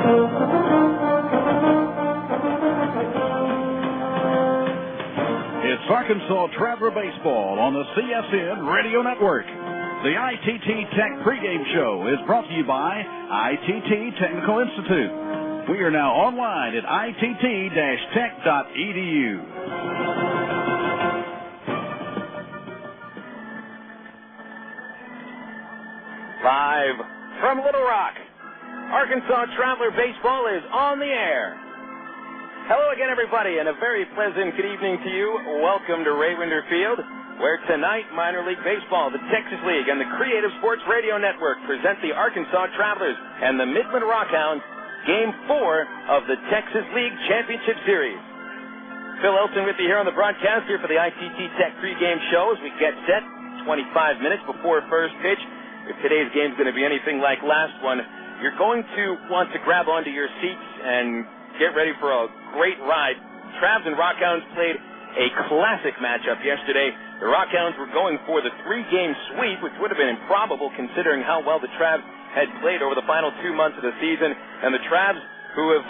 It's Arkansas Traveler Baseball on the CSN Radio Network. The ITT Tech pregame show is brought to you by ITT Technical Institute. We are now online at itt-tech.edu. Live from Little Rock, Arkansas Traveler Baseball is on the air. Hello again, everybody, and a very pleasant good evening to you. Welcome to Ray Winder Field, where tonight minor league baseball, the Texas League, and the Creative Sports Radio Network present the Arkansas Travelers and the Midland RockHounds Game 4 of the Texas League Championship Series. Phil Elson with you here on the broadcast here for the ITT Tech pregame show as we get set 25 minutes before first pitch. If today's game is going to be anything like last one, you're going to want to grab onto your seats and get ready for a great ride. Travs and RockHounds played a classic matchup yesterday. The RockHounds were going for the 3-game sweep, which would have been improbable considering how well the Travs had played over the final 2 months of the season. And the Travs, who have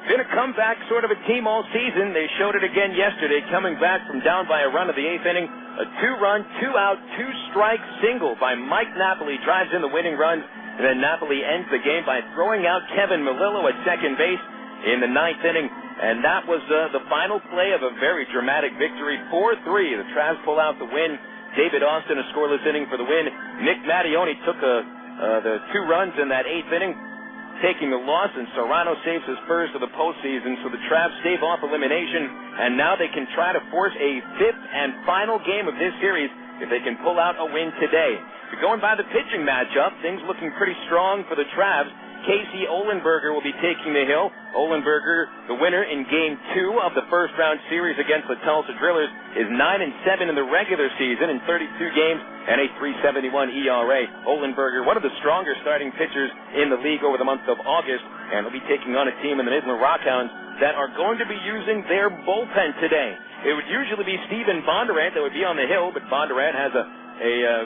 been a comeback sort of a team all season, they showed it again yesterday, coming back from down by a run of the 8th inning. A 2-run, 2-out, 2-strike single by Mike Napoli drives in the winning runs. And then Napoli ends the game by throwing out Kevin Melillo at second base in the 9th inning. And that was the final play of a very dramatic victory, 4-3. The Travs pull out the win. David Austin, a scoreless inning for the win. Nick Mattioni took the 2 runs in that 8th inning, taking the loss, and Serrano saves his first of the postseason. So the Travs stave off elimination, and now they can try to force a 5th and final game of this series if they can pull out a win today. But going by the pitching matchup, things looking pretty strong for the Travs. Casey Ohlenberger will be taking the hill. Ohlenberger, the winner in Game 2 of the first-round series against the Tulsa Drillers, is 9-7 in the regular season in 32 games and a .371 ERA. Ohlenberger, one of the stronger starting pitchers in the league over the month of August, and will be taking on a team in the Midland RockHounds that are going to be using their bullpen today. It would usually be Stephen Bondurant that would be on the hill, but Bondurant has a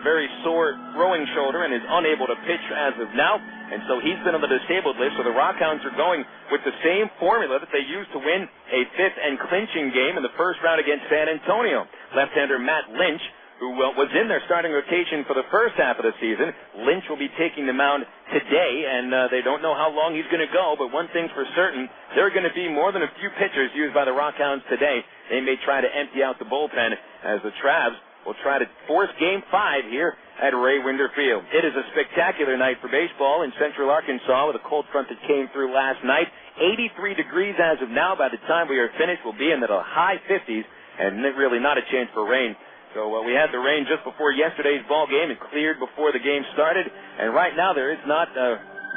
very sore throwing shoulder and is unable to pitch as of now. And so he's been on the disabled list. So the RockHounds are going with the same formula that they used to win a 5th and clinching game in the first round against San Antonio. Left-hander Matt Lynch, who was in their starting rotation for the first half of the season. Lynch will be taking the mound today, and they don't know how long he's going to go. But one thing's for certain, there are going to be more than a few pitchers used by the RockHounds today. They may try to empty out the bullpen as the Travs will try to force Game 5 here at Ray Winder Field. It is a spectacular night for baseball in central Arkansas with a cold front that came through last night. 83 degrees as of now. By the time we are finished, we'll be in the high 50s, and really not a chance for rain. So we had the rain just before yesterday's ball game. It cleared before the game started, and right now there is not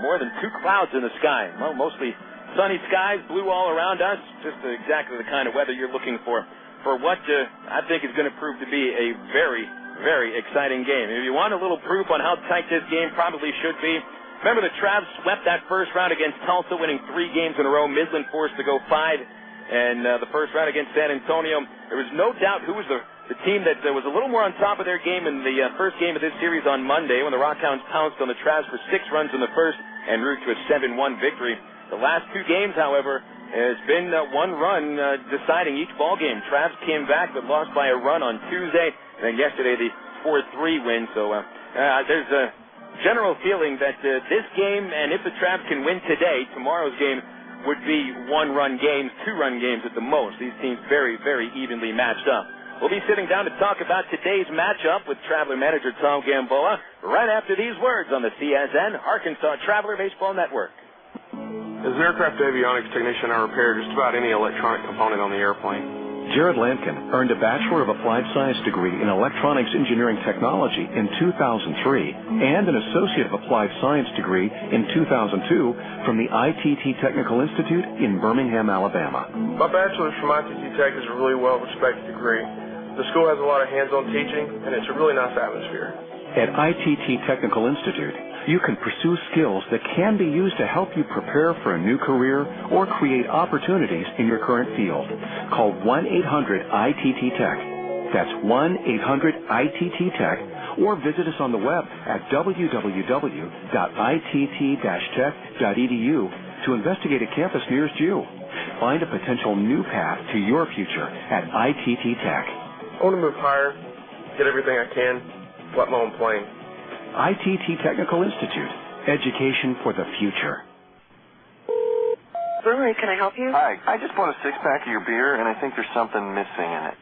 more than 2 clouds in the sky. Well, mostly sunny skies, blue all around us, just exactly the kind of weather you're looking for what I think is going to prove to be a very, very exciting game. If you want a little proof on how tight this game probably should be, remember the Travs swept that first round against Tulsa, winning 3 games in a row. Midland forced to go 5, and the first round against San Antonio, there was no doubt who was the team that was a little more on top of their game in the first game of this series on Monday when the RockHounds pounced on the Travs for 6 runs in the first en route to a 7-1 victory. The last 2 games, however, has been 1 run deciding each ball game. Travs came back but lost by a run on Tuesday, and then yesterday the 4-3 win. So there's a general feeling that this game, and if the Travs can win today, tomorrow's game would be 1-run games, 2-run games at the most. These teams very, very evenly matched up. We'll be sitting down to talk about today's matchup with Traveler manager Tom Gamboa right after these words on the CSN Arkansas Traveler Baseball Network. As an aircraft avionics technician, I repair just about any electronic component on the airplane. Jared Lampkin earned a Bachelor of Applied Science degree in Electronics Engineering Technology in 2003 and an Associate of Applied Science degree in 2002 from the ITT Technical Institute in Birmingham, Alabama. My bachelor's from ITT Tech is a really well-respected degree. The school has a lot of hands-on teaching, and it's a really nice atmosphere. At ITT Technical Institute, you can pursue skills that can be used to help you prepare for a new career or create opportunities in your current field. Call 1-800-ITT-TECH. That's 1-800-ITT-TECH, or visit us on the web at www.itt-tech.edu to investigate a campus nearest you. Find a potential new path to your future at ITT Tech. I want to move higher, get everything I can, let my own plane. ITT Technical Institute. Education for the future. Brewery, can I help you? Hi. I just bought a six-pack of your beer, and I think there's something missing in it.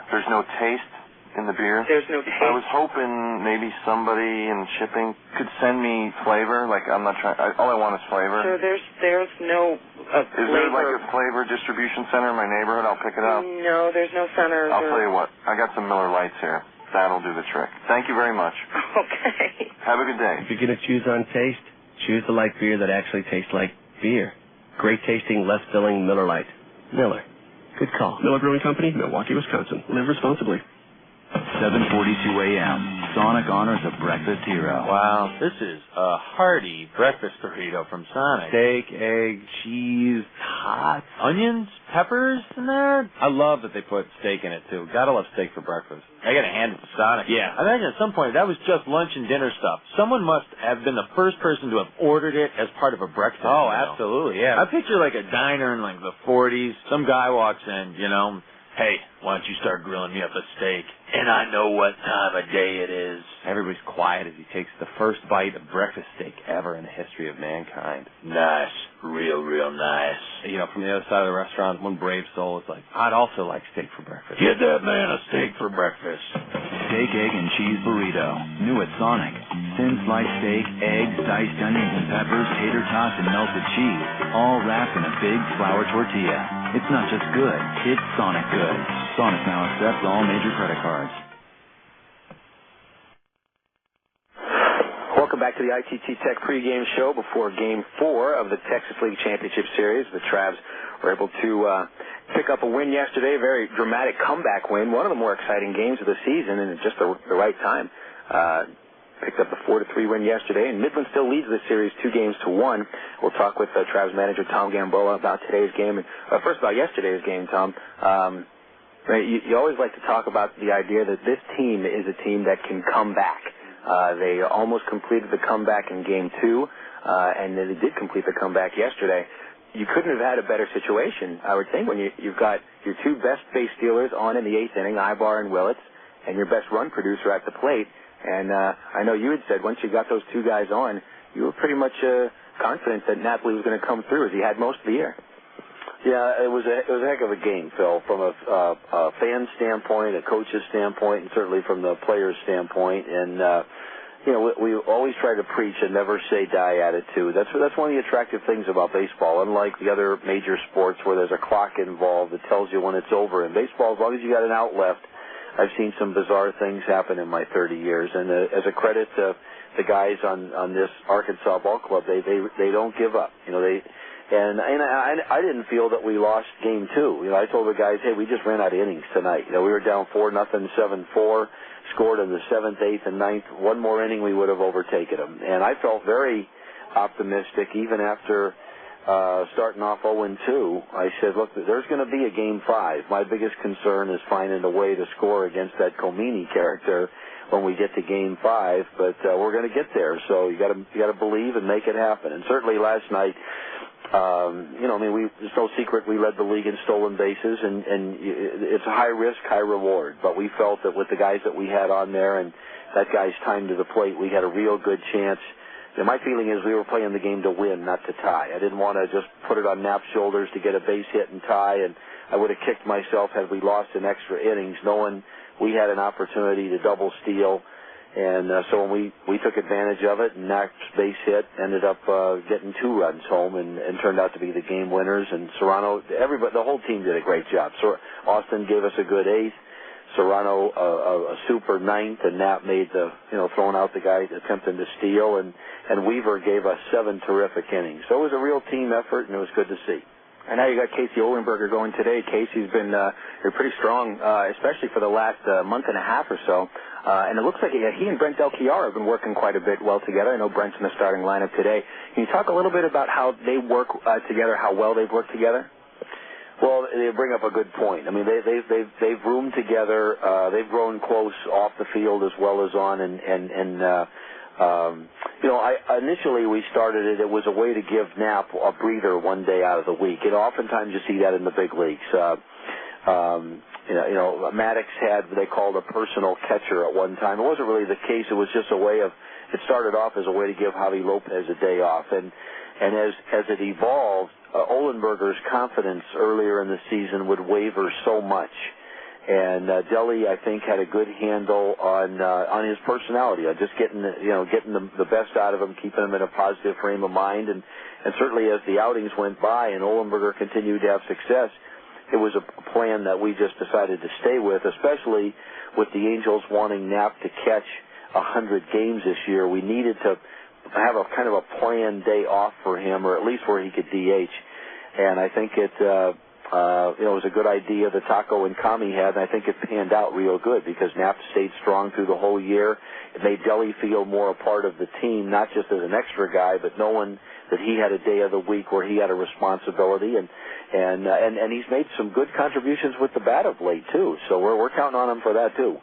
There's no taste in the beer. There's no taste? I was hoping maybe somebody in shipping could send me flavor. Like, I'm not trying... all I want is flavor. So there's no flavor. Is there, like, a flavor distribution center in my neighborhood? I'll pick it up. No, there's no center. I'll tell you what. I got some Miller Lights here. That'll do the trick. Thank you very much. Okay. Have a good day. If you're going to choose on taste, choose the light beer that actually tastes like beer. Great tasting, less filling Miller Lite. Miller. Good call. Miller Brewing Company, Milwaukee, Wisconsin. Live responsibly. 7:42 a.m. Sonic honors a breakfast hero. Wow, this is a hearty breakfast burrito from Sonic. Steak, egg, cheese, tots, onions, peppers in there. I love that they put steak in it, too. Gotta love steak for breakfast. I gotta hand it to Sonic. Yeah. I imagine at some point that was just lunch and dinner stuff. Someone must have been the first person to have ordered it as part of a breakfast meal. Absolutely, yeah. I picture like a diner in like the 40s. Some guy walks in, hey, why don't you start grilling me up a steak? And I know what time of day it is. Everybody's quiet as he takes the first bite of breakfast steak ever in the history of mankind. Nice. Real nice. From the other side of the restaurant, one brave soul is like, I'd also like steak for breakfast. Get that man a steak for breakfast. Steak, egg, and cheese burrito. New at Sonic. Thin sliced steak, eggs, diced onions and peppers, tater tots, and melted cheese. All wrapped in a big flour tortilla. It's not just good, it's Sonic good. Sonic now accepts all major credit cards. Welcome back to the ITT Tech pregame show before Game 4 of the Texas League Championship Series. The Travs were able to pick up a win yesterday, a very dramatic comeback win, one of the more exciting games of the season, and at just the right time. Picked up a 4-3 win yesterday, and Midland still leads the series 2-1. We'll talk with Travs manager Tom Gamboa about today's game. And first about yesterday's game, Tom. You always like to talk about the idea that this team is a team that can come back. They almost completed the comeback in Game 2, and they did complete the comeback yesterday. You couldn't have had a better situation, I would think, when you've got your two best base stealers on in the 8th inning, Aybar and Willits, and your best run producer at the plate. And I know you had said once you got those two guys on, you were pretty much confident that Napoli was going to come through, as he had most of the year. Yeah, it was a heck of a game, Phil, from a fan standpoint, a coach's standpoint, and certainly from the player's standpoint. And we always try to preach a never say die attitude. That's one of the attractive things about baseball. Unlike the other major sports where there's a clock involved that tells you when it's over. In baseball, as long as you got an out left, I've seen some bizarre things happen in my 30 years. And as a credit to the guys on this Arkansas ball club, they don't give up. And I didn't feel that we lost Game 2. I told the guys, hey, we just ran out of innings tonight. We were down 4-0, 7-4, scored in the 7th, 8th, and 9th. One more inning, we would have overtaken them. And I felt very optimistic, even after starting off 0-2. I said, look, there's going to be a Game 5. My biggest concern is finding a way to score against that Comini character when we get to Game 5. But we're going to get there. So you got to believe and make it happen. And certainly last night, it's no secret we led the league in stolen bases, and it's a high risk, high reward. But we felt that with the guys that we had on there and that guy's time to the plate, we had a real good chance. And my feeling is we were playing the game to win, not to tie. I didn't want to just put it on Nap's shoulders to get a base hit and tie, and I would have kicked myself had we lost in extra innings, knowing we had an opportunity to double steal. And so when we took advantage of it, and Nap's base hit ended up getting 2 runs home and turned out to be the game winners. And Serrano, the whole team did a great job. So Austin gave us a good 8th. Serrano a super 9th, and Nap made throwing out the guy attempting to steal, and Weaver gave us 7 terrific innings. So it was a real team effort, and it was good to see. And now you got Casey Olenberger going today. Casey's been pretty strong, especially for the last month and a half or so. And it looks like he and Brent Del Chiara have been working quite a bit well together. I know Brent's in the starting lineup today. Can you talk a little bit about how they work together, how well they've worked together? Well, they bring up a good point. I mean, they've roomed together. They've grown close off the field as well as on, and Initially we started it. It was a way to give Nap a breather one day out of the week. Oftentimes you see that in the big leagues. Maddox had what they called a personal catcher at one time. It wasn't really the case. It was just a way of. It started off as a way to give Javi Lopez a day off, and as it evolved, Olenberger's confidence earlier in the season would waver so much. And Deli, I think, had a good handle on his personality, just getting the best out of him, keeping him in a positive frame of mind, and certainly as the outings went by and Olenberger continued to have success, it was a plan that we just decided to stay with, especially with the Angels wanting Knapp to catch 100 games this year. We needed to have a kind of a planned day off for him, or at least where he could DH, and I think it was a good idea that Taco and Kami had, and I think it panned out real good because Knapp stayed strong through the whole year. It made Deli feel more a part of the team, not just as an extra guy, but knowing that he had a day of the week where he had a responsibility, and he's made some good contributions with the bat of late too. So we're counting on him for that too.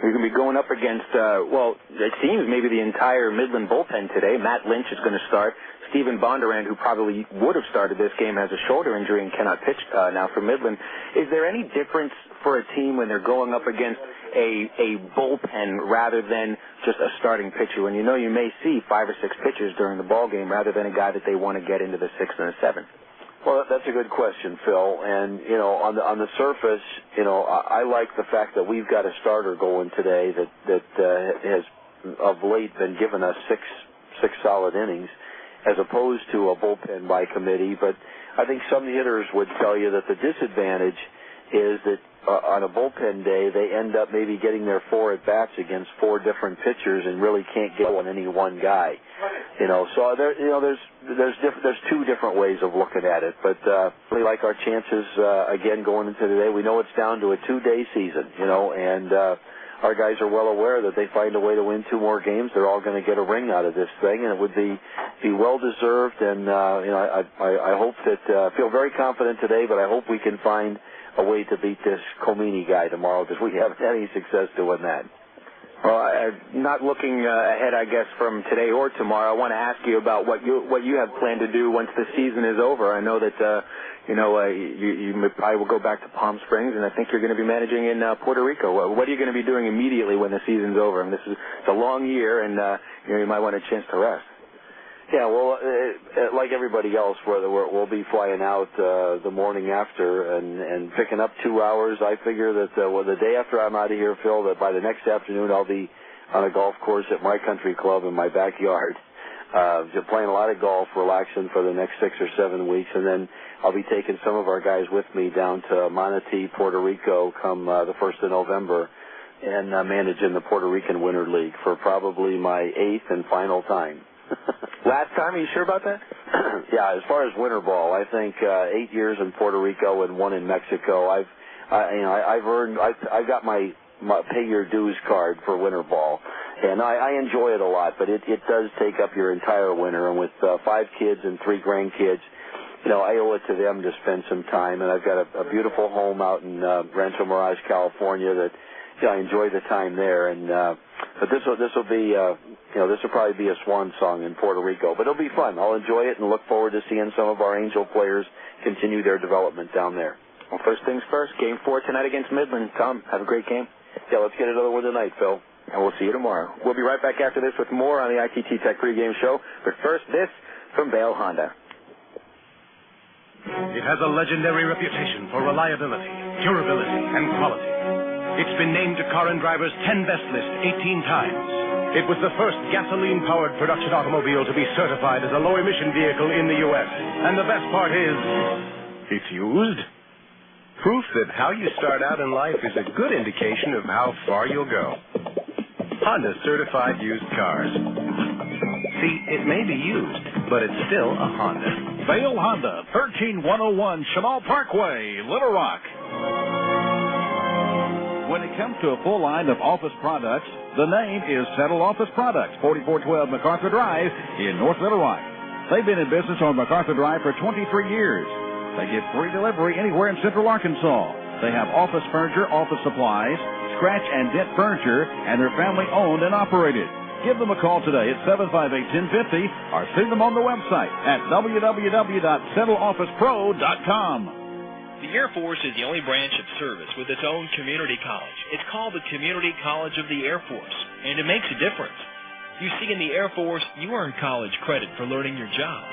You're going to be going up against, it seems maybe the entire Midland bullpen today. Matt Lynch is going to start. Steven Bondurant, who probably would have started this game, has a shoulder injury and cannot pitch now for Midland. Is there any difference for a team when they're going up against a bullpen rather than just a starting pitcher? When you may see 5 or 6 pitchers during the ball game rather than a guy that they want to get into the 6th and the 7th? Well, that's a good question, Phil. And on the surface, I like the fact that we've got a starter going today that has of late been giving us six solid innings, as opposed to a bullpen by committee. But I think some hitters would tell you that the disadvantage is that on a bullpen day, they end up maybe getting their 4 at-bats against 4 different pitchers and really can't get on any one guy. So there's 2 different ways of looking at it. But we like our chances, again, going into today. We know it's down to a 2-day season, and our guys are well aware that they find a way to win 2 more games, they're all going to get a ring out of this thing, and it would be well-deserved. And, I hope that feel very confident today, but I hope we can find a way to beat this Comini guy tomorrow, because we haven't had any success doing that. Well, not looking ahead, I guess, from today or tomorrow, I want to ask you about what you have planned to do once the season is over. I know that you probably will go back to Palm Springs, and I think you're going to be managing in Puerto Rico. What are you going to be doing immediately when the season's over? I mean, it's a long year, and you might want a chance to rest. Yeah, well, like everybody else, we'll be flying out the morning after and picking up 2 hours. I figure that the day after I'm out of here, Phil, that by the next afternoon I'll be on a golf course at my country club in my backyard, just playing a lot of golf, relaxing for the next 6 or 7 weeks, and then I'll be taking some of our guys with me down to Manatí, Puerto Rico, come the 1st of November, and managing the Puerto Rican Winter League for probably my 8th and final time. Last time, are you sure about that? Yeah, as far as winter ball, I think 8 years in Puerto Rico and 1 in Mexico. I've got my pay your dues card for winter ball, and I enjoy it a lot. But it does take up your entire winter, and with 5 kids and 3 grandkids, I owe it to them to spend some time. And I've got a beautiful home out in Rancho Mirage, California, that I enjoy the time there. And but this will be this will probably be a swan song in Puerto Rico, but it'll be fun. I'll enjoy it and look forward to seeing some of our Angel players continue their development down there. Well, first things first, Game 4 tonight against Midland. Tom, have a great game. Yeah, let's get another one tonight, Phil. And we'll see you tomorrow. We'll be right back after this with more on the ITT Tech pregame show. But first, this from Vail Honda. It has a legendary reputation for reliability, durability, and quality. It's been named to Car and Driver's 10 Best list 18 times. It was the first gasoline-powered production automobile to be certified as a low-emission vehicle in the U.S. And the best part is, it's used. Proof that how you start out in life is a good indication of how far you'll go. Honda certified used cars. See, it may be used, but it's still a Honda. Vail Honda, 13101 Chenal Parkway, Little Rock. When it comes to a full line of office products, the name is Settle Office Products, 4412 MacArthur Drive in North Little Rock. They've been in business on MacArthur Drive for 23 years. They give free delivery anywhere in Central Arkansas. They have office furniture, office supplies, scratch and dent furniture, and they're family owned and operated. Give them a call today at 758-1050 or see them on the website at www.centralofficepro.com. The Air Force is the only branch of service with its own community college. It's called the Community College of the Air Force, and it makes a difference. You see, in the Air Force, you earn college credit for learning your job.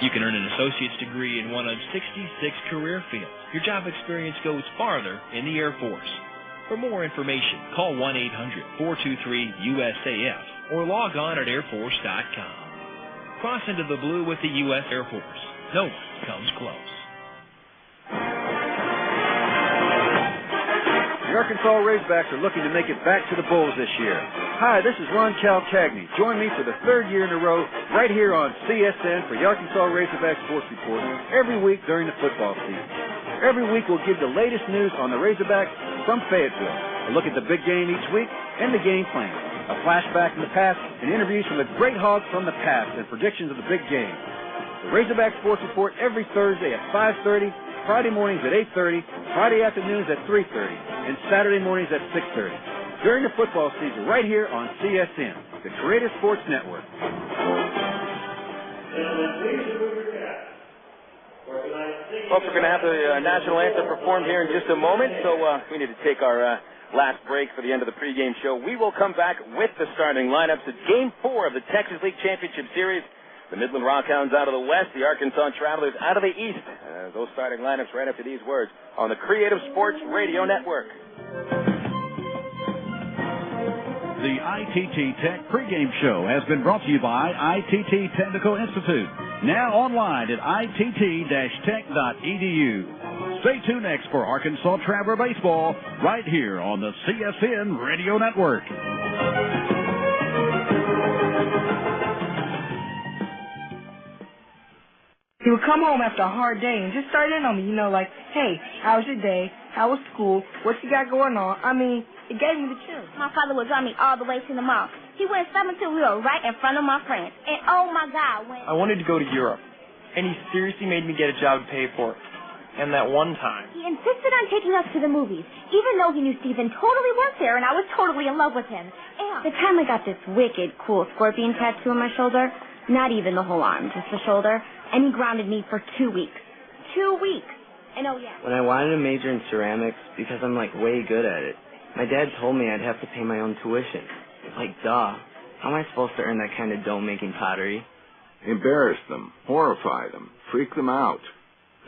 You can earn an associate's degree in one of 66 career fields. Your job experience goes farther in the Air Force. For more information, call 1-800-423-USAF or log on at airforce.com. Cross into the blue with the U.S. Air Force. No one comes close. The Arkansas Razorbacks are looking to make it back to the Bulls this year. Hi, this is Ron Calcagney. Join me for the third year in a row right here on CSN for the Arkansas Razorback Sports Report every week during the football season. Every week we'll give the latest news on the Razorbacks from Fayetteville. A look at the big game each week and the game plan. A flashback in the past and interviews from the great Hogs from the past and predictions of the big game. The Razorback Sports Report every Thursday at 5:30, Friday mornings at 8:30, Friday afternoons at 3:30, and Saturday mornings at 6:30. During the football season, right here on CSN, the Creative Sports Network. Folks, we're going to have the national anthem performed here in just a moment, so we need to take our last break for the end of the pregame show. We will come back with the starting lineups. It's Game 4 of the Texas League Championship Series. The Midland RockHounds out of the west, the Arkansas Travelers out of the east. Those starting lineups right after these words on the Creative Sports Radio Network. The ITT Tech pregame show has been brought to you by ITT Technical Institute. Now online at itt-tech.edu. Stay tuned next for Arkansas Traveler Baseball right here on the CSN Radio Network. He would come home after a hard day and just start in on me, like, hey, how was your day? How was school? What you got going on? I mean, it gave me the chills. My father would drive me all the way to the mall. He wouldn't stop until we were right in front of my friends. And oh my God, when I wanted to go to Europe, and he seriously made me get a job to pay for it. And that one time, he insisted on taking us to the movies, even though he knew Stephen totally worked there and I was totally in love with him. And the time I got this wicked cool scorpion tattoo on my shoulder, not even the whole arm, just the shoulder, and he grounded me for 2 weeks. 2 weeks. And oh yeah. When I wanted to major in ceramics because I'm way good at it, my dad told me I'd have to pay my own tuition. Duh. How am I supposed to earn that kind of dough making pottery? Embarrass them, horrify them, freak them out.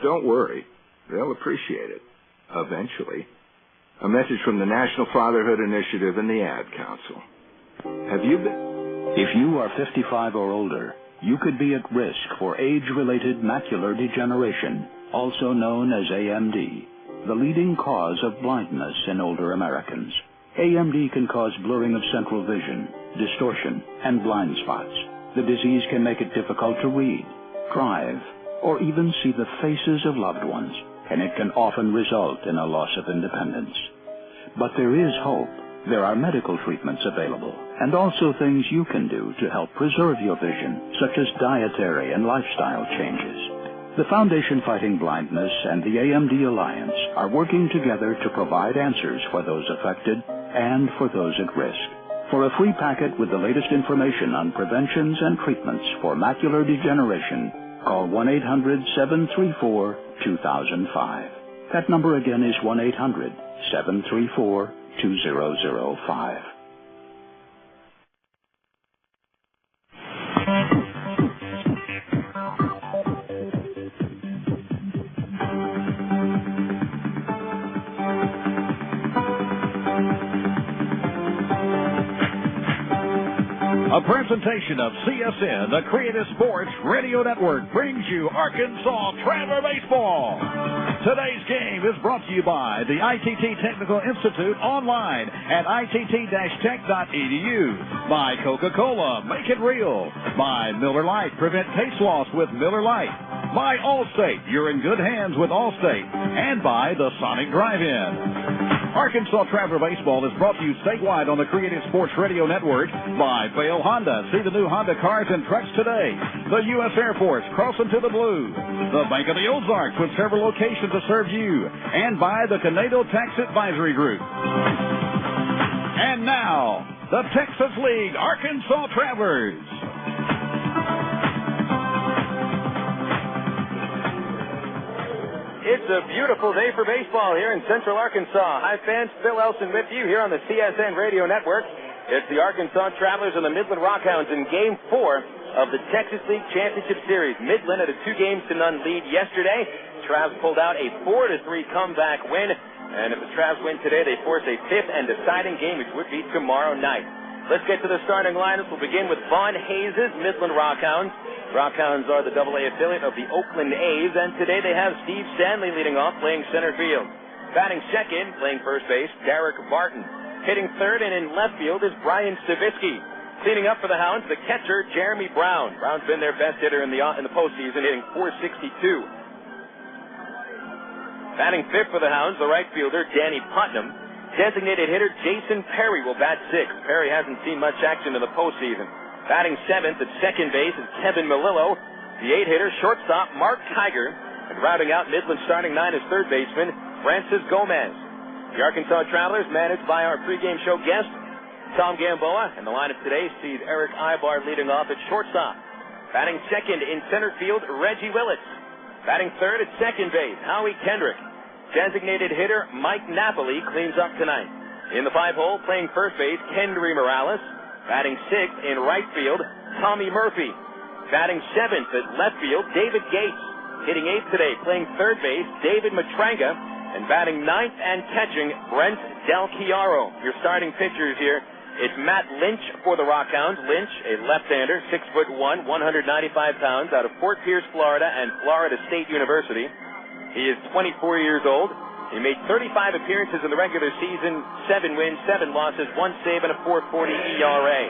Don't worry. They'll appreciate it. Eventually. A message from the National Fatherhood Initiative and the Ad Council. Have you been... If you are 55 or older, you could be at risk for age-related macular degeneration, also known as AMD, the leading cause of blindness in older Americans. AMD can cause blurring of central vision, distortion, and blind spots. The disease can make it difficult to read, drive, or even see the faces of loved ones, and it can often result in a loss of independence. But there is hope. There are medical treatments available, and also things you can do to help preserve your vision, such as dietary and lifestyle changes. The Foundation Fighting Blindness and the AMD Alliance are working together to provide answers for those affected and for those at risk. For a free packet with the latest information on preventions and treatments for macular degeneration, call 1-800-734-2005. That number again is 1-800-734-2005. A presentation of CSN, the Creative Sports Radio Network, brings you Arkansas Traveler Baseball. Today's game is brought to you by the ITT Technical Institute online at itt-tech.edu, by Coca-Cola, make it real, by Miller Lite, prevent taste loss with Miller Lite, by Allstate, you're in good hands with Allstate, and by the Sonic Drive-In. Arkansas Traveler Baseball is brought to you statewide on the Creative Sports Radio Network by Vail Honda. See the new Honda cars and trucks today. The U.S. Air Force, crossing to the blue. The Bank of the Ozarks with several locations to serve you. And by the Conedo Tax Advisory Group. And now, the Texas League Arkansas Travelers. It's a beautiful day for baseball here in Central Arkansas. Hi, fans. Phil Elson with you here on the CSN Radio Network. It's the Arkansas Travelers and the Midland RockHounds in Game 4 of the Texas League Championship Series. Midland had a 2-0 lead yesterday. Travs pulled out a 4-3 comeback win. And if the Travs win today, they force a 5th and deciding game, which would be tomorrow night. Let's get to the starting lineups. We'll begin with Vaughn Hayes' Midland RockHounds. RockHounds are the AA affiliate of the Oakland A's, and today they have Steve Stanley leading off, playing center field. Batting second, playing first base, Daric Barton. Hitting third and in left field is Brian Savitsky. Cleaning up for the Hounds, the catcher, Jeremy Brown. Brown's been their best hitter in the postseason, hitting .462. Batting fifth for the Hounds, the right fielder, Danny Putnam. Designated hitter, Jason Perry will bat sixth. Perry hasn't seen much action in the postseason. Batting seventh at second base is Kevin Melillo. The 8-hitter, shortstop, Mark Kiger. And rounding out Midland's starting 9 is third baseman, Francis Gomez. The Arkansas Travelers, managed by our pregame show guest, Tom Gamboa. And the lineup today sees Erick Aybar leading off at shortstop. Batting second in center field, Reggie Willits. Batting third at second base, Howie Kendrick. Designated hitter, Mike Napoli, cleans up tonight. In the 5-hole, playing first base, Kendrys Morales. Batting sixth in right field, Tommy Murphy. Batting seventh at left field, David Gates. Hitting eighth today, playing third base, David Matranga. And batting ninth and catching, Brent Del Chiaro. Your starting pitchers here, it's Matt Lynch for the RockHounds. Lynch, a left-hander, 6'1", 195 pounds, out of Fort Pierce, Florida, and Florida State University. He is 24 years old. He made 35 appearances in the regular season, 7 wins, 7 losses, 1 save, and a .440 ERA.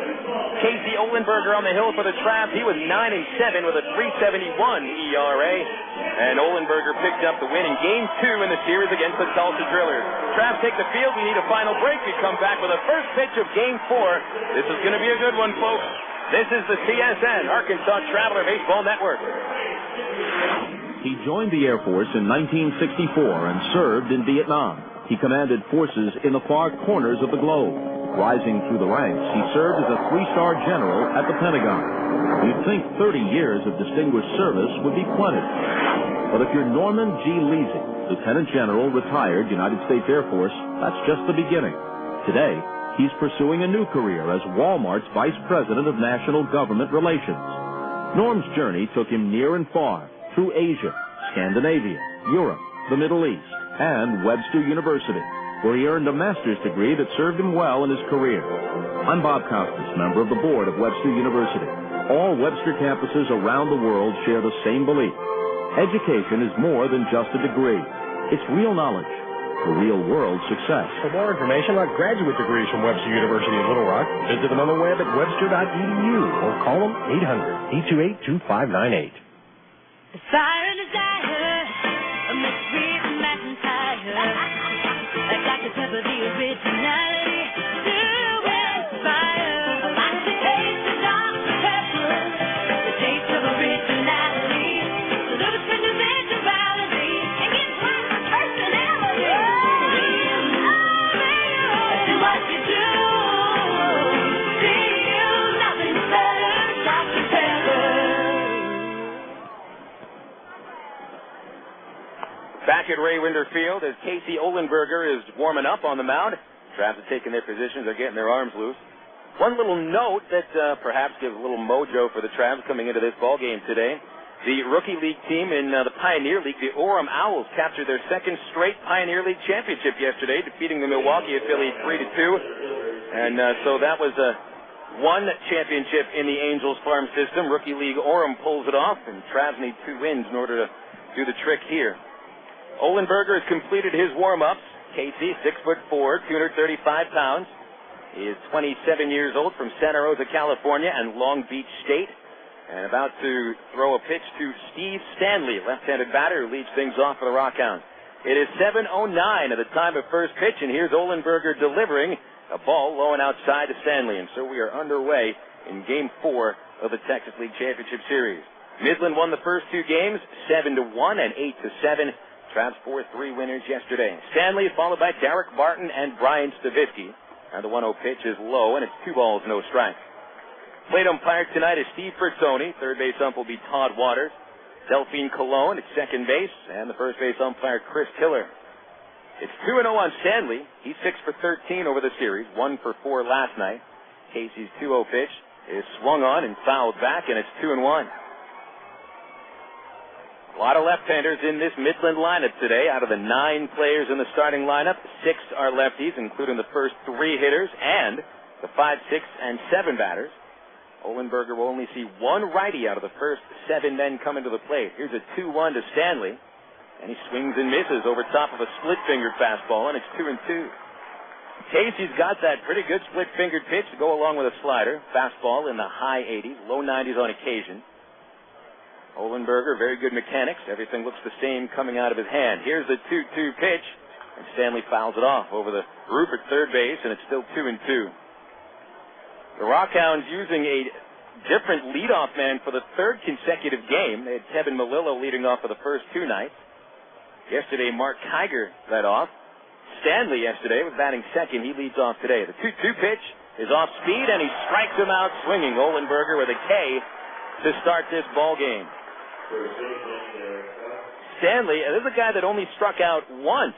Casey Olenberger on the hill for the Travs. He was 9-7 with a .371 ERA. And Olenberger picked up the win in Game 2 in the series against the Tulsa Drillers. Travs take the field. We need a final break. We come back with the first pitch of Game 4. This is going to be a good one, folks. This is the CSN, Arkansas Traveler Baseball Network. He joined the Air Force in 1964 and served in Vietnam. He commanded forces in the far corners of the globe. Rising through the ranks, he served as a 3-star general at the Pentagon. You'd think 30 years of distinguished service would be plenty. But if you're Norman G. Leasing, Lieutenant General, retired United States Air Force, that's just the beginning. Today, he's pursuing a new career as Walmart's Vice President of National Government Relations. Norm's journey took him near and far, through Asia, Scandinavia, Europe, the Middle East, and Webster University, where he earned a master's degree that served him well in his career. I'm Bob Costas, member of the board of Webster University. All Webster campuses around the world share the same belief. Education is more than just a degree. It's real knowledge for real-world success. For more information on graduate degrees from Webster University in Little Rock, visit them on the web at webster.edu or call them 800-828-2598. The fire and desire, a mixed with McIntyre. I got the type of the originality to inspire. I can taste the Dr. Pepper, the taste of originality, the lyrics individuality, and gives life a personality. Do what you do. See you, nothing's better, Dr. Pepper. Back at Ray Winder Field as Casey Olenberger is warming up on the mound. Travs have taken their positions. They're getting their arms loose. One little note that perhaps gives a little mojo for the Travs coming into this ball game today. The Rookie League team in the Pioneer League, the Orem Owls, captured their second straight Pioneer League championship yesterday, defeating the Milwaukee affiliate 3-2. And so that was one championship in the Angels farm system. Rookie League Orem pulls it off, and Travs need 2 wins in order to do the trick here. Olenberger has completed his warm-ups. Casey, 6'4", 235 pounds. He is 27 years old, from Santa Rosa, California, and Long Beach State. And about to throw a pitch to Steve Stanley, left-handed batter, who leads things off for the RockHounds. It is 7:09 at the time of first pitch, and here's Olenberger delivering a ball low and outside to Stanley. And so we are underway in Game 4 of the Texas League Championship Series. Midland won the first 2 games, 7-1 and 8-7. Travs 4-3 winners yesterday. Stanley followed by Daric Barton and Brian Savitsky. And the 1-0 pitch is low, and it's 2 balls, no strikes. Plate umpire tonight is Steve Fritzoni. Third base ump will be Todd Waters. Delphine Colon at second base, and the first base umpire, Chris Tiller. It's 2-0 on Stanley. He's 6 for 13 over the series, 1 for 4 last night. Casey's 2-0 pitch is swung on and fouled back, and it's 2-1. A lot of left-handers in this Midland lineup today. Out of the 9 players in the starting lineup, 6 are lefties, including the first 3 hitters and the 5, 6, and 7 batters. Olenberger will only see 1 righty out of the first 7 men coming to the plate. Here's a 2-1 to Stanley, and he swings and misses over top of a split-fingered fastball, and it's 2-2. Casey's got that pretty good split-fingered pitch to go along with a slider. Fastball in the high 80s, low 90s on occasion. Olenberger, very good mechanics. Everything looks the same coming out of his hand. Here's the 2-2 pitch, and Stanley fouls it off over the roof at third base, and it's still 2-2. The RockHounds using a different leadoff man for the 3rd consecutive game. They had Kevin Melillo leading off for the first 2 nights. Yesterday, Mark Kiger led off. Stanley yesterday was batting second. He leads off today. The 2-2 pitch is off speed, and he strikes him out swinging. Olenberger with a K to start this ball game. Stanley, this is a guy that only struck out once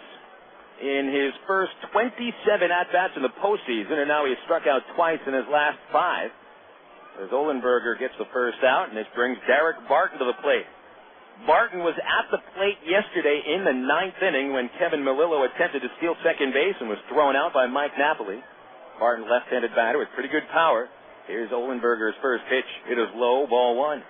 in his first 27 at-bats in the postseason, and now he has struck out twice in his last 5. As Olenberger gets the first out, and this brings Daric Barton to the plate. Barton was at the plate yesterday in the 9th inning when Kevin Melillo attempted to steal second base and was thrown out by Mike Napoli. Barton, left-handed batter with pretty good power. Here's Olenberger's first pitch. It is low, ball 1.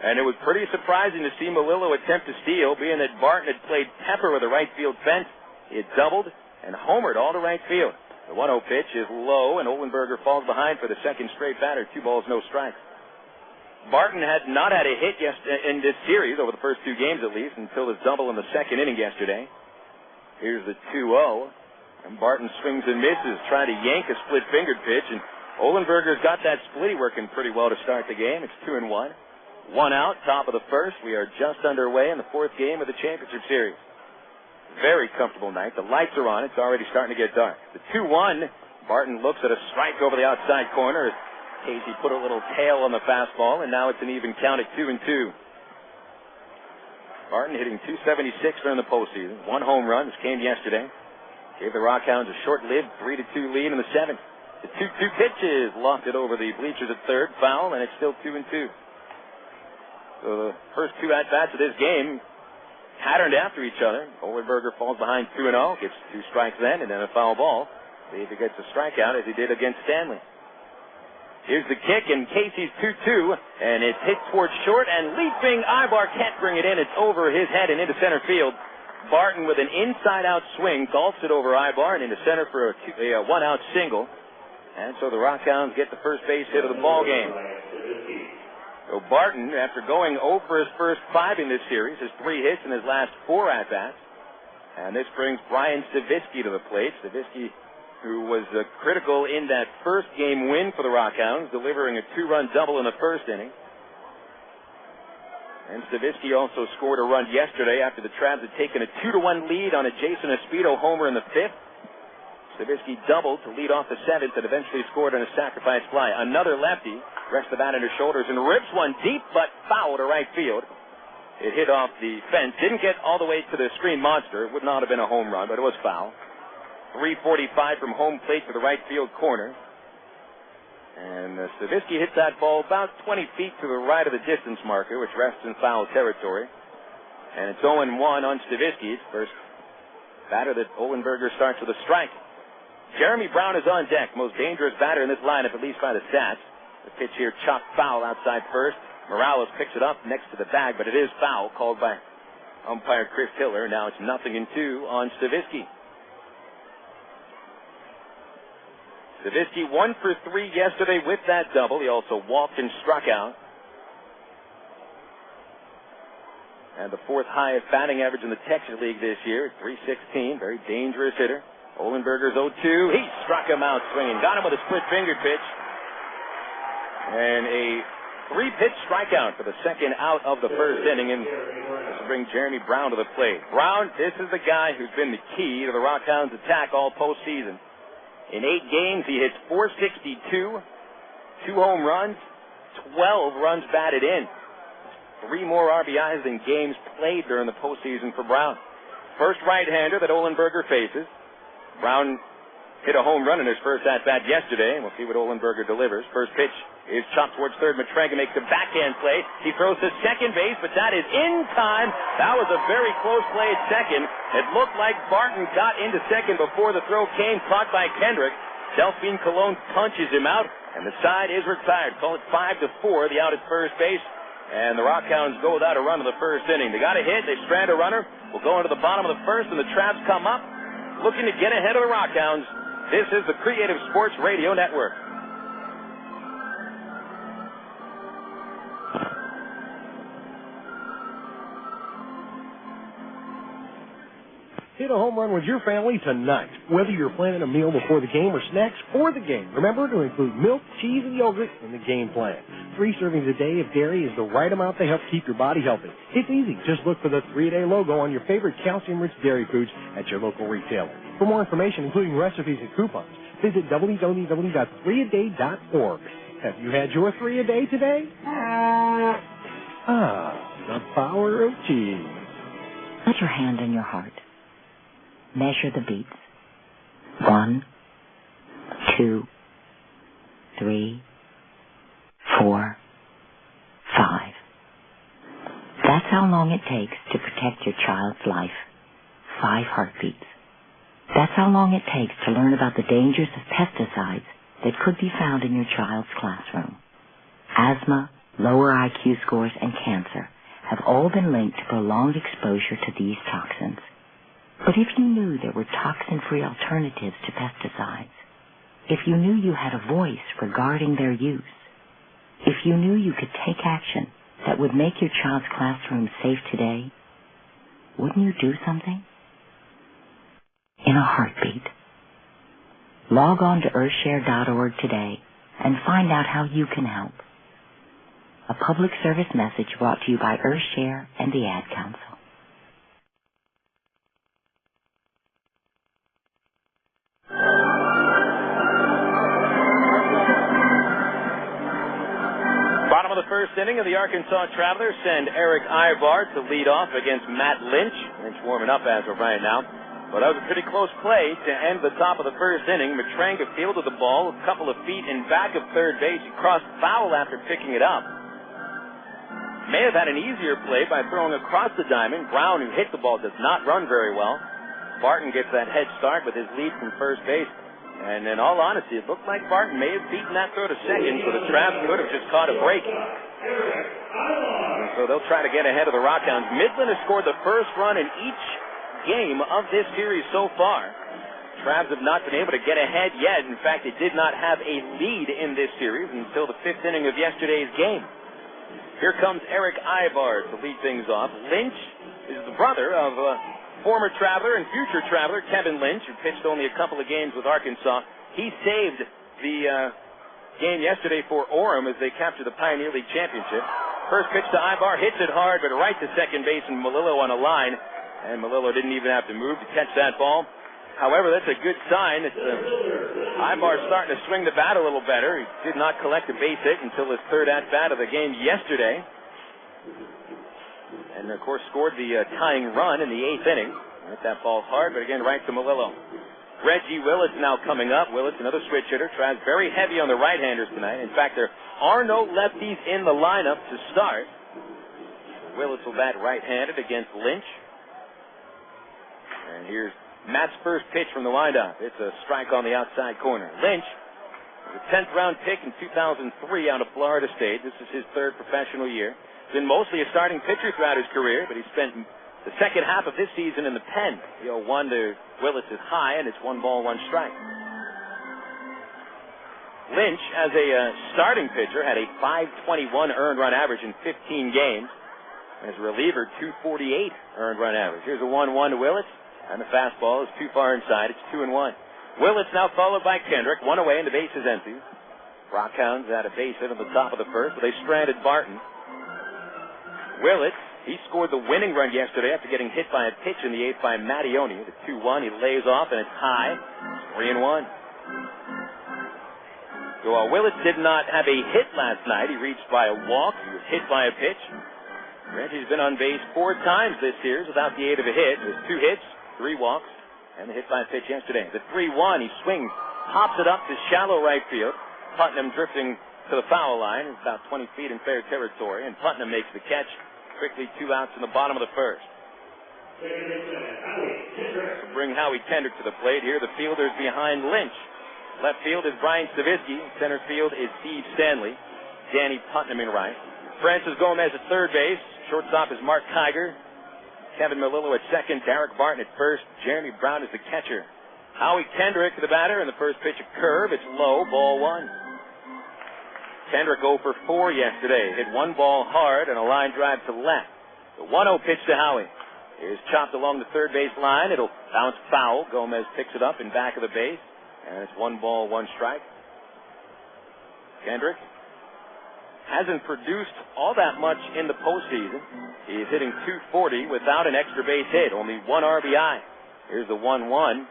And it was pretty surprising to see Melillo attempt to steal, being that Barton had played pepper with the right field fence. He had doubled and homered all to right field. The 1-0 pitch is low, and Olenberger falls behind for the second straight batter. 2 balls, no strikes. Barton had not had a hit in this series, over the first 2 games at least, until his double in the 2nd inning yesterday. Here's the 2-0, and Barton swings and misses, trying to yank a split-fingered pitch, and Olenberger's got that splitty working pretty well to start the game. It's 2-1. 1 out, top of the first. We are just underway in the 4th game of the championship series. Very comfortable night. The lights are on. It's already starting to get dark. The 2-1, Barton looks at a strike over the outside corner. Casey put a little tail on the fastball, and now it's an even count at 2-2. Barton hitting .276 during the postseason. 1 home run. This came yesterday. Gave the RockHounds a short-lived 3-2 lead in the 7th. The 2-2 pitch is lofted over the bleachers at third, foul, and it's still 2-2. So the first 2 at-bats of this game patterned after each other. Olenberger falls behind 2-0, gets 2 strikes then, and then a foul ball. See if he gets a strikeout as he did against Stanley. Here's the kick, and Casey's 2-2, and it's hit towards short, and leaping Aybar can't bring it in. It's over his head and into center field. Barton with an inside-out swing golfs it over Aybar and into center for a 1-out single. And so the RockHounds get the first base hit of the ball game. So Barton, after going over his first 5 in this series, has 3 hits in his last 4 at-bats. And this brings Brian Stavisky to the plate. Stavisky, who was critical in that first game win for the RockHounds, delivering a 2-run double in the 1st inning. And Stavisky also scored a run yesterday after the Travs had taken a 2-1 lead on a Jason Espedo homer in the 5th. Stavisky doubled to lead off the 7th and eventually scored on a sacrifice fly. Another lefty rests the bat on his shoulders and rips one deep but foul to right field. It hit off the fence. Didn't get all the way to the screen monster. It would not have been a home run, but it was foul. 3:45 from home plate to the right field corner. And Stavisky hits that ball about 20 feet to the right of the distance marker, which rests in foul territory. And it's 0-1 on Stavisky. First batter that Olenberger starts with a strike. Jeremy Brown is on deck, most dangerous batter in this lineup, at least by the stats. The pitch here chopped foul outside first. Morales picks it up next to the bag, but it is foul, called by umpire Chris Tiller. Now it's 0-2 on Stavisky. Stavisky 1 for 3 yesterday with that double. He also walked and struck out. And the 4th highest batting average in the Texas League this year, 316. Very dangerous hitter. Olenberger's 0-2. He struck him out swinging. Got him with a split-fingered pitch. And a 3-pitch strikeout for the 2nd out of the 1st inning. And this will bring Jeremy Brown to the plate. Brown, this is the guy who's been the key to the RockHounds' attack all postseason. In 8 games, he hits .462, 2 home runs, 12 runs batted in. 3 more RBIs than games played during the postseason for Brown. First right-hander that Ohlenberger faces. Brown hit a home run in his first at-bat yesterday, and we'll see what Ohlenberger delivers. First pitch is chopped towards third. Matranga makes a backhand play. He throws to second base, but that is in time. That was a very close play at second. It looked like Barton got into second before the throw came, caught by Kendrick. Delphine Colon punches him out, and the side is retired. Call it 5-4, the out at first base. And the RockHounds go without a run in the first inning. They got a hit. They strand a runner. We'll go into the bottom of the first, and the Traps come up looking to get ahead of the RockHounds. This is the Creative Sports Radio Network. Hit a home run with your family tonight. Whether you're planning a meal before the game or snacks for the game, remember to include milk, cheese, and yogurt in the game plan. 3 servings a day of dairy is the right amount to help keep your body healthy. It's easy. Just look for the 3-a-day logo on your favorite calcium-rich dairy foods at your local retailer. For more information, including recipes and coupons, visit www.3aday.org. Have you had your 3-a-day today? The power of cheese. Put your hand on your heart. Measure the beats. 1, 2, 3, 4, 5. That's how long it takes to protect your child's life. 5 heartbeats. That's how long it takes to learn about the dangers of pesticides that could be found in your child's classroom. Asthma, lower IQ scores, and cancer have all been linked to prolonged exposure to these toxins. But if you knew there were toxin-free alternatives to pesticides, if you knew you had a voice regarding their use, if you knew you could take action that would make your child's classroom safe today, wouldn't you do something? In a heartbeat. Log on to earthshare.org today and find out how you can help. A public service message brought to you by Earthshare and the Ad Council. Bottom of the first inning of the Arkansas Travelers send Erick Aybar to lead off against Matt Lynch. Lynch warming up as of right now. But that was a pretty close play to end the top of the first inning. Matranga fielded the ball a couple of feet in back of third base. He crossed foul after picking it up. May have had an easier play by throwing across the diamond. Brown, who hit the ball, does not run very well. Barton gets that head start with his lead from first base. And in all honesty, it looked like Barton may have beaten that throw to second, so the Traps could have just caught a break. And so they'll try to get ahead of the RockHounds. Midland has scored the first run in each game of this series so far. Traps have not been able to get ahead yet. In fact, they did not have a lead in this series until the 5th inning of yesterday's game. Here comes Erick Aybar to lead things off. Lynch is the brother of former Traveler and future Traveler Kevin Lynch, who pitched only a couple of games with Arkansas. He saved the game yesterday for Orem as they captured the Pioneer League Championship. First pitch to Aybar, hits it hard, but right to second base, and Melillo on a line. And Melillo didn't even have to move to catch that ball. However, that's a good sign. Aybar's starting to swing the bat a little better. He did not collect a base hit until his third at-bat of the game yesterday. And, of course, scored the tying run in the 8th inning. Hit that ball hard, but again, right to Melillo. Reggie Willits now coming up. Willits, another switch hitter, tries very heavy on the right-handers tonight. In fact, there are no lefties in the lineup to start. Willits will bat right-handed against Lynch. And here's Matt's first pitch from the windup. It's a strike on the outside corner. Lynch was a 10th-round pick in 2003 out of Florida State. This is his 3rd professional year. Been mostly a starting pitcher throughout his career, but he spent the second half of this season in the pen. The 0-1 to Willits is high, and it's 1 ball, 1 strike. Lynch, as a starting pitcher, had a .521 earned run average in 15 games. As a reliever, .248 earned run average. Here's a 1-1 to Willits, and the fastball is too far inside. It's 2-1. Willits now followed by Kendrick, 1 away, and the base is empty. RockHounds had a base hit on the top of the first, but they stranded Barton. Willits, he scored the winning run yesterday after getting hit by a pitch in the 8th by Mattioni. The 2-1, he lays off, and it's high. 3-1. So Willits did not have a hit last night. He reached by a walk. He was hit by a pitch. Reggie's been on base 4 times this series without the aid of a hit. There's 2 hits, 3 walks, and the hit by a pitch yesterday. The 3-1, he swings, pops it up to shallow right field. Putnam drifting to the foul line. It's about 20 feet in fair territory, and Putnam makes the catch. Quickly 2 outs in the bottom of the first. Bring Howie Kendrick to the plate here. The fielders behind Lynch. Left field is Brian Savitsky. Center field is Steve Stanley. Danny Putnam in right. Francis Gomez at third base. Shortstop is Mark Kiger. Kevin Melillo at second. Daric Barton at first. Jeremy Brown is the catcher. Howie Kendrick the batter, and the first pitch a curve. It's low, ball 1. Kendrick 0 for 4 yesterday. Hit 1 ball hard and a line drive to left. The 1-0 pitch to Howie. Is chopped along the third base line. It'll bounce foul. Gomez picks it up in back of the base. And it's 1 ball, 1 strike. Kendrick hasn't produced all that much in the postseason. He's hitting .240 without an extra base hit. Only 1 RBI. Here's the 1-1.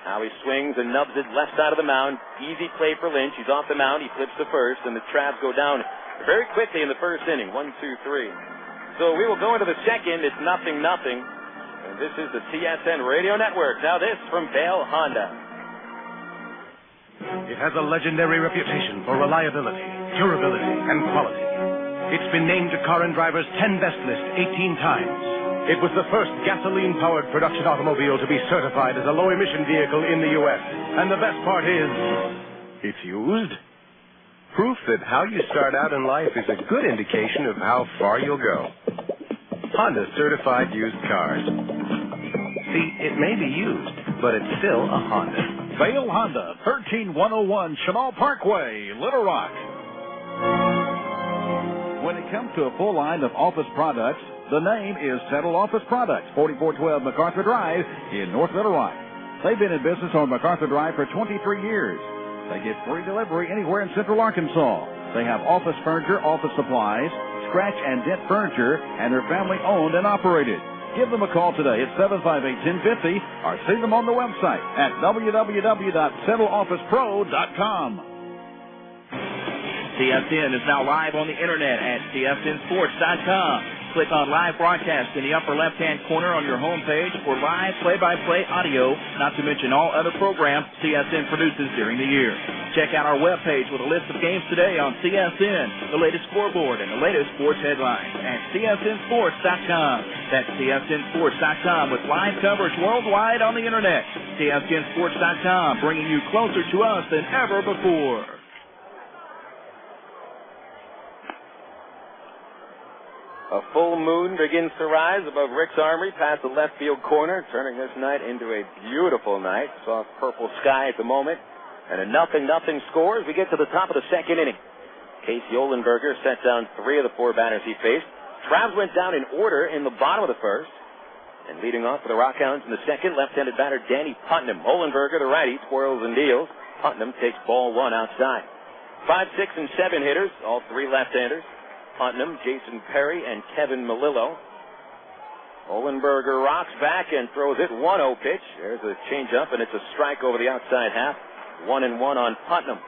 Howie swings and nubs it left side of the mound. Easy play for Lynch. He's off the mound. He flips to first, and the Travs go down very quickly in the first inning. 1, 2, 3. So we will go into the second. It's 0-0. And this is the TSN Radio Network. Now this from Bale Honda. It has a legendary reputation for reliability, durability, and quality. It's been named to Car and Driver's 10 Best list 18 times. It was the first gasoline-powered production automobile to be certified as a low-emission vehicle in the U.S. And the best part is, it's used. Proof that how you start out in life is a good indication of how far you'll go. Honda certified used cars. See, it may be used, but it's still a Honda. Vale Honda, 13101 Chenal Parkway, Little Rock. When it comes to a full line of office products, the name is Settle Office Products, 4412 MacArthur Drive in North Little Rock. They've been in business on MacArthur Drive for 23 years. They get free delivery anywhere in Central Arkansas. They have office furniture, office supplies, scratch and dent furniture, and they're family owned and operated. Give them a call today at 758-1050 or see them on the website at www.settleofficepro.com. TSN is now live on the internet at tsnsports.com. Click on live broadcast in the upper left-hand corner on your homepage for live play-by-play audio, not to mention all other programs TSN produces during the year. Check out our webpage with a list of games today on TSN, the latest scoreboard, and the latest sports headlines at tsnsports.com. That's tsnsports.com with live coverage worldwide on the internet. tsnsports.com, bringing you closer to us than ever before. A full moon begins to rise above Rick's Armory past the left field corner, turning this night into a beautiful night. Soft purple sky at the moment. And a 0-0 score as we get to the top of the second inning. Casey Ohlenberger set down 3 of the 4 batters he faced. Travs went down in order in the bottom of the first. And leading off for the RockHounds in the second, left-handed batter Danny Putnam. Ohlenberger, the righty, twirls and deals. Putnam takes ball 1 outside. 5, 6, and 7 hitters, all 3 left-handers. Putnam, Jason Perry, and Kevin Melillo. Ohlenberger rocks back and throws it. 1-0 pitch. There's a changeup, and it's a strike over the outside half. 1-1 on Putnam.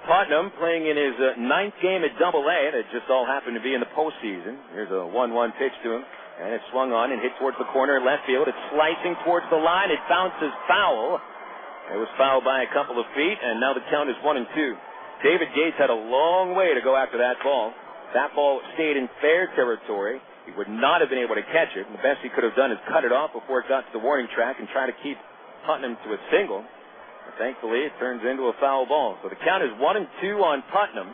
Putnam playing in his 9th game at Double-A. That just all happened to be in the postseason. Here's a 1-1 pitch to him, and it's swung on and hit towards the corner left field. It's slicing towards the line. It bounces foul. It was fouled by a couple of feet, and now the count is 1-2. David Gates had a long way to go after that ball. That ball stayed in fair territory. He would not have been able to catch it. And the best he could have done is cut it off before it got to the warning track and try to keep Putnam to a single. But thankfully, it turns into a foul ball. So the count is 1-2 on Putnam.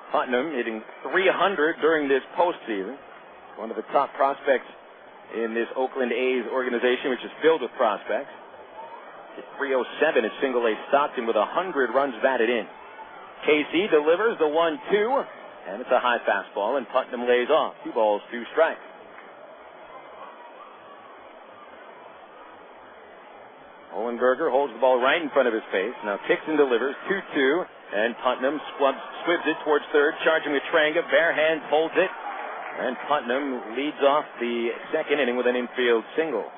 Putnam hitting .300 during this postseason. One of the top prospects in this Oakland A's organization, which is filled with prospects. At .307 at Single-A Stockton with 100 runs batted in. KC delivers the 1-2, and it's a high fastball, and Putnam lays off. 2 balls, 2 strikes. Ohlenberger holds the ball right in front of his face. Now kicks and delivers 2-2, and Putnam squibs it towards third, charging Matranga. Bare hands holds it, and Putnam leads off the second inning with an infield single.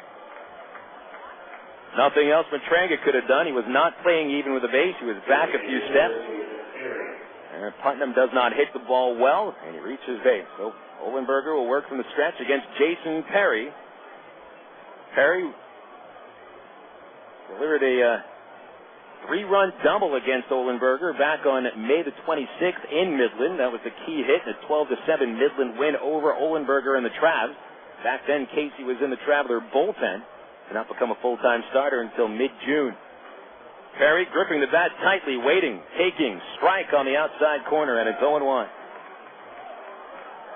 Nothing else Matranga could have done. He was not playing even with the base. He was back a few steps. And Putnam does not hit the ball well, and he reaches base. So Olenberger will work from the stretch against Jason Perry. Perry delivered a 3-run double against Olenberger back on May the 26th in Midland. That was the key hit in a 12-7 Midland win over Olenberger and the Travs. Back then, Casey was in the Traveler bullpen. Did not become a full-time starter until mid-June. Perry gripping the bat tightly, waiting, taking, strike on the outside corner, and it's 0-1.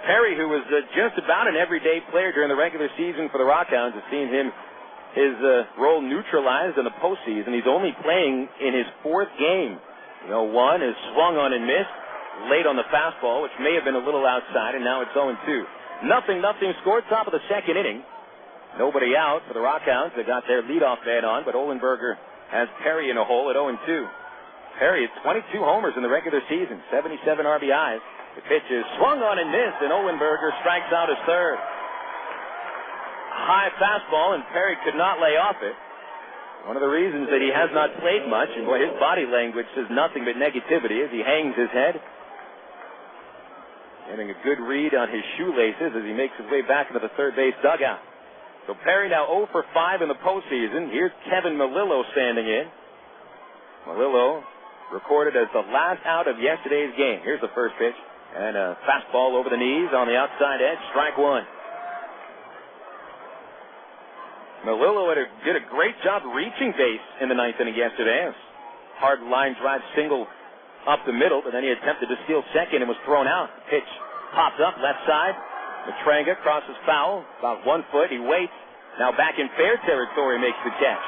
Perry, who was just about an everyday player during the regular season for the RockHounds, has seen his role neutralized in the postseason. He's only playing in his 4th game. One is swung on and missed, late on the fastball, which may have been a little outside, and now it's 0-2. Nothing score, top of the 2nd inning. Nobody out for the RockHounds. They got their leadoff man on, but Olenberger has Perry in a hole at 0-2. Perry had 22 homers in the regular season, 77 RBIs. The pitch is swung on and missed, and Olenberger strikes out his 3rd. High fastball, and Perry could not lay off it. One of the reasons that he has not played much, and boy, his body language says nothing but negativity as he hangs his head. Getting a good read on his shoelaces as he makes his way back into the third base dugout. So Perry now 0 for 5 in the postseason. Here's Kevin Melillo standing in. Melillo recorded as the last out of yesterday's game. Here's the first pitch. And a fastball over the knees on the outside edge. Strike 1. Melillo did a great job reaching base in the 9th inning yesterday. Hard line drive single up the middle, but then he attempted to steal second and was thrown out. Pitch popped up left side. Matranga crosses foul, about 1 foot. He waits. Now back in fair territory, makes the catch.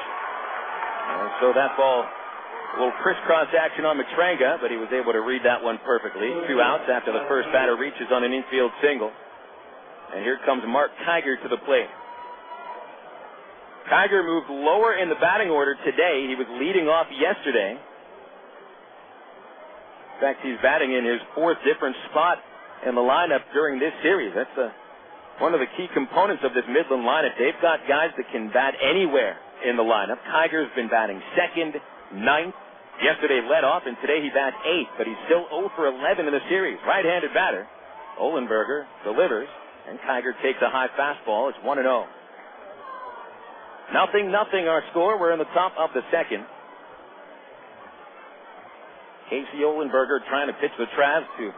So that ball, a little crisscross action on Matranga, but he was able to read that one perfectly. 2 outs after the first batter reaches on an infield single. And here comes Mark Kiger to the plate. Kiger moved lower in the batting order today. He was leading off yesterday. In fact, he's batting in his 4th different spot in the lineup during this series. That's one of the key components of this Midland lineup. They've got guys that can bat anywhere in the lineup. Kiger's been batting 2nd, 9th. Yesterday led off, and today he bats 8th, but he's still 0 for 11 in the series. Right-handed batter. Olenberger delivers, and Kiger takes a high fastball. It's 1-0. Nothing our score. We're in the top of the 2nd. Casey Olenberger trying to pitch the Travs to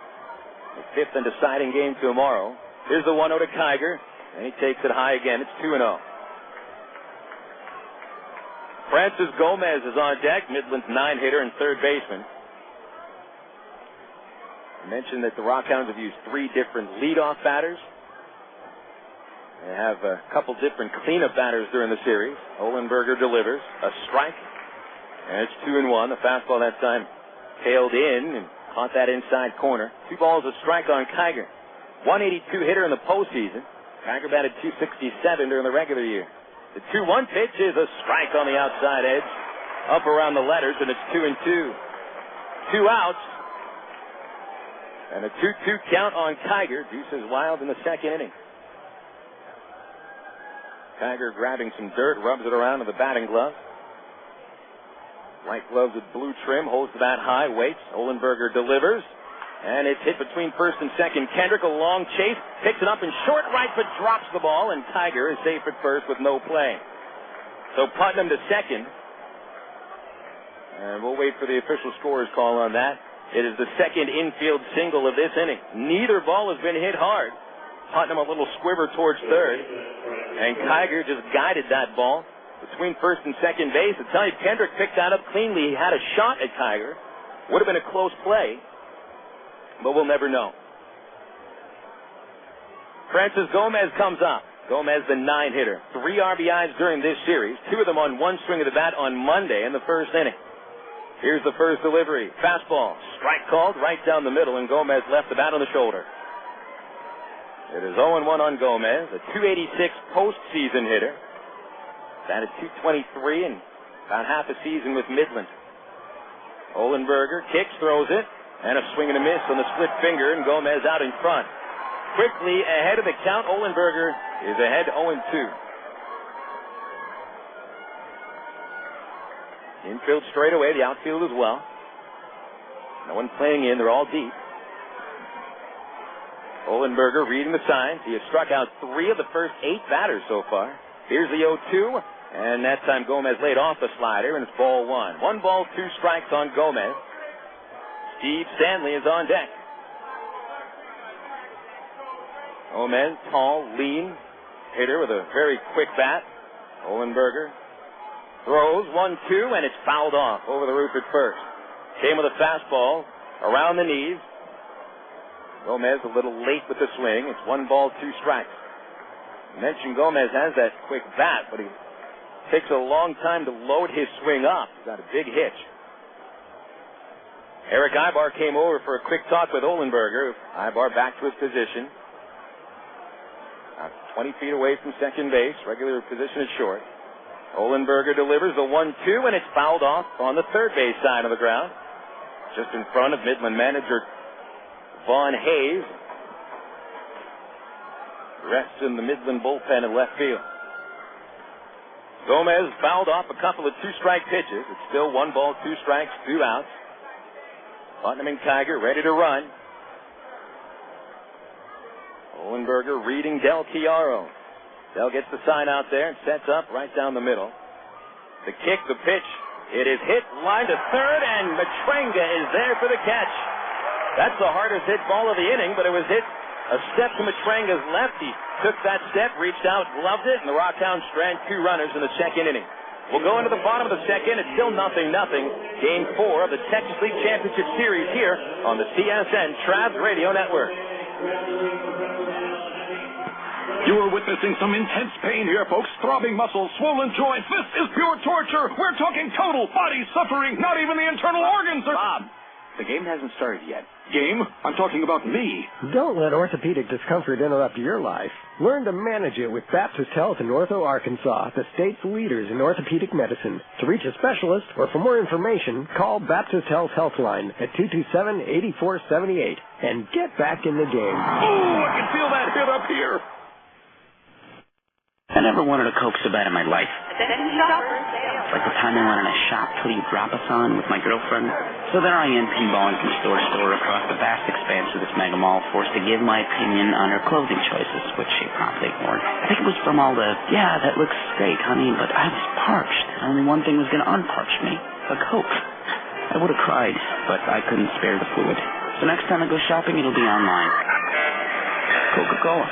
the 5th and deciding game tomorrow. Here's the 1-0 to Kiger, and he takes it high again. It's 2-0. Francis Gomez is on deck, Midland's 9-hitter and 3rd baseman. I mentioned that the RockHounds have used 3 different leadoff batters. They have a couple different cleanup batters during the series. Olenberger delivers a strike, and it's 2-1. The fastball that time tailed in and caught that inside corner. 2 balls, a strike on Kiger. 182 hitter in the postseason. Kiger batted 267 during the regular year. The 2-1 pitch is a strike on the outside edge, up around the letters, and it's 2-2. 2 outs, and a 2-2 count on Kiger. Deuces wild in the 2nd inning. Kiger grabbing some dirt, rubs it around with the batting glove. White gloves with blue trim, holds the bat high, waits. Olenberger delivers, and it's hit between 1st and 2nd. Kendrick, a long chase, picks it up in short right, but drops the ball, and Kiger is safe at 1st with no play. So Putnam to 2nd, and we'll wait for the official scorer's call on that. It is the 2nd infield single of this inning. Neither ball has been hit hard. Putnam a little squiver towards 3rd, and Kiger just guided that ball between 1st and 2nd base. I tell you, Kendrick picked that up cleanly. He had a shot at Kiger. Would have been a close play, but we'll never know. Francis Gomez comes up. Gomez, the 9-hitter. 3 RBIs during this series. 2 of them on 1 swing of the bat on Monday in the 1st inning. Here's the first delivery. Fastball. Strike called right down the middle, and Gomez left the bat on the shoulder. It is 0-1 on Gomez, a 286 postseason hitter. Batted 223 and about half a season with Midland. Olenberger kicks, throws it, and a swing and a miss on the split finger, and Gomez out in front. Quickly ahead of the count, Olenberger is ahead 0-2. Infield straight away, the outfield as well. No one playing in. They're all deep. Olenberger reading the signs. He has struck out 3 of the first 8 batters so far. Here's the 0-2, and that time Gomez laid off the slider, and it's ball 1. 1 ball, 2 strikes on Gomez. Steve Stanley is on deck. Gomez, tall, lean hitter with a very quick bat. Olenberger throws 1-2, and it's fouled off over the roof at first. Came with a fastball around the knees. Gomez a little late with the swing. It's 1 ball, 2 strikes. I mentioned Gomez has that quick bat, but he takes a long time to load his swing up. He's got a big hitch. Erick Aybar came over for a quick talk with Olenberger. Aybar back to his position. 20 feet away from second base. Regular position is short. Olenberger delivers the 1-2, and it's fouled off on the third base side of the ground. Just in front of Midland manager Vaughn Hayes. Rests in the Midland bullpen in left field. Gomez fouled off a couple of 2-strike pitches. It's still 1 ball, 2 strikes, 2 outs. Putnam and Kiger ready to run. Olenberger reading Del Chiaro. Del gets the sign out there and sets up right down the middle. The kick, the pitch. It is hit, line to third, and Matranga is there for the catch. That's the hardest hit ball of the inning, but it was hit a step to Matranga's left. He took that step, reached out, gloved it, and the RockHounds strand 2 runners in the second inning. We'll go into the bottom of the second. It's still 0-0. Game 4 of the Texas League Championship Series here on the CSN Travs Radio Network. You are witnessing some intense pain here, folks. Throbbing muscles, swollen joints. This is pure torture. We're talking total body suffering. Not even the internal organs are... Bob, the game hasn't started yet. Game? I'm talking about me. Don't let orthopedic discomfort interrupt your life. Learn to manage it with Baptist Health in Ortho, Arkansas, the state's leaders in orthopedic medicine. To reach a specialist or for more information, call Baptist Health Helpline at 227-8478 and get back in the game. Oh, I can feel that hit up here. I never wanted a Coke so bad in my life. Like the time I went on a shop till you drop us on with my girlfriend. So there I am pinballing from store to store across the vast expanse of this mega mall, forced to give my opinion on her clothing choices, which she promptly ignored. I think it was from all the, yeah, that looks great, honey, but I was parched. Only one thing was going to unparch me, a Coke. I would have cried, but I couldn't spare the fluid. So next time I go shopping, it'll be online. Coca-Cola.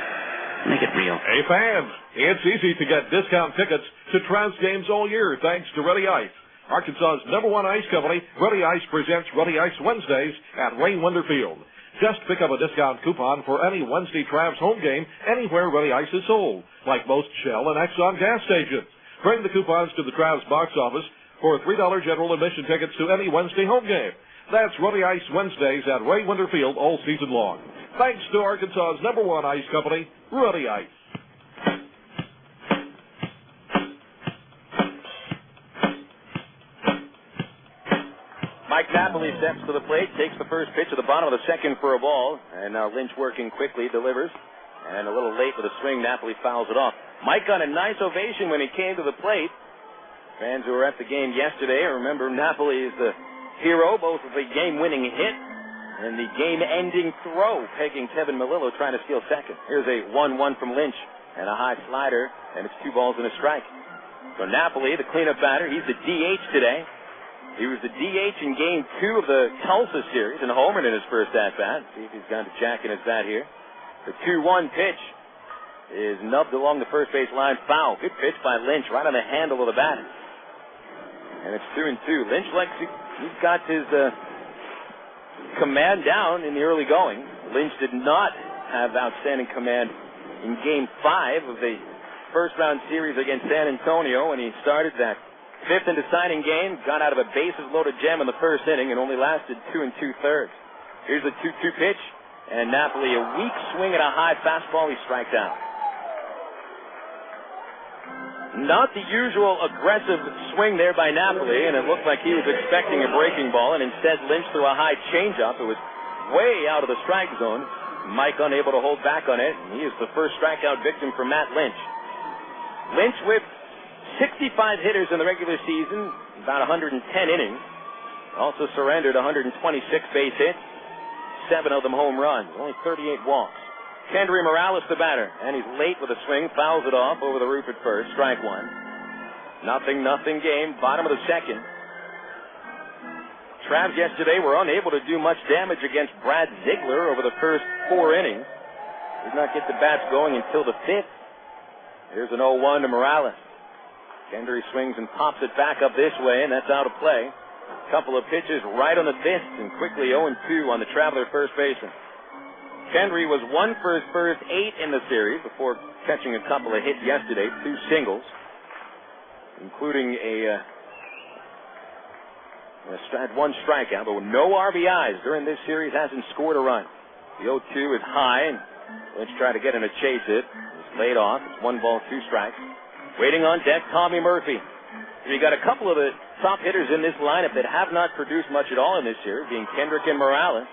Make it real. Hey, fans, it's easy to get discount tickets to Travs games all year thanks to Ready Ice. Arkansas's #1 ice company, Ready Ice presents Ready Ice Wednesdays at Ray Winder Field. Just pick up a discount coupon for any Wednesday Travs home game anywhere Ready Ice is sold, like most Shell and Exxon gas stations. Bring the coupons to the Travs box office for $3 general admission tickets to any Wednesday home game. That's Ready Ice Wednesdays at Ray Winder Field all season long. Thanks to Arkansas's #1 ice company, Ready Ice. Mike Napoli steps to the plate, takes the first pitch at the bottom of the second for a ball, and now Lynch working quickly, delivers, and a little late with a swing, Napoli fouls it off. Mike got a nice ovation when he came to the plate. Fans who were at the game yesterday remember Napoli is the hero, both of the game-winning hit and the game-ending throw, pegging Kevin Melillo trying to steal second. Here's a 1-1 from Lynch and a high slider, and it's 2 balls and a strike. So Napoli, the cleanup batter, he's the DH today. He was the DH in Game 2 of the Tulsa series and homered in his first at-bat. See if he's gone to Jack in his bat here. The 2-1 pitch is nubbed along the first base line, foul. Good pitch by Lynch right on the handle of the bat. And it's 2-2. Lynch likes he's got his command down in the early going. Lynch did not have outstanding command in Game 5 of the first-round series against San Antonio when he started that 5th and deciding game, got out of a bases-loaded gem in the first inning and only lasted 2 2/3. Here's the 2-2 pitch, and Napoli a weak swing at a high fastball. He strikes out. Not the usual aggressive swing there by Napoli, and it looked like he was expecting a breaking ball, and instead Lynch threw a high changeup. It was way out of the strike zone. Mike unable to hold back on it. He is the first strikeout victim for Matt Lynch. Lynch with 65 hitters in the regular season. about 110 innings. Also surrendered 126 base hits, 7 of them home runs, only 38 walks. Kendrys Morales, the batter, and he's late with a swing, fouls it off over the roof at first, strike one. 0-0 game, bottom of the second. Travs yesterday were unable to do much damage against Brad Ziegler over the first 4 innings. Did not get the bats going until the 5th. Here's an 0-1 to Morales. Kendrys swings and pops it back up this way, and that's out of play. Couple of pitches right on the fist, and quickly 0-2 on the Traveler first baseman. Kendrys was 1 for his first 8 in the series before catching a couple of hits yesterday, 2 singles, including had 1 strikeout, but with no RBIs during this series, hasn't scored a run. The 0-2 is high, and Lynch tried to get in a chase it. It's laid off. It's 1 ball, 2 strikes. Waiting on deck, Tommy Murphy. So you got a couple of the top hitters in this lineup that have not produced much at all in this series, being Kendrick and Morales.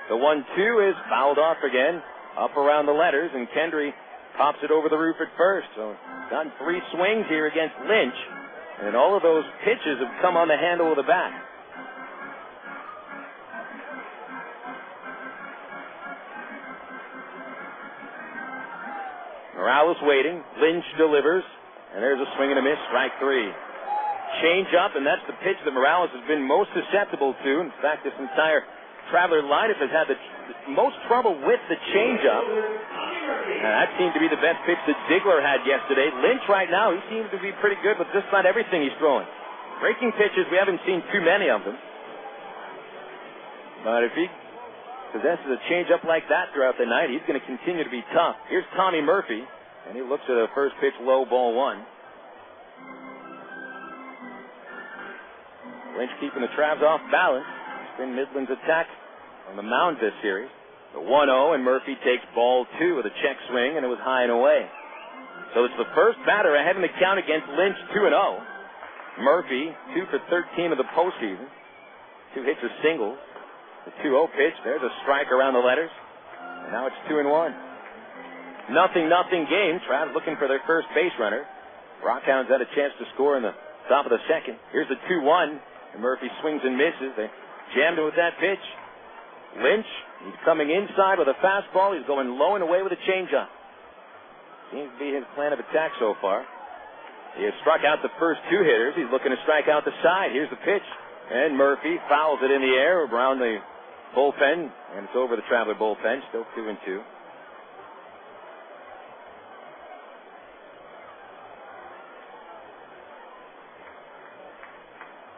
The 1-2 is fouled off again, up around the letters, and Kendrys pops it over the roof at first. So gotten 3 swings here against Lynch, and all of those pitches have come on the handle of the bat. Morales waiting, Lynch delivers, and there's a swing and a miss, strike 3. Change up, and that's the pitch that Morales has been most susceptible to. In fact, this entire Traveler lineup has had the most trouble with the changeup. That seemed to be the best pitch that Ziegler had yesterday. Lynch right now, he seems to be pretty good with just about everything he's throwing. Breaking pitches, we haven't seen too many of them. But if he possesses a changeup like that throughout the night, he's going to continue to be tough. Here's Tommy Murphy, and he looks at a first pitch low, ball 1. Lynch keeping the Travs off balance. It's been Midland's attack on the mound this series. The 1-0, and Murphy takes ball 2 with a check swing, and it was high and away. So it's the first batter ahead in the count against Lynch, 2-0. Murphy, 2 for 13 of the postseason. 2 hits are singles. The 2-0 pitch, there's a strike around the letters. And now it's 2-1. 0-0 game. Travs looking for their first base runner. RockHounds had a chance to score in the top of the second. Here's the 2-1. And Murphy swings and misses. They jammed him with that pitch. Lynch, he's coming inside with a fastball. He's going low and away with a changeup. Seems to be his plan of attack so far. He has struck out the first 2 hitters. He's looking to strike out the side. Here's the pitch. And Murphy fouls it in the air around the bullpen. And it's over the Traveler bullpen. Still 2-2.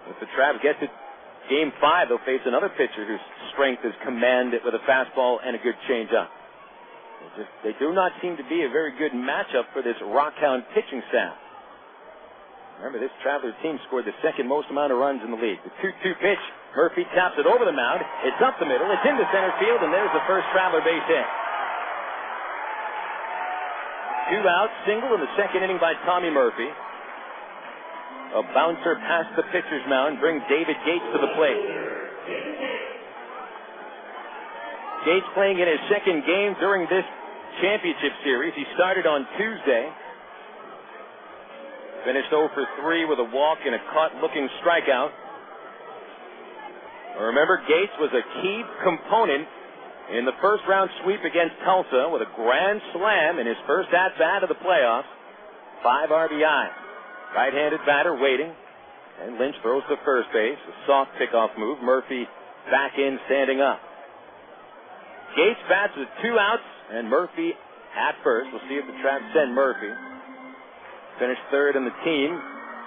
If the Travs get to Game 5, they'll face another pitcher whose strength is commanded with a fastball and a good changeup. They do not seem to be a very good matchup for this RockHound pitching staff. Remember, this Traveler team scored the second most amount of runs in the league. The 2-2 pitch, Murphy taps it over the mound. It's up the middle. It's into center field, and there's the first Traveler base hit. 2 outs, single in the second inning by Tommy Murphy. A bouncer past the pitcher's mound brings David Gates to the plate. Gates playing in his second game during this championship series. He started on Tuesday. Finished 0 for 3 with a walk and a caught-looking strikeout. Remember, Gates was a key component in the first-round sweep against Tulsa with a grand slam in his first at-bat of the playoffs. 5 RBI. Right-handed batter waiting, and Lynch throws to first base. A soft pickoff move. Murphy back in, standing up. Gates bats with 2 outs, and Murphy at first. We'll see if the Travs send Murphy. Finished 3rd in the team.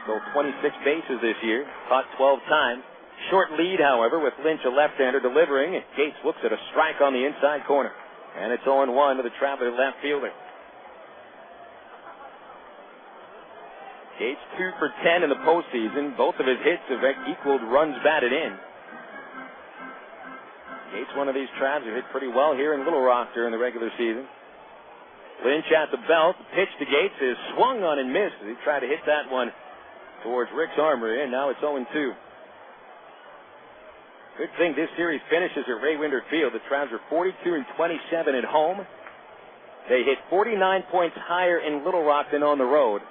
Stole 26 bases this year. Caught 12 times. Short lead, however, with Lynch, a left-hander, delivering. Gates looks at a strike on the inside corner. And it's 0-1 to the Traveler left fielder. Gates 2 for 10 in the postseason. Both of his hits have equaled runs batted in. Gates, one of these Travs who hit pretty well here in Little Rock during the regular season. Lynch at the belt. The pitch to Gates is swung on and missed. He tried to hit that one towards Rick's Armory, and now it's 0-2. Good thing this series finishes at Ray Winder Field. The Travs are 42-27 at home. They hit 49 points higher in Little Rock than on the road.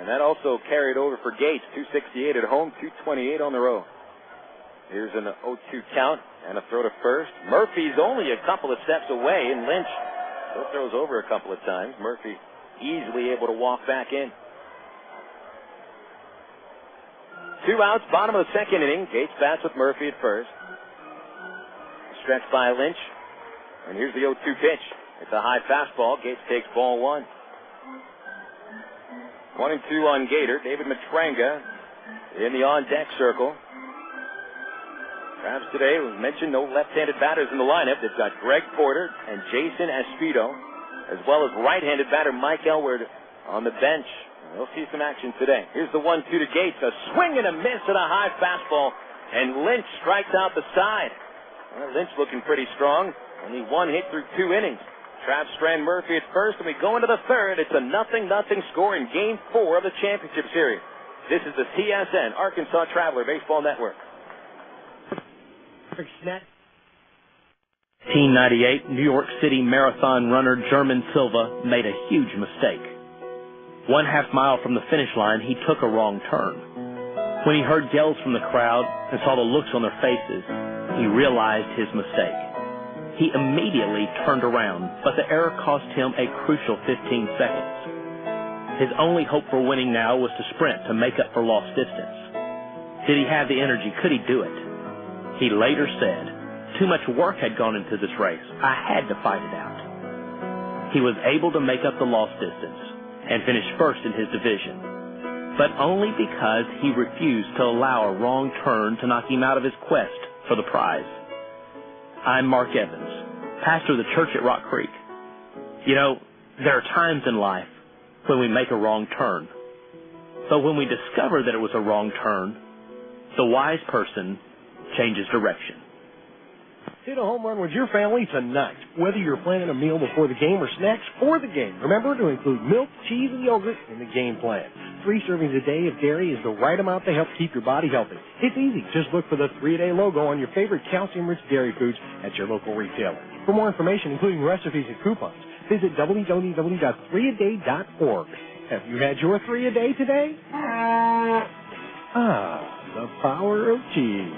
And that also carried over for Gates, 268 at home, 228 on the road. Here's an 0-2 count and a throw to first. Murphy's only a couple of steps away, and Lynch still throws over a couple of times. Murphy easily able to walk back in. 2 outs, bottom of the second inning. Gates bats with Murphy at first. Stretch by Lynch. And here's the 0-2 pitch. It's a high fastball. Gates takes ball 1. 1-2 on Gator. David Matranga in the on-deck circle. Perhaps today, we mentioned no left-handed batters in the lineup. They've got Greg Porter and Jason Espedo, as well as right-handed batter Mike Elward on the bench. We'll see some action today. Here's the 1-2 to Gates. A swing and a miss at a high fastball, and Lynch strikes out the side. Well, Lynch looking pretty strong. Only 1 hit through 2 innings. Traps Strand Murphy at first, and we go into the third. It's a 0-0 score in Game 4 of the championship series. This is the TSN Arkansas Traveler Baseball Network. 1998, New York City Marathon runner German Silva made a huge mistake. 1/2 mile from the finish line, he took a wrong turn. When he heard yells from the crowd and saw the looks on their faces, he realized his mistake. He immediately turned around, but the error cost him a crucial 15 seconds. His only hope for winning now was to sprint to make up for lost distance. Did he have the energy? Could he do it? He later said, "Too much work had gone into this race. I had to fight it out." He was able to make up the lost distance and finished first in his division, but only because he refused to allow a wrong turn to knock him out of his quest for the prize. I'm Mark Evans, pastor of the church at Rock Creek. You know, there are times in life when we make a wrong turn, but when we discover that it was a wrong turn, the wise person changes direction. Hit a home run with your family tonight, whether you're planning a meal before the game or snacks for the game. Remember to include milk, cheese, and yogurt in the game plan. 3 servings a day of dairy is the right amount to help keep your body healthy. It's easy. Just look for the 3-a-day logo on your favorite calcium-rich dairy foods at your local retailer. For more information, including recipes and coupons, visit www.3aday.org. Have you had your 3-a-day today? The power of cheese.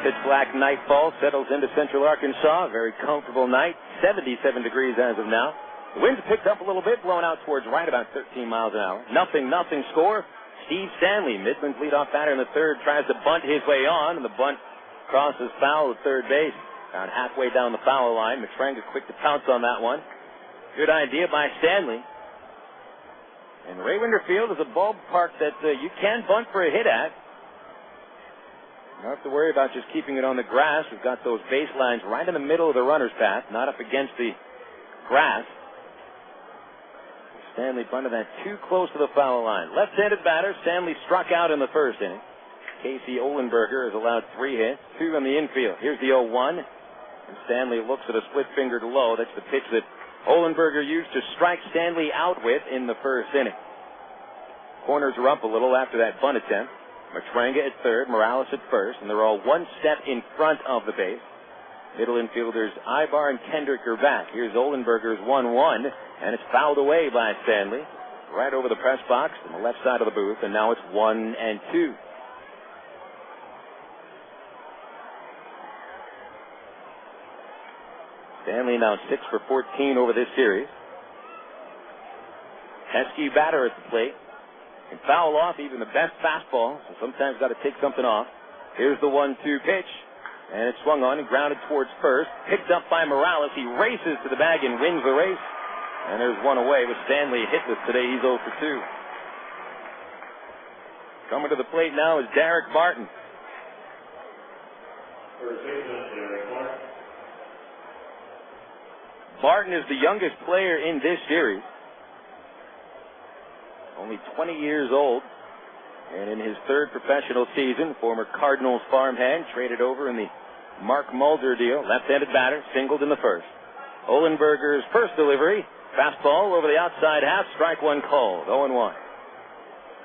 Pitch black nightfall settles into central Arkansas. A very comfortable night. 77 degrees as of now. The wind's picked up a little bit, blowing out towards right about 13 miles an hour. 0-0 score. Steve Stanley, Midland's leadoff batter in the third, tries to bunt his way on, and the bunt crosses foul at third base. About halfway down the foul line. Matranga quick to pounce on that one. Good idea by Stanley. And Ray Winterfield is a ballpark that you can bunt for a hit at. You don't have to worry about just keeping it on the grass. We've got those baselines right in the middle of the runner's path, not up against the grass. Stanley bunted that too close to the foul line. Left-handed batter, Stanley struck out in the first inning. Casey Ohlenberger has allowed 3 hits, 2 in the infield. Here's the 0-1, and Stanley looks at a split-fingered low. That's the pitch that Ohlenberger used to strike Stanley out with in the first inning. Corners are up a little after that bunt attempt. Matranga at third, Morales at first, and they're all 1 step in front of the base. Middle infielders Aybar and Kendrick are back. Here's Ohlenberger's 1-1, and it's fouled away by Stanley. Right over the press box on the left side of the booth, and now it's 1-2. Stanley now 6 for 14 over this series. Pesky batter at the plate. Can foul off even the best fastball, so sometimes got to take something off. Here's the 1-2 pitch, and it's swung on and grounded towards first. Picked up by Morales. He races to the bag and wins the race. And there's one away with Stanley hitless today. He's 0 for 2. Coming to the plate now is Daric Barton. Barton is the youngest player in this series. Only 20 years old, and in his 3rd professional season, former Cardinals farmhand, traded over in the Mark Mulder deal. Left-handed batter, singled in the first. Ohlenberger's first delivery, fastball over the outside half, strike 1 called, 0-1.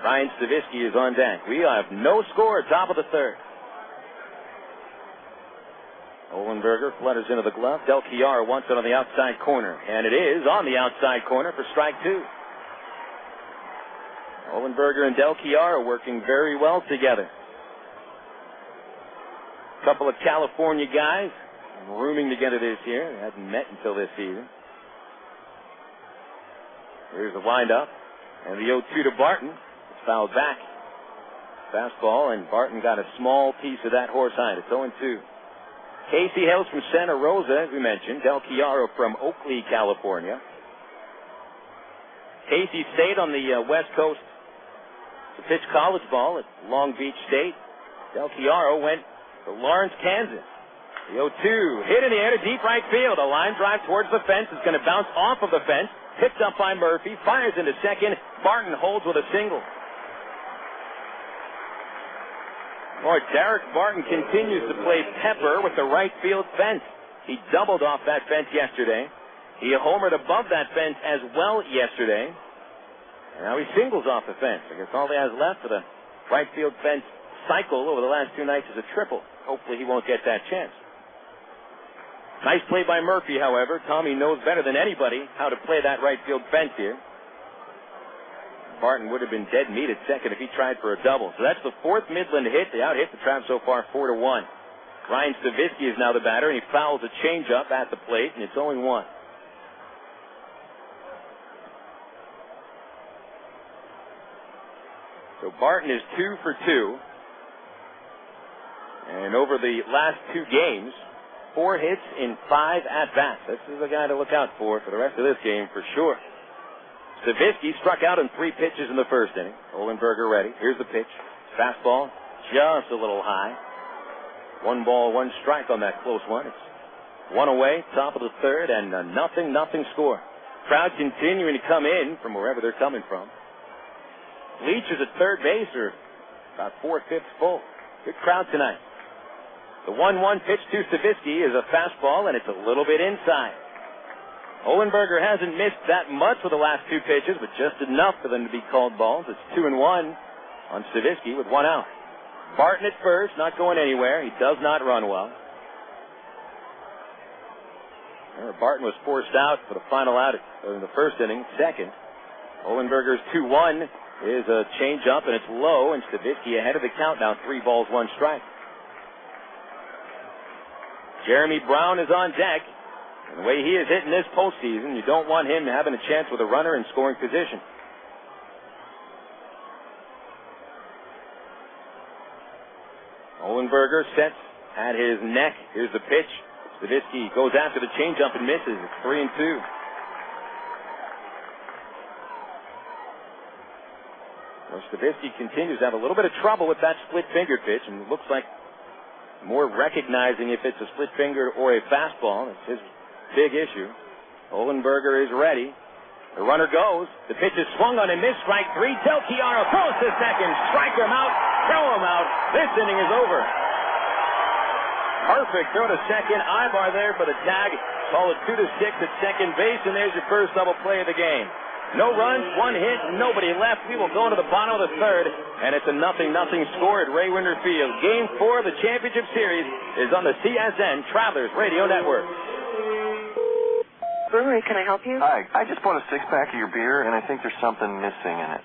Ryan Stavisky is on deck. We have no score, top of the third. Olenberger flutters into the glove. Del Chiaro wants it on the outside corner, and it is on the outside corner for strike two. Olenberger and Del Chiaro working very well together. A couple of California guys rooming together this year. They hadn't met until this season. Here's the windup, and the 0-2 to Barton. It's fouled back. Fastball, and Barton got a small piece of that horse hide. It's 0-2. Casey hails from Santa Rosa, as we mentioned. Del Chiaro from Oakley, California. Casey stayed on the West Coast to pitch college ball at Long Beach State. Del Chiaro went to Lawrence, Kansas. The 0-2 hit in the air to deep right field. A line drive towards the fence. It's going to bounce off of the fence. Picked up by Murphy. Fires into second. Barton holds with a single. Boy, Daric Barton continues to play pepper with the right field fence. He doubled off that fence yesterday. He homered above that fence as well yesterday. And now he singles off the fence. I guess all he has left for the right field fence cycle over the last two nights is a triple. Hopefully he won't get that chance. Nice play by Murphy, however. Tommy knows better than anybody how to play that right field fence here. Barton would have been dead meat at second if he tried for a double. So that's the fourth Midland hit. They out-hit the Travs so far 4-1. Ryan Stavisky is now the batter, and he fouls a changeup at the plate, and it's 0-1. So Barton is 2 for 2. And over the last two games, 4 hits in 5 at-bats. This is a guy to look out for the rest of this game for sure. Stavisky struck out in 3 pitches in the first inning. Olenberger ready. Here's the pitch. Fastball just a little high. 1 ball, 1 strike on that close one. It's 1 away, top of the third, and a 0-0 score. Crowd continuing to come in from wherever they're coming from. Bleachers at third base are about 4/5 full. Good crowd tonight. The 1-1 pitch to Stavisky is a fastball, and it's a little bit inside. Olenberger hasn't missed that much for the last 2 pitches, but just enough for them to be called balls. It's 2-1 on Stavisky with 1 out. Barton at first, not going anywhere. He does not run well. Barton was forced out for the final out in the first inning, second. Olenberger's 2-1 is a changeup, and it's low, and Stavisky ahead of the count now, 3 balls, 1 strike. Jeremy Brown is on deck. And the way he is hitting this postseason, you don't want him having a chance with a runner in scoring position. Olenberger sets at his neck. Here's the pitch. Stavisky goes after the changeup and misses. It's 3-2. Well, Stavisky continues to have a little bit of trouble with that split finger pitch, and it looks like more recognizing if it's a split finger or a fastball. It's his big issue. Olenberger is ready. The runner goes. The pitch is swung on and missed. Strike 3. Del Chiaro throws to second. Strike him out. Throw him out. This inning is over. Perfect throw to second. Aybar there for the tag. Call it 2-6 at second base, and there's your first double play of the game. No runs, 1 hit, nobody left. We will go into the bottom of the third, and it's a 0-0 score at Ray Winder Field. Game 4 of the championship series is on the CSN Travelers Radio Network. Brewery, can I help you? Hi, I just bought a 6-pack of your beer, and I think there's something missing in it.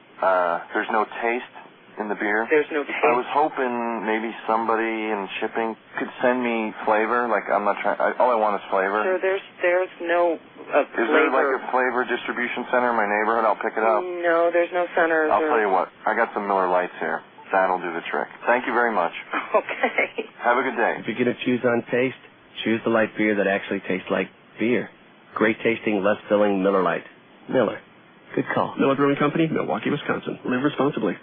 There's no taste in the beer. There's no taste. I was hoping maybe somebody in shipping could send me flavor. Like, I'm not trying. All I want is flavor. Sure, there's no Is flavor. there like a flavor distribution center in my neighborhood? I'll pick it up. No, there's no center. I'll tell you what. I got some Miller Lights here. That'll do the trick. Thank you very much. Okay. Have a good day. If you're going to choose on taste, choose the light beer that actually tastes like beer. Great tasting, less filling Miller Lite. Miller. Good call. Miller Brewing Company, Milwaukee, Wisconsin. Live responsibly.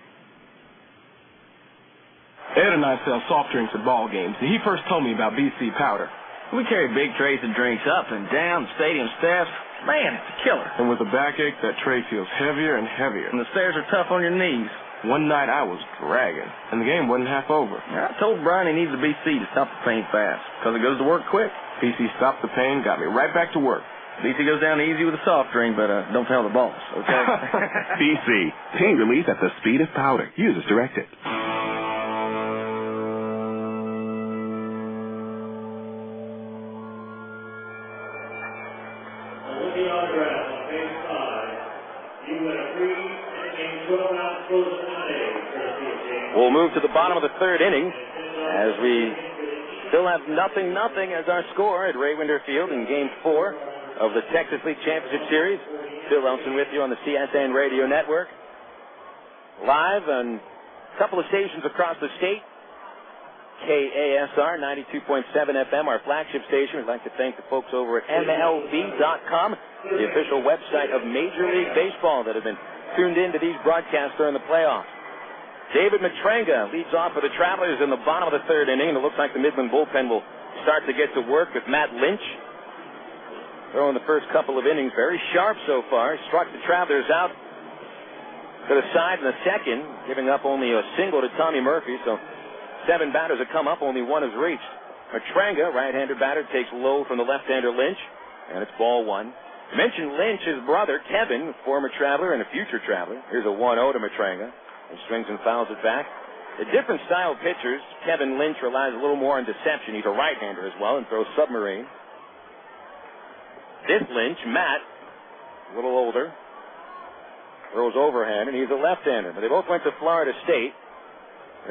Ed and I sell soft drinks at ball games. He first told me about BC Powder. We carry big trays of drinks up and down the stadium steps. Man, it's a killer. And with a backache, that tray feels heavier and heavier. And the stairs are tough on your knees. One night I was dragging, and the game wasn't half over. I told Brian he needs a BC to stop the pain fast, because it goes to work quick. BC stopped the pain, got me right back to work. BC goes down easy with a soft drink, but don't foul the balls, okay? BC, pain relief at the speed of powder. Use as directed. We'll move to the bottom of the third inning as we still have 0-0 as our score at Ray Winder Field in Game 4 of the Texas League Championship Series. Phil Elson with you on the CSN Radio Network. Live on a couple of stations across the state. KASR 92.7 FM, our flagship station. We'd like to thank the folks over at MLB.com, the official website of Major League Baseball, that have been tuned in to these broadcasts during the playoffs. David Matranga leads off for the Travelers in the bottom of the third inning, and it looks like the Midland bullpen will start to get to work with Matt Lynch throwing the first couple of innings very sharp so far. Struck the Travelers out to the side in the second, giving up only a single to Tommy Murphy, so 7 batters have come up, only 1 has reached. Matranga, right-handed batter, takes low from the left-hander Lynch, and it's ball 1. I mentioned Lynch's brother, Kevin, former Traveler and a future Traveler. Here's a 1-0 to Matranga. He swings and fouls it back. The different style pitchers, Kevin Lynch relies a little more on deception. He's a right-hander as well and throws submarine. This Lynch, Matt, a little older, throws overhand, and he's a left-hander. But they both went to Florida State.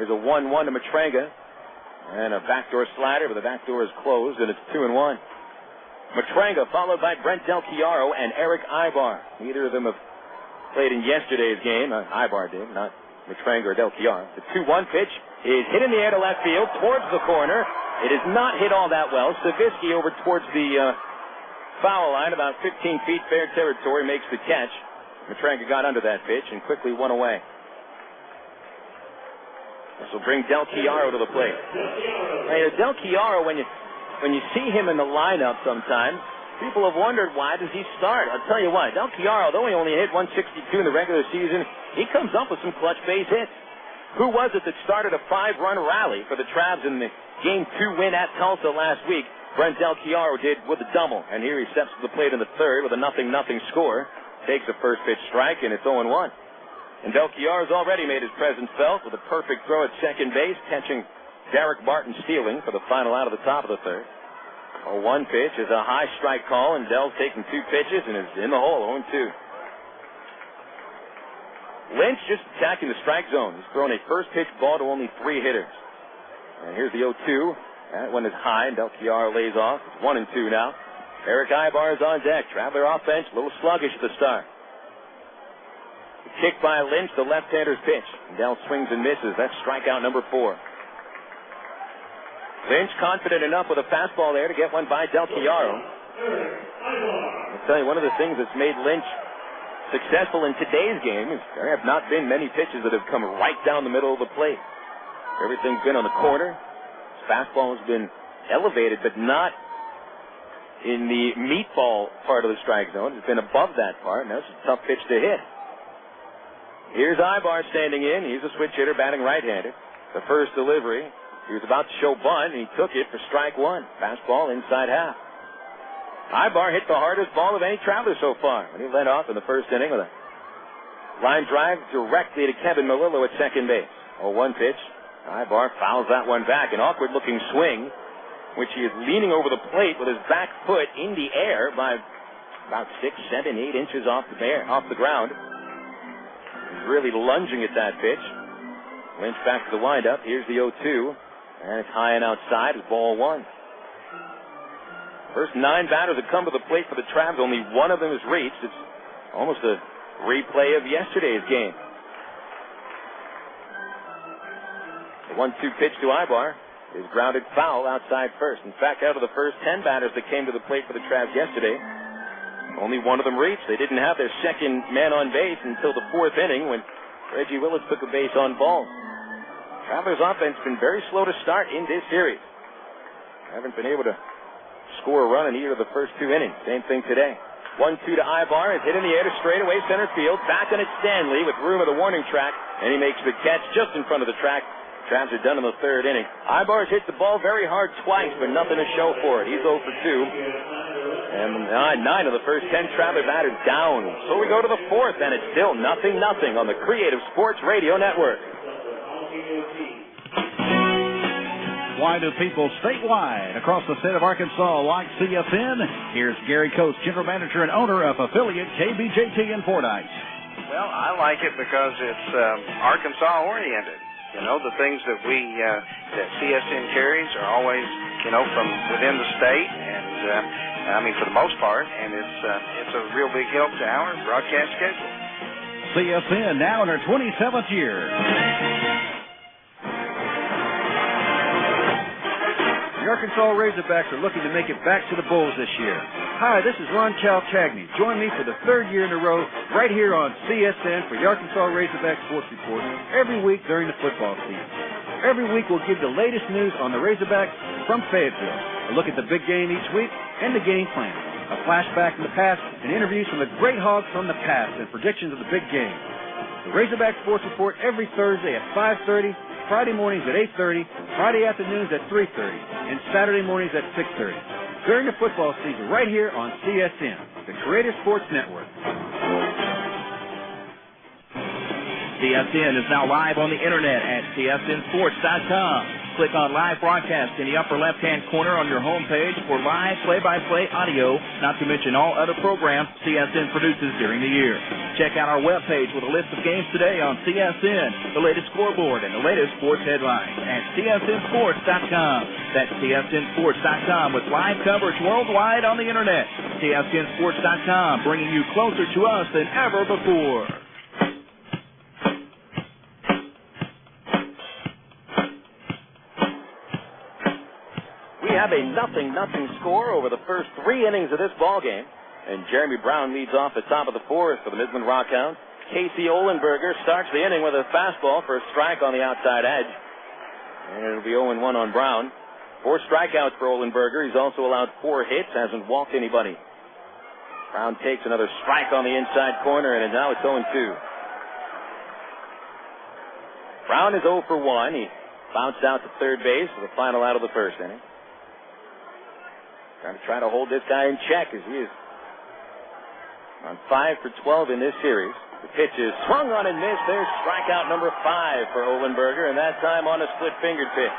There's a 1-1 to Matranga, and a backdoor slider, but the backdoor is closed, and it's 2-1. Matranga followed by Brent Del Chiaro and Erick Aybar. Neither of them have played in yesterday's game. Aybar did, not Matranga or Del Chiaro. The 2-1 pitch is hit in the air to left field towards the corner. It is not hit all that well. Stavisky over towards the foul line, about 15 feet, fair territory, makes the catch. Matranga got under that pitch and quickly won away. This will bring Del Chiaro to the plate. Hey, Del Chiaro, when you see him in the lineup sometimes, people have wondered, why does he start? I'll tell you why. Del Chiaro, though he only hit 162 in the regular season, he comes up with some clutch base hits. Who was it that started a 5-run rally for the Travs in the Game 2 win at Tulsa last week? Brent Del Chiaro did with a double, and here he steps to the plate in the third with a 0-0 score. Takes a first pitch strike, and it's 0-1. And Del Chiaro's already made his presence felt with a perfect throw at second base, catching Daric Barton stealing for the final out of the top of the third. A 1 pitch is a high strike call, and Del's taking 2 pitches and is in the hole, 0-2. Lynch just attacking the strike zone. He's thrown a first pitch ball to only 3 hitters. And here's the 0-2. That one is high, and Del Chiaro lays off. It's 1-2 now. Erick Aybar is on deck. Traveler offense, a little sluggish at the start. The kick by Lynch, the left-hander's pitch. And Del swings and misses. That's strikeout number 4. Lynch confident enough with a fastball there to get one by Del Chiaro. I'll tell you, one of the things that's made Lynch successful in today's game is there have not been many pitches that have come right down the middle of the plate. Everything's been on the corner. His fastball has been elevated, but not in the meatball part of the strike zone. It's been above that part, and that's a tough pitch to hit. Here's Aybar standing in. He's a switch hitter batting right-handed. The first delivery, he was about to show bunt, and he took it for strike 1. Fastball inside half. Aybar hit the hardest ball of any Traveler so far when he led off in the first inning with a line drive directly to Kevin Melillo at second base. 0-1 pitch. Aybar fouls that one back. An awkward-looking swing, which he is leaning over the plate with his back foot in the air by about 6, 7, 8 inches off the ground. He's really lunging at that pitch. Lynch back to the windup. Here's the 0-2. And it's high and outside. It's ball 1. First 9 batters that come to the plate for the Travs, only one of them has reached. It's almost a replay of yesterday's game. The 1-2 pitch to Aybar is grounded foul outside first. In fact, out of the first 10 batters that came to the plate for the Travs yesterday, only one of them reached. They didn't have their second man on base until the 4th inning when Reggie Willits took a base on balls. Travelers' offense has been very slow to start in this series. Haven't been able to score a run in either of the first 2 innings. Same thing today. 1-2 to Aybar. Is hit in the air to straightaway center field. Back on it Stanley with room of the warning track, and he makes the catch just in front of the track. Travs are done in the third inning. Aybar's hit the ball very hard twice, but nothing to show for it. He's 0 for 2. And 9 of the first 10 Traveler batters down. So we go to the fourth, and it's still 0-0 on the Creative Sports Radio Network. Why do people statewide across the state of Arkansas like CSN? Here's Gary Coates, General Manager and owner of affiliate KBJT in Fordyce. Well, I like it because it's Arkansas-oriented. You know, the things that that CSN carries are always, from within the state, and for the most part, and it's a real big help to our broadcast schedule. CSN now in her 27th year. The Arkansas Razorbacks are looking to make it back to the Bulls this year. Hi, this is Ron Calcagney. Join me for the third year in a row right here on CSN for the Arkansas Razorback Sports Report every week during the football season. Every week we'll give the latest news on the Razorbacks from Fayetteville, a look at the big game each week and the game plan, a flashback from the past, and interviews from the great Hogs from the past and predictions of the big game. The Razorback Sports Report every Thursday at 5:30, Friday mornings at 8:30, Friday afternoons at 3:30, and Saturday mornings at 6:30. During the football season, right here on CSN, the Creative Sports Network. CSN is now live on the internet at csnsports.com. Click on Live Broadcast in the upper left-hand corner on your homepage for live play-by-play audio, not to mention all other programs CSN produces during the year. Check out our webpage with a list of games today on CSN, the latest scoreboard, and the latest sports headlines at csnsports.com. That's csnsports.com with live coverage worldwide on the internet. csnsports.com, bringing you closer to us than ever before. We have a 0-0 score over the first 3 innings of this ball game, and Jeremy Brown leads off the top of the fourth for the Midland RockHounds. Casey Ohlenberger starts the inning with a fastball for a strike on the outside edge, and it'll be 0-1 on Brown. 4 strikeouts for Ohlenberger. He's also allowed 4 hits, hasn't walked anybody. Brown takes another strike on the inside corner, and now it's 0-2. Brown is 0 for 1. He bounced out to third base for the final out of the first inning. Trying to hold this guy in check as he is on 5 for 12 in this series. The pitch is swung on and missed. There's strikeout number 5 for Ohlenberger, and that time on a split-fingered pitch.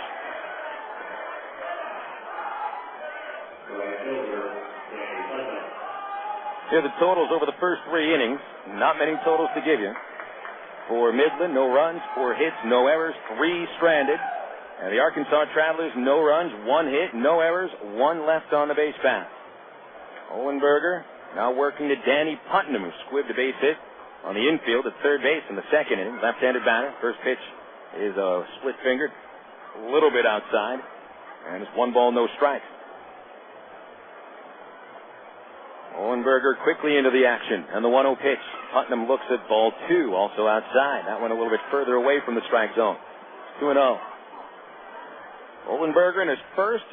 Here are the totals over the first 3 innings. Not many totals to give you. For Midland, no runs, 4 hits, no errors, 3 stranded. And the Arkansas Travelers, no runs, 1 hit, no errors, 1 left on the base path. Ohlenberger now working to Danny Putnam, who squibbed a base hit on the infield at third base in the second inning. Left-handed batter. First pitch is a split-fingered, a little bit outside, and it's 1 ball, no strikes. Ohlenberger quickly into the action, and the 1-0 pitch. Putnam looks at ball 2, also outside. That went a little bit further away from the strike zone. 2-0. Ohlenberger in his first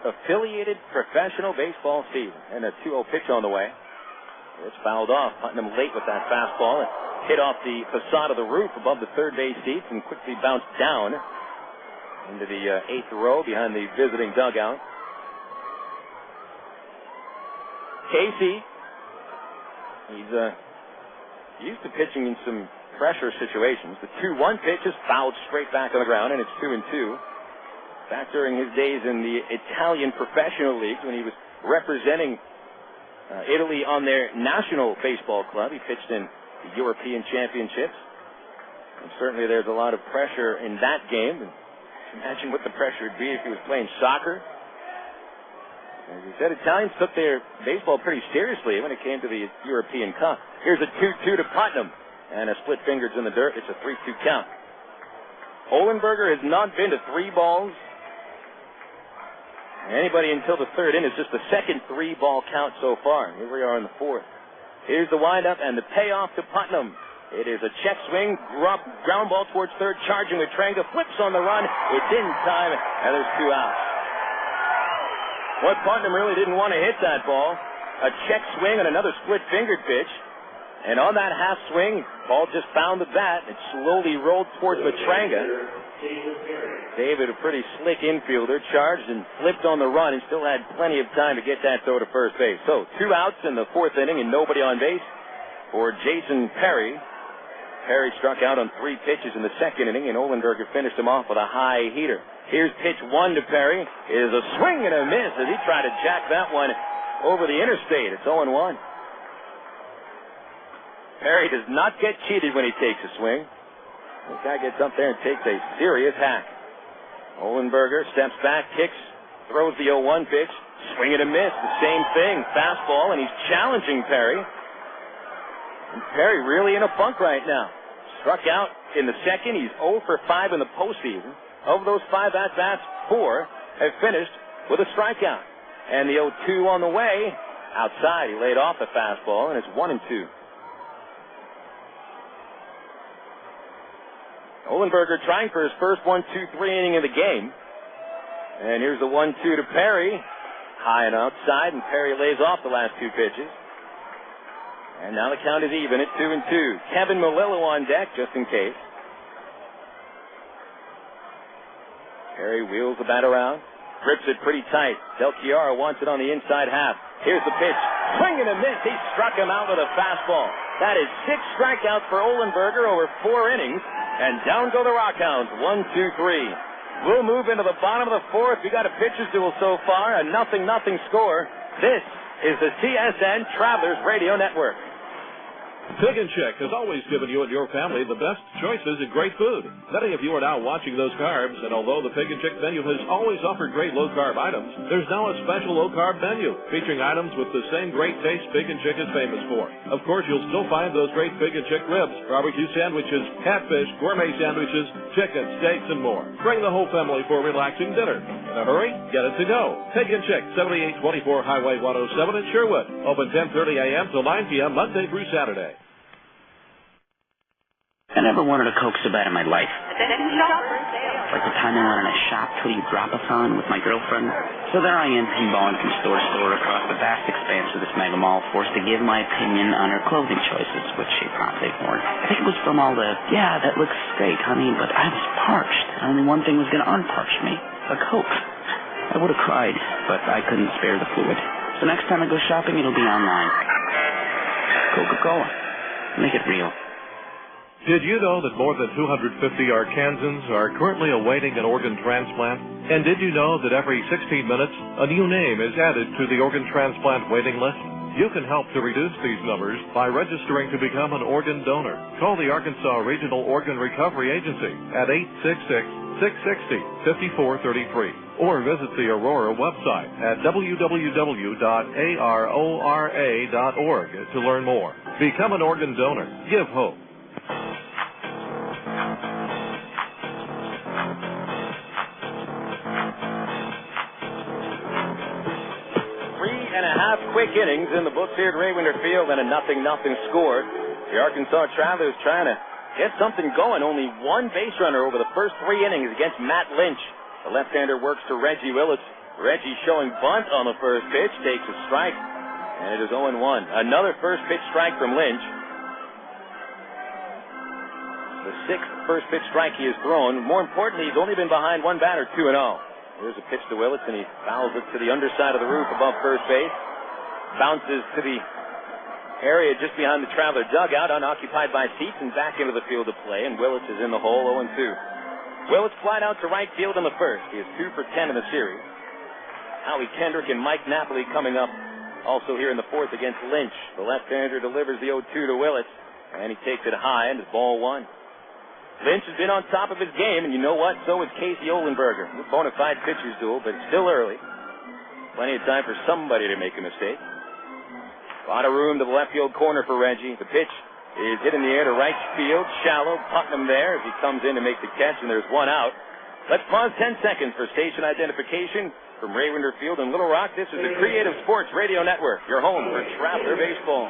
affiliated professional baseball season, and a 2-0 pitch on the way. It's fouled off. Putnam late with that fastball. It hit off the facade of the roof above the third base seats and quickly bounced down into the 8th row behind the visiting dugout. Casey, he's used to pitching in some pressure situations. The 2-1 pitch is fouled straight back on the ground, and it's 2-2. Back during his days in the Italian professional leagues when he was representing Italy on their national baseball club. He pitched in the European Championships. And certainly there's a lot of pressure in that game. Imagine what the pressure would be if he was playing soccer. As he said, Italians took their baseball pretty seriously when it came to the European Cup. Here's a 2-2 to Putnam, and a split fingers in the dirt. It's a 3-2 count. Ohlenberger has not been to 3 balls. Anybody until the third inning. It's just the second 3-ball count so far. Here we are in the 4th. Here's the windup and the payoff to Putnam. It is a check swing, ground ball towards third, charging Matranga, flips on the run. It's in time, and there's 2 outs. What Putnam really didn't want to hit that ball. A check swing and another split-fingered pitch. And on that half swing, ball just found the bat. It slowly rolled towards Matranga. David, a pretty slick infielder, charged and flipped on the run and still had plenty of time to get that throw to first base. So 2 outs in the 4th inning and nobody on base for Jason Perry. Perry struck out on 3 pitches in the 2nd inning, and Olenberger finished him off with a high heater. Here's pitch 1 to Perry. It is a swing and a miss as he tried to jack that one over the interstate. It's 0-1. Perry does not get cheated when he takes a swing. This guy gets up there and takes a serious hack. Olenberger steps back, kicks, throws the 0-1 pitch, swing and a miss, the same thing, fastball, and he's challenging Perry. And Perry really in a funk right now. Struck out in the 2nd. He's 0 for 5 in the postseason. Of those 5 at-bats, 4 have finished with a strikeout. And the 0-2 on the way, outside, he laid off the fastball, and it's 1-2. Olenberger trying for his first 1-2-3 inning of the game. And here's the 1-2 to Perry. High and outside, and Perry lays off the last 2 pitches. And now the count is even at 2-2. Kevin Melillo on deck, just in case. Perry wheels the bat around, grips it pretty tight. Del Chiara wants it on the inside half. Here's the pitch. Swing and a miss. He struck him out with a fastball. That is 6 strikeouts for Olenberger over 4 innings. And down go the RockHounds. 1-2-3. We'll move into the bottom of the 4th. We got a pitcher's duel so far, a 0-0 score. This is the TSN Travelers Radio Network. Pig and Chick has always given you and your family the best choices in great food. Many of you are now watching those carbs, and although the Pig and Chick menu has always offered great low-carb items, there's now a special low-carb menu featuring items with the same great taste Pig and Chick is famous for. Of course, you'll still find those great Pig and Chick ribs, barbecue sandwiches, catfish, gourmet sandwiches, chicken, steaks, and more. Bring the whole family for a relaxing dinner. In a hurry, get it to go. Pig and Chick, 7824 Highway 107 in Sherwood. Open 10:30 a.m. till 9 p.m. Monday through Saturday. I never wanted a Coke so bad in my life. Like the time I went on a shop till you drop-a-thon with my girlfriend. So there I am pinballing from store to store across the vast expanse of this mega mall, forced to give my opinion on her clothing choices, which she promptly ignored. I think it was from all the, yeah, that looks great, honey, but I was parched. Only one thing was going to unparch me. A Coke. I would have cried, but I couldn't spare the fluid. So next time I go shopping, it'll be online. Coca-Cola. Make it real. Did you know that more than 250 Arkansans are currently awaiting an organ transplant? And did you know that every 16 minutes, a new name is added to the organ transplant waiting list? You can help to reduce these numbers by registering to become an organ donor. Call the Arkansas Regional Organ Recovery Agency at 866-660-5433 or visit the Aurora website at www.arora.org to learn more. Become an organ donor. Give hope. 3.5 quick innings in the books here at Ray Winter Field and a 0-0 score. The Arkansas Travelers trying to get something going. Only 1 base runner over the first 3 innings against Matt Lynch. The left-hander works to Reggie Willits. Reggie showing bunt on the first pitch, takes a strike, and it is 0-1. Another first pitch strike from Lynch. The 6th first pitch strike he has thrown. More importantly, he's only been behind 1 batter, 2-0. Here's a pitch to Willits, and he fouls it to the underside of the roof above first base. Bounces to the area just behind the Traveler dugout, unoccupied by seats, and back into the field of play, and Willits is in the hole, 0-2. Willits flied out to right field in the first. He is 2 for 10 in the series. Howie Kendrick and Mike Napoli coming up also here in the 4th against Lynch. The left-hander delivers the 0-2 to Willits, and he takes it high, and it's ball 1. Lynch has been on top of his game, and you know what? So is Casey Olenberger. A bona fide pitcher's duel, but it's still early. Plenty of time for somebody to make a mistake. A lot of room to the left field corner for Reggie. The pitch is hit in the air to right field. Shallow. Putnam there as he comes in to make the catch, and there's 1 out. Let's pause 10 seconds for station identification. From Ray Winter Field in Little Rock, this is the Creative Sports Radio Network, your home for Traveler Baseball.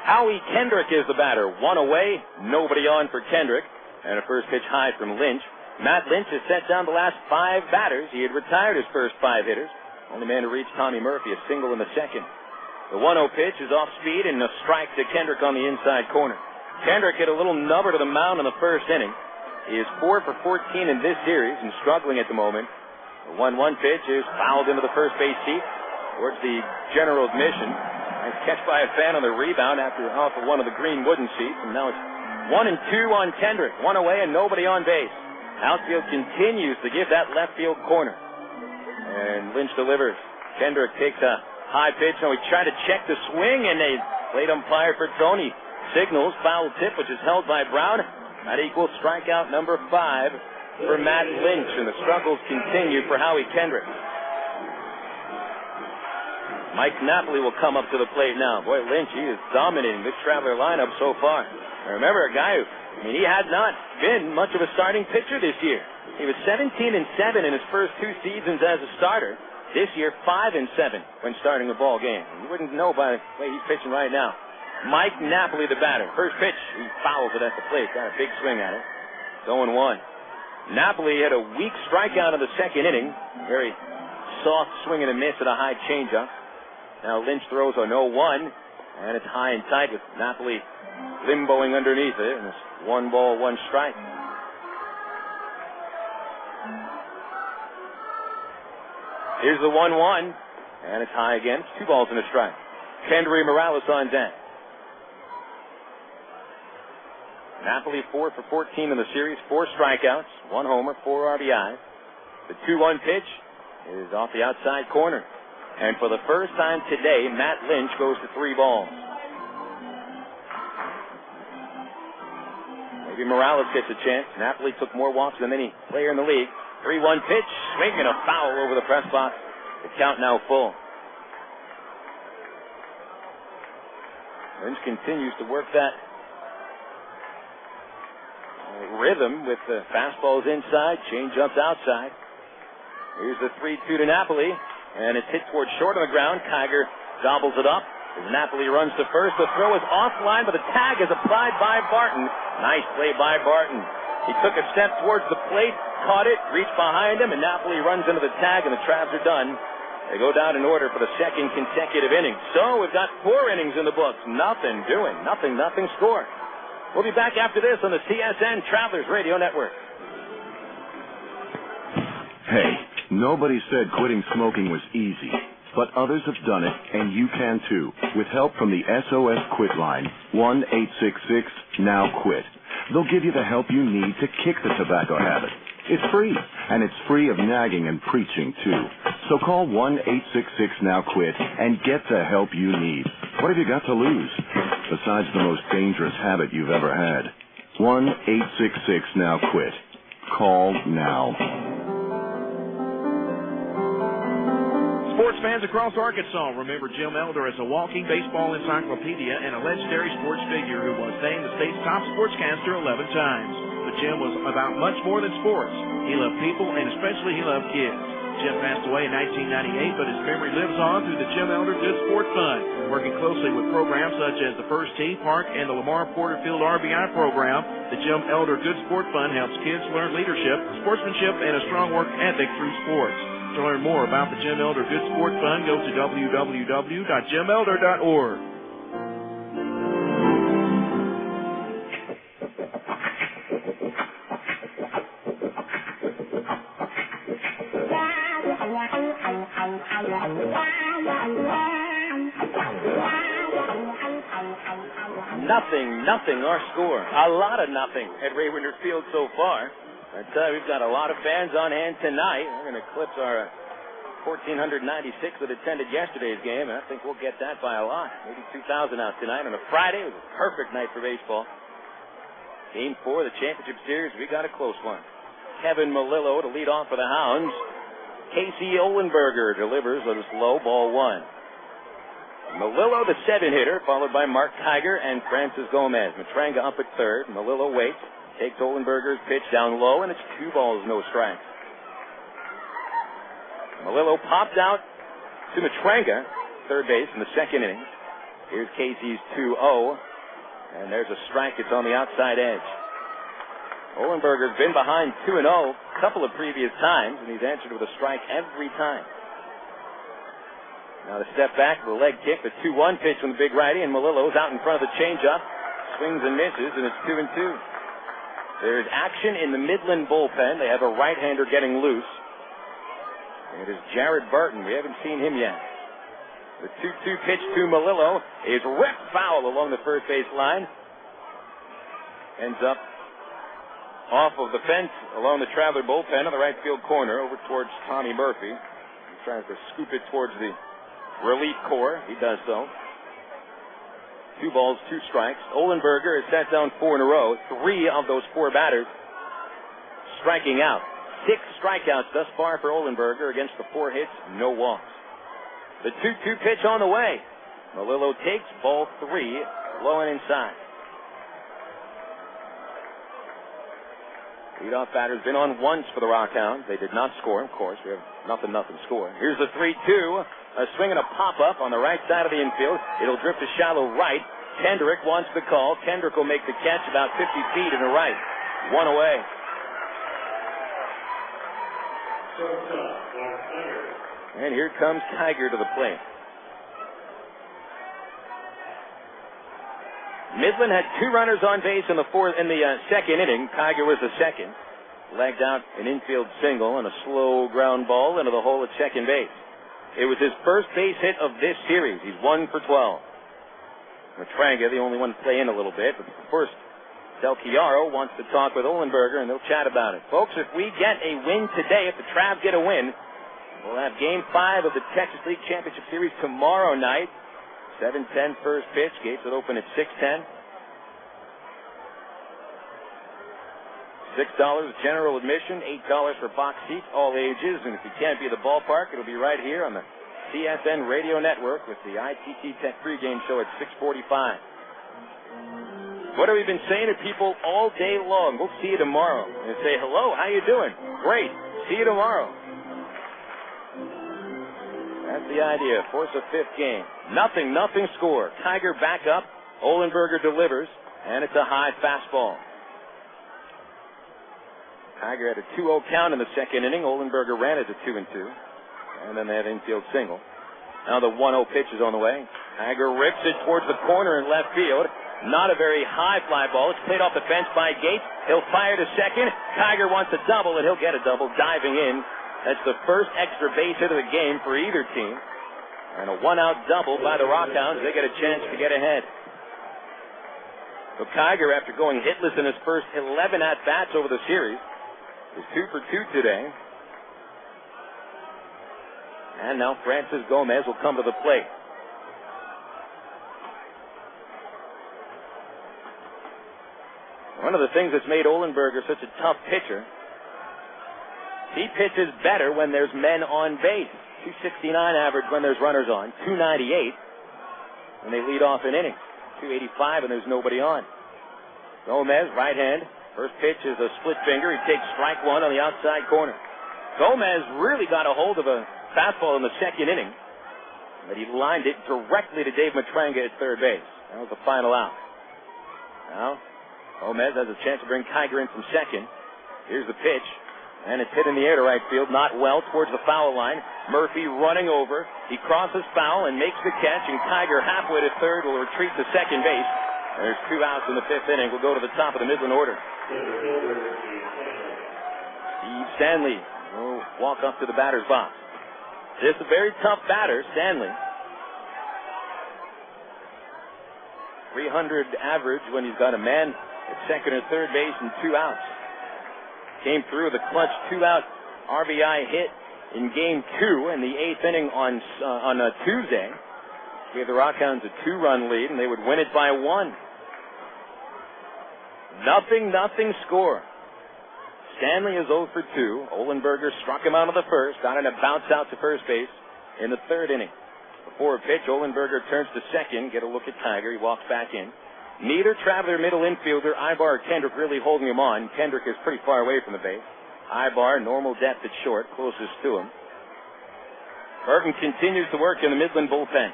Howie Kendrick is the batter. One away, nobody on for Kendrick. And a first pitch high from Lynch. Matt Lynch has set down the last 5 batters. He had retired his first 5 hitters. Only man to reach Tommy Murphy, a single in the second. The 1-0 pitch is off speed and a strike to Kendrick on the inside corner. Kendrick hit a little nubber to the mound in the first inning. He is 4 for 14 in this series and struggling at the moment. The 1-1 pitch is fouled into the first base seat towards the general admission. Nice catch by a fan on the rebound after off of one of the green wooden seats. And now it's 1-2 on Kendrick. 1 away and nobody on base. Outfield continues to give that left field corner. And Lynch delivers. Kendrick takes a high pitch. Now he tried to check the swing and a plate umpire for Tony signals foul tip, which is held by Brown. That equals strikeout number 5 for Matt Lynch. And the struggles continue for Howie Kendrick. Mike Napoli will come up to the plate now. Boy, Lynch, he is dominating this Traveler lineup so far. Now remember, a guy who, he had not been much of a starting pitcher this year. He was 17-7 in his first 2 seasons as a starter. This year, 5-7 when starting a ball game. You wouldn't know by the way he's pitching right now. Mike Napoli, the batter. First pitch, he fouls it at the plate. Got a big swing at it. 0-1. Napoli had a weak strikeout in the second inning. Very soft swing and a miss at a high changeup. Now Lynch throws a 0-1, and it's high and tight with Napoli limboing underneath it, and it's 1 ball, 1 strike. Here's the 1-1, and it's high again. It's 2 balls and a strike. Kendrys Morales on deck. Napoli 4 for 14 in the series, 4 strikeouts, 1 homer, 4 RBIs. The 2-1 pitch is off the outside corner. And for the first time today, Matt Lynch goes to 3 balls. Maybe Morales gets a chance. Napoli took more walks than any player in the league. 3-1 pitch, swinging a foul over the press box. The count now full. Lynch continues to work that rhythm with the fastballs inside, change-ups outside. Here's the 3-2 to Napoli, and it's hit towards short on the ground. Kiger gobbles it up as Napoli runs to first. The throw is offline, but the tag is applied by Barton. Nice play by Barton. He took a step towards the plate, caught it, reached behind him, and Napoli runs into the tag, and the Travs are done. They go down in order for the second consecutive inning. So we've got 4 innings in the books. Nothing doing. Nothing score. We'll be back after this on the CSN Travelers Radio Network. Hey, nobody said quitting smoking was easy, but others have done it, and you can too, with help from the SOS Quit line, 1-866-NOW-QUIT. They'll give you the help you need to kick the tobacco habit. It's free, and it's free of nagging and preaching, too. So call 1-866-NOW-QUIT and get the help you need. What have you got to lose, besides the most dangerous habit you've ever had? 1-866-NOW-QUIT. Call now. Sports fans across Arkansas remember Jim Elder as a walking baseball encyclopedia and a legendary sports figure who was named the state's top sportscaster 11 times. But Jim was about much more than sports. He loved people, and especially he loved kids. Jim passed away in 1998, but his memory lives on through the Jim Elder Good Sport Fund, working closely with programs such as the First Tee, Park, and the Lamar Porterfield RBI program. The Jim Elder Good Sport Fund helps kids learn leadership, sportsmanship, and a strong work ethic through sports. To learn more about the Jim Elder Good Sport Fund, go to www.jimelder.org. Nothing, our score. A lot of nothing at Ray Winter Field so far. I tell you, we've got a lot of fans on hand tonight. We're going to eclipse our 1,496 that attended yesterday's game, and I think we'll get that by a lot. Maybe 2,000 out tonight on a Friday. It was a perfect night for baseball. Game 4 of the championship series, we got a close one. Kevin Melillo to lead off for the Hounds. Casey Olenberger delivers with a slow ball 1. Melillo, the 7-hitter, followed by Mark Kiger and Francis Gomez. Matranga up at third. Melillo waits. Takes Olenberger's pitch down low, and it's 2 balls, no strikes. Melillo popped out to Matranga, third base, in the second inning. Here's Casey's 2-0. And there's a strike. It's on the outside edge. Olenberger's been behind 2-0 a couple of previous times, and he's answered with a strike every time. Now the step back, the leg kick, the 2-1 pitch from the big righty, and Melillo's out in front of the changeup. Swings and misses, and it's 2-2. There's action in the Midland bullpen. They have a right-hander getting loose. It is Daric Barton. We haven't seen him yet. The 2-2 pitch to Melillo is ripped foul along the first base line. Ends up off of the fence along the Traveler bullpen on the right field corner over towards Tommy Murphy. He tries to scoop it towards the relief corps. He does so. 2 balls, 2 strikes. Olenberger has sat down 4 in a row. 3 of those 4 batters striking out. 6 strikeouts thus far for Olenberger against the 4 hits, no walks. The 2-2 pitch on the way. Melillo takes ball 3, low and inside. Leadoff batter's been on once for the RockHounds. They did not score, of course. We have nothing score. Here's the 3-2. A swing and a pop-up on the right side of the infield. It'll drift to shallow right. Kendrick wants the call. Kendrick will make the catch about 50 feet in the right. 1 away. And here comes Tiger to the plate. Midland had 2 runners on base in the second inning. Tiger was the second. Legged out an infield single and a slow ground ball into the hole at second base. It was his first base hit of this series. He's 1 for 12. Matranga, the only one to play in a little bit. But first, Del Chiaro wants to talk with Olenberger, and they'll chat about it. Folks, if we get a win today, if the Travs get a win, we'll have Game 5 of the Texas League Championship Series tomorrow night. 7:10 first pitch. Gates will open at 6:10. $6 general admission, $8 for box seats, all ages. And if you can't be at the ballpark, it'll be right here on the CSN Radio Network with the ITT Tech pregame show at 6:45. What have we been saying to people all day long? We'll see you tomorrow. And say, hello, how you doing? Great. See you tomorrow. That's the idea. Force a 5th game. Nothing score. Tiger back up. Olenberger delivers. And it's a high fastball. Tiger had a 2-0 count in the second inning. Olenberger ran it to 2-2. And then they had infield single. Now the 1-0 pitch is on the way. Tiger rips it towards the corner in left field. Not a very high fly ball. It's played off the fence by Gates. He'll fire to second. Tiger wants a double, and he'll get a double diving in. That's the first extra base hit of the game for either team. And a 1-out double by the RockHounds. They get a chance to get ahead. So Tiger, after going hitless in his first 11 at-bats over the series, is 2 for 2 today. And now Francis Gomez will come to the plate. One of the things that's made Olenberger such a tough pitcher, he pitches better when there's men on base. 269 average when there's runners on, 298 when they lead off an inning, 285 and there's nobody on. Gomez, right hand. First pitch is a split finger. He takes strike 1 on the outside corner. Gomez really got a hold of a fastball in the second inning, but he lined it directly to Dave Matranga at third base. That was the final out. Now, Gomez has a chance to bring Tiger in from second. Here's the pitch, and it's hit in the air to right field, not well, towards the foul line. Murphy running over. He crosses foul and makes the catch, and Tiger halfway to third will retreat to second base. There's 2 outs in the 5th inning. We'll go to the top of the Midland order. Steve Stanley will walk up to the batter's box. This is a very tough batter, Stanley. 300 average when he's got a man at second or third base and 2 outs. Came through with a clutch 2-out RBI hit in Game 2 in the 8th inning on Tuesday. Gave the RockHounds a 2-run lead, and they would win it by 1. Nothing score. Stanley is 0 for 2. Olenberger struck him out of the first, got in a bounce out to first base in the 3rd inning. Before a pitch, Olenberger turns to second, get a look at Tiger. He walks back in. Neither Traveler middle infielder, Aybar or Kendrick, really holding him on. Kendrick is pretty far away from the base. Aybar, normal depth at short, closest to him. Barton continues to work in the Midland bullpen.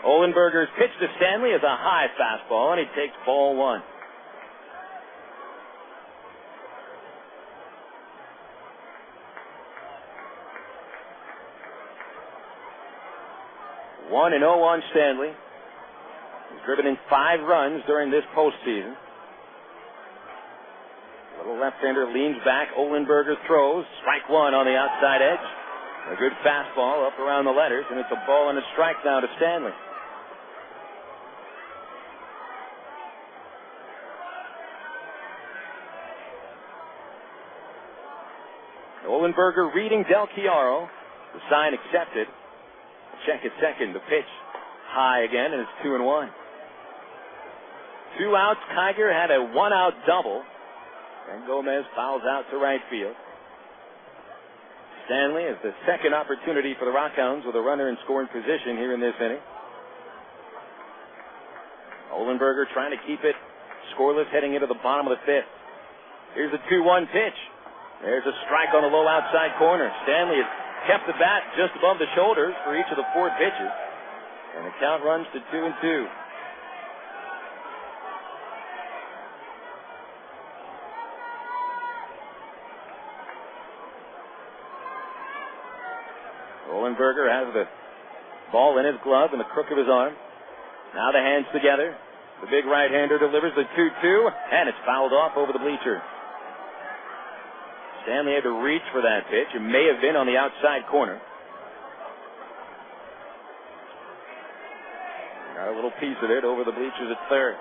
Olenberger's pitch to Stanley is a high fastball, and he takes ball one. One and 0 on Stanley. He's driven in 5 runs during this postseason. Little left-hander leans back. Olenberger throws. Strike one on the outside edge. A good fastball up around the letters, and it's a ball and a strike now to Stanley. Olenberger reading Del Chiaro. The sign accepted. Check at second. The pitch high again, and it's 2-1. 2 outs. Kiger had a 1-out double. And Gomez fouls out to right field. Stanley is the second opportunity for the RockHounds with a runner in scoring position here in this inning. Olenberger trying to keep it scoreless heading into the bottom of the 5th. Here's a 2-1 pitch. There's a strike on the low outside corner. Stanley has kept the bat just above the shoulders for each of the 4 pitches. And the count runs to 2-2. Olenberger has the ball in his glove and the crook of his arm. Now the hands together. The big right-hander delivers the 2-2, and it's fouled off over the bleacher. Stanley had to reach for that pitch. It may have been on the outside corner. Got a little piece of it over the bleachers at third.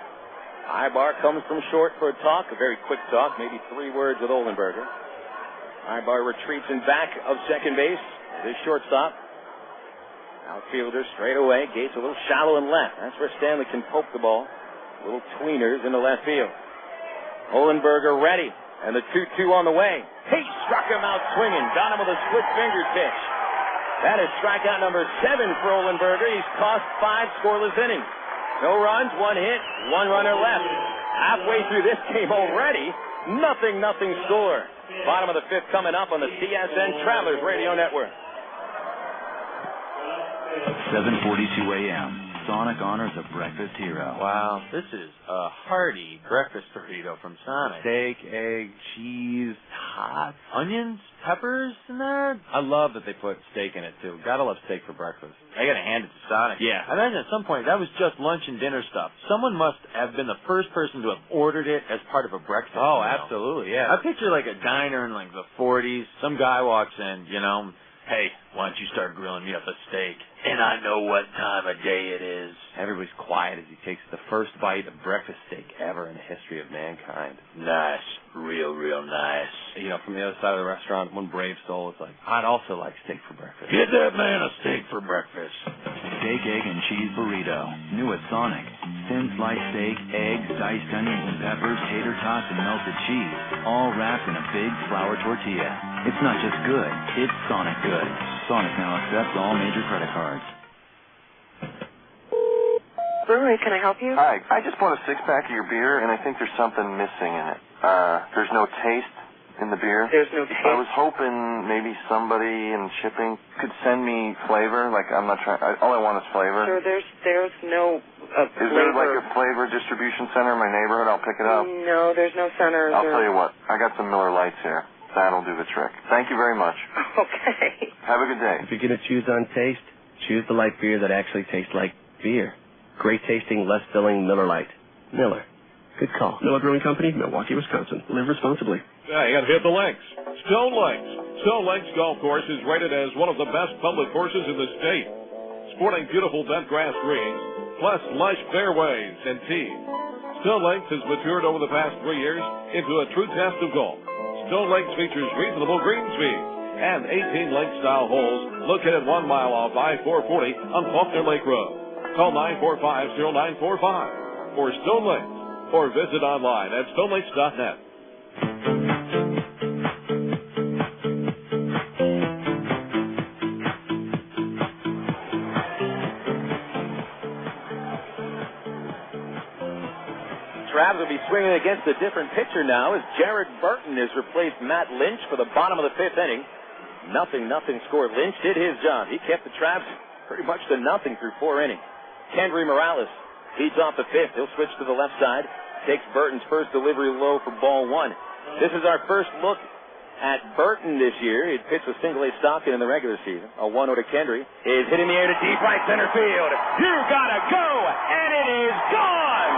Aybar comes from short for a talk, a very quick talk, maybe 3 words with Olenberger. Aybar retreats in back of second base. His shortstop. Outfielder straight away. Gates a little shallow and left. That's where Stanley can poke the ball. Little tweeners into left field. Olenberger ready. And the 2-2 on the way. He struck him out swinging. Got him with a split finger pitch. That is strikeout number 7 for Olenberger. He's cost 5 scoreless innings. No runs, 1 hit, 1 runner left. Halfway through this game already, nothing score. Bottom of the 5th coming up on the CSN Travelers Radio Network. 7:42 a.m. Sonic honors a breakfast hero. Wow, this is a hearty breakfast burrito from Sonic. Steak, egg, cheese, hot onions, peppers in there. I love that they put steak in it, too. Gotta love steak for breakfast. I gotta hand it to Sonic. Yeah. I imagine at some point that was just lunch and dinner stuff. Someone must have been the first person to have ordered it as part of a breakfast Oh, meal. absolutely, yeah. I picture like a diner in like the 40s. Some guy walks in, you know, hey, why don't you start grilling me up a steak? And I know what time of day it is. Everybody's quiet as he takes the first bite of breakfast steak ever in the history of mankind. Nice. Real nice. You know, from the other side of the restaurant, one brave soul is like, I'd also like steak for breakfast. Get that man a steak for breakfast. Steak, egg, and cheese burrito. New at Sonic. Thin sliced steak, eggs, diced onions and peppers, tater tots, and melted cheese. All wrapped in a big flour tortilla. It's not just good, it's Sonic good. Sonic now accepts all major credit cards. Brewery, can I help you? Hi, I just bought a 6-pack of your beer, and I think there's something missing in it. There's no taste in the beer. There's no taste. I was hoping maybe somebody in shipping could send me flavor. Like, I'm not trying. All I want is flavor. Sure, there's no flavor. Is there like a flavor distribution center in my neighborhood? I'll pick it up. No, there's no center. I'll tell you what. I got some Miller Lights here. That'll do the trick. Thank you very much. Okay. Have a good day. If you're going to choose on taste, choose the light beer that actually tastes like beer. Great tasting, less filling Miller Lite. Miller. Good call. Miller Brewing Company, Milwaukee, Wisconsin. Live responsibly. Yeah, you got to hit the links. Stone Lakes. Stone Lakes Golf Course is rated as one of the best public courses in the state. Sporting beautiful bent grass greens, plus lush fairways and tees. Stone Lakes has matured over the past 3 years into a true test of golf. Stone Lakes features reasonable green speeds and 18 lake-style holes located 1 mile off I-440 on Faulkner Lake Road. Call 945-0945 for Stone Lakes or visit online at stonelakes.net. Travs will be swinging against a different pitcher now as Daric Barton has replaced Matt Lynch for the bottom of the 5th inning. Nothing score. Lynch did his job. He kept the Travs pretty much to nothing through 4 innings. Kendrys Morales leads off the fifth. He'll switch to the left side. Takes Burton's first delivery low for ball one. This is our first look at Burton this year. He pitched with single A Stockton in the regular season. A 1-0 to Kendry. Is hit in the air to deep right center field. You gotta go, and it is gone!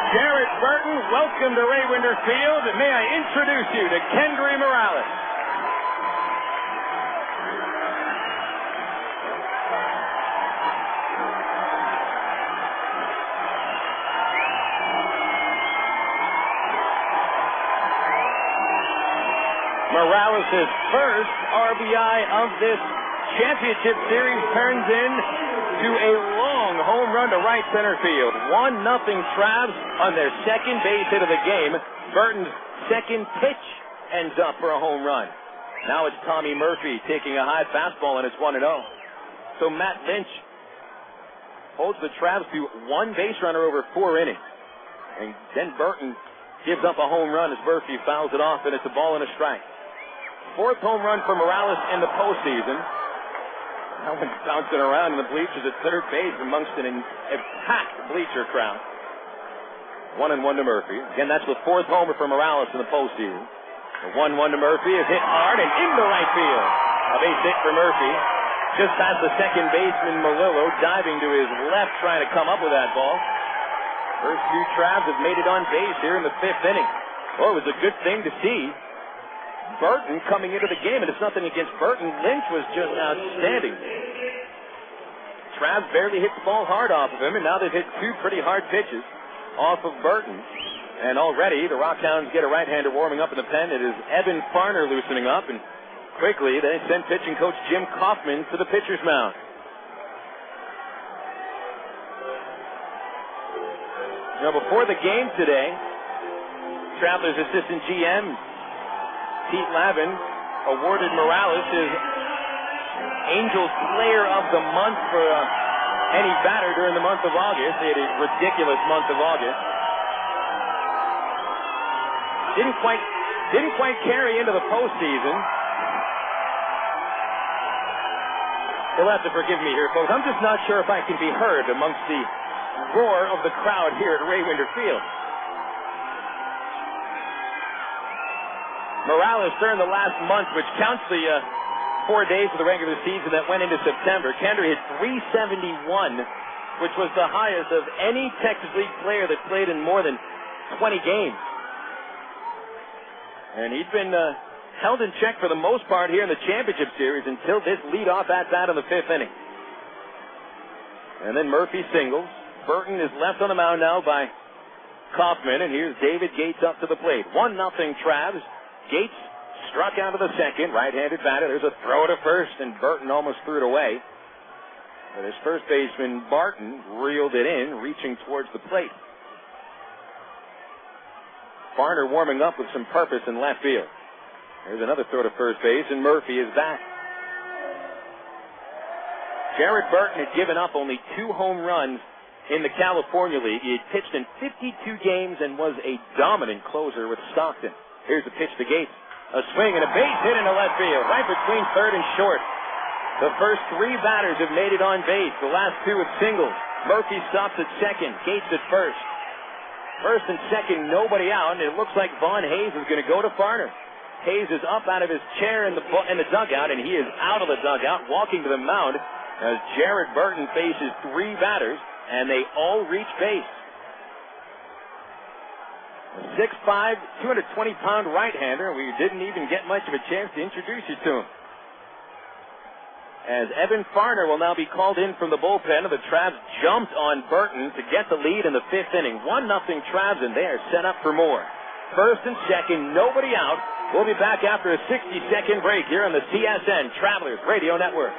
Daric Barton, welcome to Ray Winder Field. May I introduce you to Kendrys Morales. Morales' first RBI of this championship series turns in to a long home run to right center field. 1-0 Travs on their second base hit of the game. Burton's second pitch ends up for a home run. Now it's Tommy Murphy taking a high fastball, and it's 1-0. So Matt Lynch holds the Travs to one base runner over 4 innings. And then Burton gives up a home run as Murphy fouls it off, and it's a ball and a strike. Fourth home run for Morales in the postseason. That one's bouncing around in the bleachers at third base amongst a packed bleacher crowd. 1-1 to Murphy. Again, that's the fourth homer for Morales in the postseason. The 1-1 to Murphy is hit hard and into right field. A base hit for Murphy. Just past the second baseman Melillo, diving to his left, trying to come up with that ball. First few Travs have made it on base here in the fifth inning. Well, it was a good thing to see Burton coming into the game, and it's nothing against Burton. Lynch was just outstanding. Travs barely hit the ball hard off of him, and now they've hit two pretty hard pitches off of Burton. And already the RockHounds get a right-hander warming up in the pen. It is Evan Farner loosening up, and quickly they send pitching coach Jim Kaufman to the pitcher's mound. Now, before the game today, Travelers assistant GM Pete Lavin awarded Morales his Angels Player of the Month for any batter during the month of August. They had a ridiculous month of August. Didn't quite carry into the postseason. You'll have to forgive me here, folks. I'm just not sure if I can be heard amongst the roar of the crowd here at Ray Winder Field. Morales during the last month, which counts the 4 days of the regular season that went into September. Kendry hit .371, which was the highest of any Texas League player that played in more than 20 games. And he'd been held in check for the most part here in the championship series until this leadoff at-bat in the fifth inning. And then Murphy singles. Burton is left on the mound now by Kaufman, and here's David Gates up to the plate. 1-0 Travs. Gates struck out of the second, right-handed batter. There's a throw to first, and Burton almost threw it away. But his first baseman, Barton, reeled it in, reaching towards the plate. Farner warming up with some purpose in left field. There's another throw to first base, and Murphy is back. Daric Barton had given up only 2 home runs in the California League. He had pitched in 52 games and was a dominant closer with Stockton. Here's the pitch to Gates. A swing and a base hit into left field, right between third and short. The first 3 batters have made it on base. The last 2 have singles. Murphy stops at second. Gates at first. First and second, nobody out, and it looks like Vaughn Hayes is going to go to Farner. Hayes is up out of his chair in the dugout, and he is out of the dugout, walking to the mound as Daric Barton faces 3 batters, and they all reach base. 6'5", 220-pound right-hander. We didn't even get much of a chance to introduce you to him. As Evan Farner will now be called in from the bullpen, the Travs jumped on Burton to get the lead in the fifth inning. 1-0 Travs, and they are set up for more. First and second, nobody out. We'll be back after a 60-second break here on the CSN Travelers Radio Network.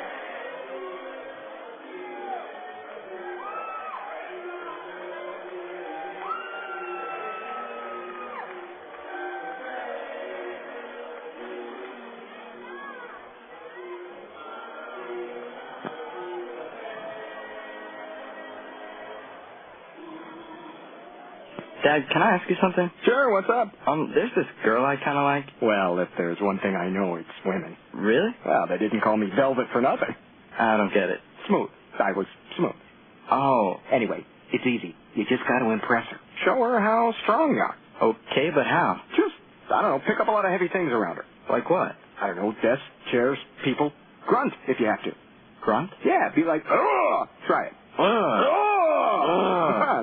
Dad, can I ask you something? Sure, what's up? There's this girl I kind of like. Well, if there's one thing I know, it's women. Really? Well, they didn't call me Velvet for nothing. I don't get it. Smooth. I was smooth. Oh. Anyway, it's easy. You just got to impress her. Show her how strong you are. Okay, but how? Just, I don't know, pick up a lot of heavy things around her. Like what? I don't know, desks, chairs, people. Grunt, if you have to. Grunt? Yeah, be like, oh, try it.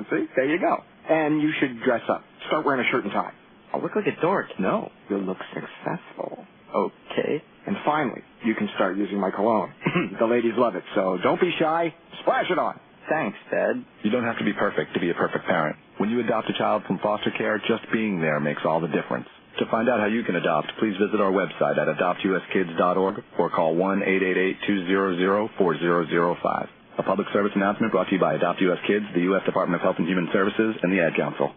See, there you go. And you should dress up. Start wearing a shirt and tie. I'll look like a dork. No, you'll look successful. Okay. And finally, you can start using my cologne. The ladies love it, so don't be shy. Splash it on. Thanks, Dad. You don't have to be perfect to be a perfect parent. When you adopt a child from foster care, just being there makes all the difference. To find out how you can adopt, please visit our website at adoptuskids.org or call 1-888-200-4005. A public service announcement brought to you by Adopt U.S. Kids, the U.S. Department of Health and Human Services, and the Ad Council.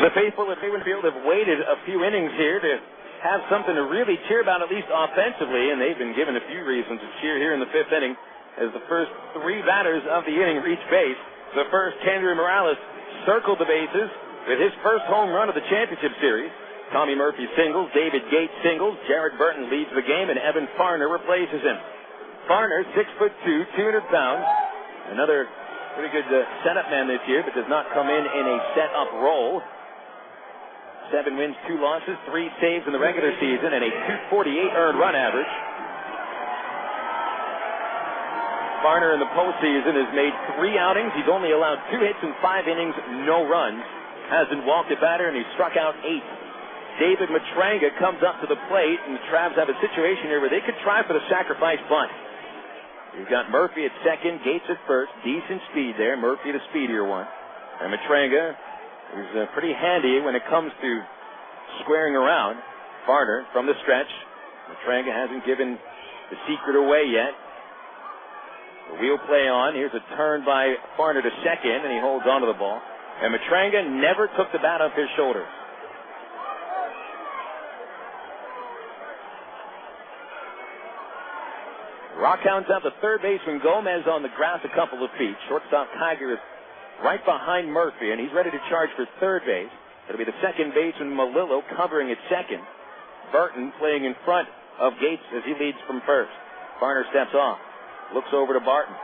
The faithful at Hayward Field have waited a few innings here to have something to really cheer about, at least offensively, and they've been given a few reasons to cheer here in the fifth inning as the first three batters of the inning reach base. The first, Kendrys Morales, circled the bases with his first home run of the championship series. Tommy Murphy singles, David Gates singles, Daric Barton leads the game, and Evan Farner replaces him. Farner, 6'2", 200 pounds, another pretty good setup man this year, but does not come in a set-up role. 7 wins, 2 losses, 3 saves in the regular season, and a .248 earned run average. Farner in the postseason has made 3 outings. He's only allowed 2 hits in 5 innings, no runs. Hasn't walked a batter, and he's struck out 8. David Matranga comes up to the plate, and the Travs have a situation here where they could try for the sacrifice bunt. You've got Murphy at second, Gates at first. Decent speed there. Murphy the speedier one. And Matranga is pretty handy when it comes to squaring around. Farner from the stretch. Matranga hasn't given the secret away yet. The wheel play on. Here's a turn by Farner to second, and he holds onto the ball. And Matranga never took the bat off his shoulders. RockHounds have the third baseman Gomez on the grass a couple of feet. Shortstop Kiger is right behind Murphy, and he's ready to charge for third base. It'll be the second baseman Melillo covering at second. Barton playing in front of Gates as he leads from first. Farner steps off. Looks over to Barton.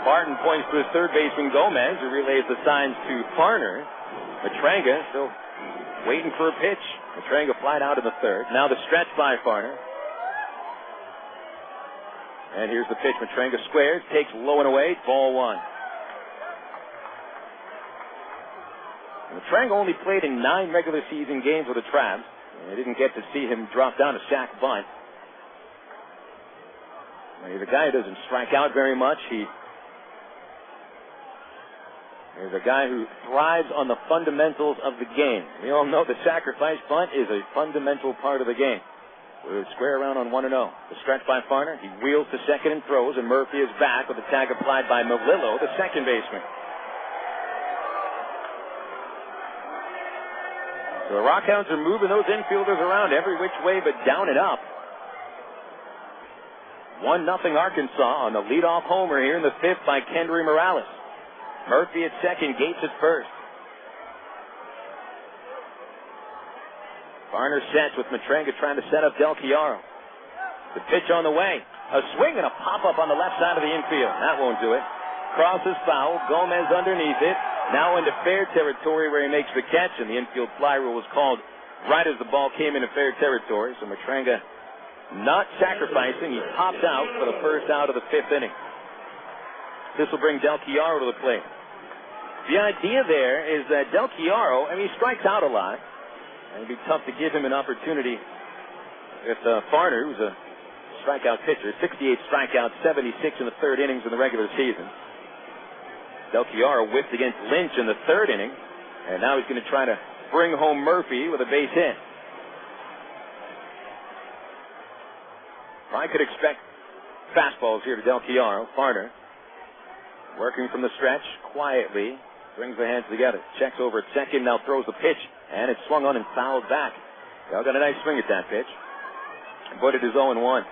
Barton points to his third baseman Gomez, who relays the signs to Farner. Matranga still waiting for a pitch. Matranga flied out in the third. Now the stretch by Farner. And here's the pitch. Matranga squares, takes low and away, ball 1. Matranga only played in 9 regular season games with the Travs. They didn't get to see him drop down a sac bunt. He's a guy who doesn't strike out very much. He's a guy who thrives on the fundamentals of the game. We all know the sacrifice bunt is a fundamental part of the game. We'll square around on 1-0. The stretch by Farner. He wheels to second and throws, and Murphy is back with the tag applied by Melillo, the second baseman. So the RockHounds are moving those infielders around every which way but down and up. 1-0 Arkansas on the leadoff homer here in the fifth by Kendrys Morales. Murphy at second, Gates at first. Farner sets with Matranga trying to set up Del Chiaro. The pitch on the way. A swing and a pop-up on the left side of the infield. That won't do it. Cross is foul. Gomez underneath it. Now into fair territory where he makes the catch, and the infield fly rule was called right as the ball came into fair territory. So Matranga not sacrificing. He pops out for the first out of the fifth inning. This will bring Del Chiaro to the plate. The idea there is that Del Chiaro, he strikes out a lot. And it'd be tough to give him an opportunity with Farner, who's a strikeout pitcher. 68 strikeouts, 76 in the third innings in the regular season. Del Chiaro whipped against Lynch in the third inning. And now he's going to try to bring home Murphy with a base hit. I could expect fastballs here to Del Chiaro. Farner working from the stretch quietly, brings the hands together, checks over at second, now throws the pitch, and it's swung on and fouled back. Dell got a nice swing at that pitch, but it is 0-1.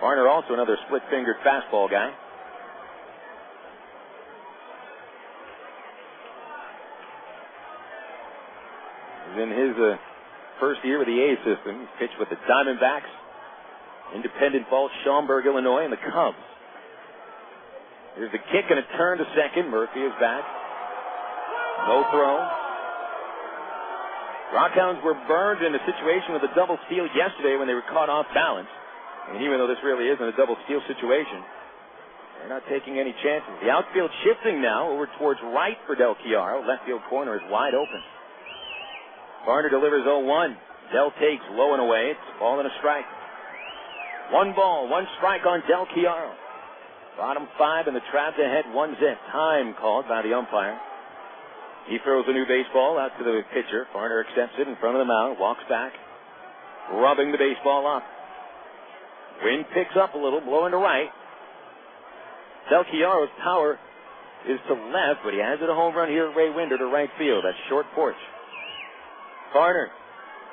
Barner also another split-fingered fastball guy. He's in his first year with the A system. He's pitched with the Diamondbacks, Independent Vault, Schaumburg, Illinois, and the Cubs. Here's the kick and a turn to second. Murphy is back. No throw. RockHounds were burned in a situation with a double steal yesterday when they were caught off balance. And even though this really isn't a double steal situation, they're not taking any chances. The outfield shifting now over towards right for Del Chiaro. Left field corner is wide open. Barner delivers 0-1. Del takes low and away. It's ball and a strike. 1 ball, 1 strike on Del Chiaro. Bottom 5 and the Trabs ahead 1-0. Time called by the umpire. He throws a new baseball out to the pitcher. Barner accepts it in front of the mound, walks back, rubbing the baseball up. Wind picks up a little, blowing to right. Del Chiaro's power is to left, but he has it a home run here at Ray Winder to right field. That's short porch. Barner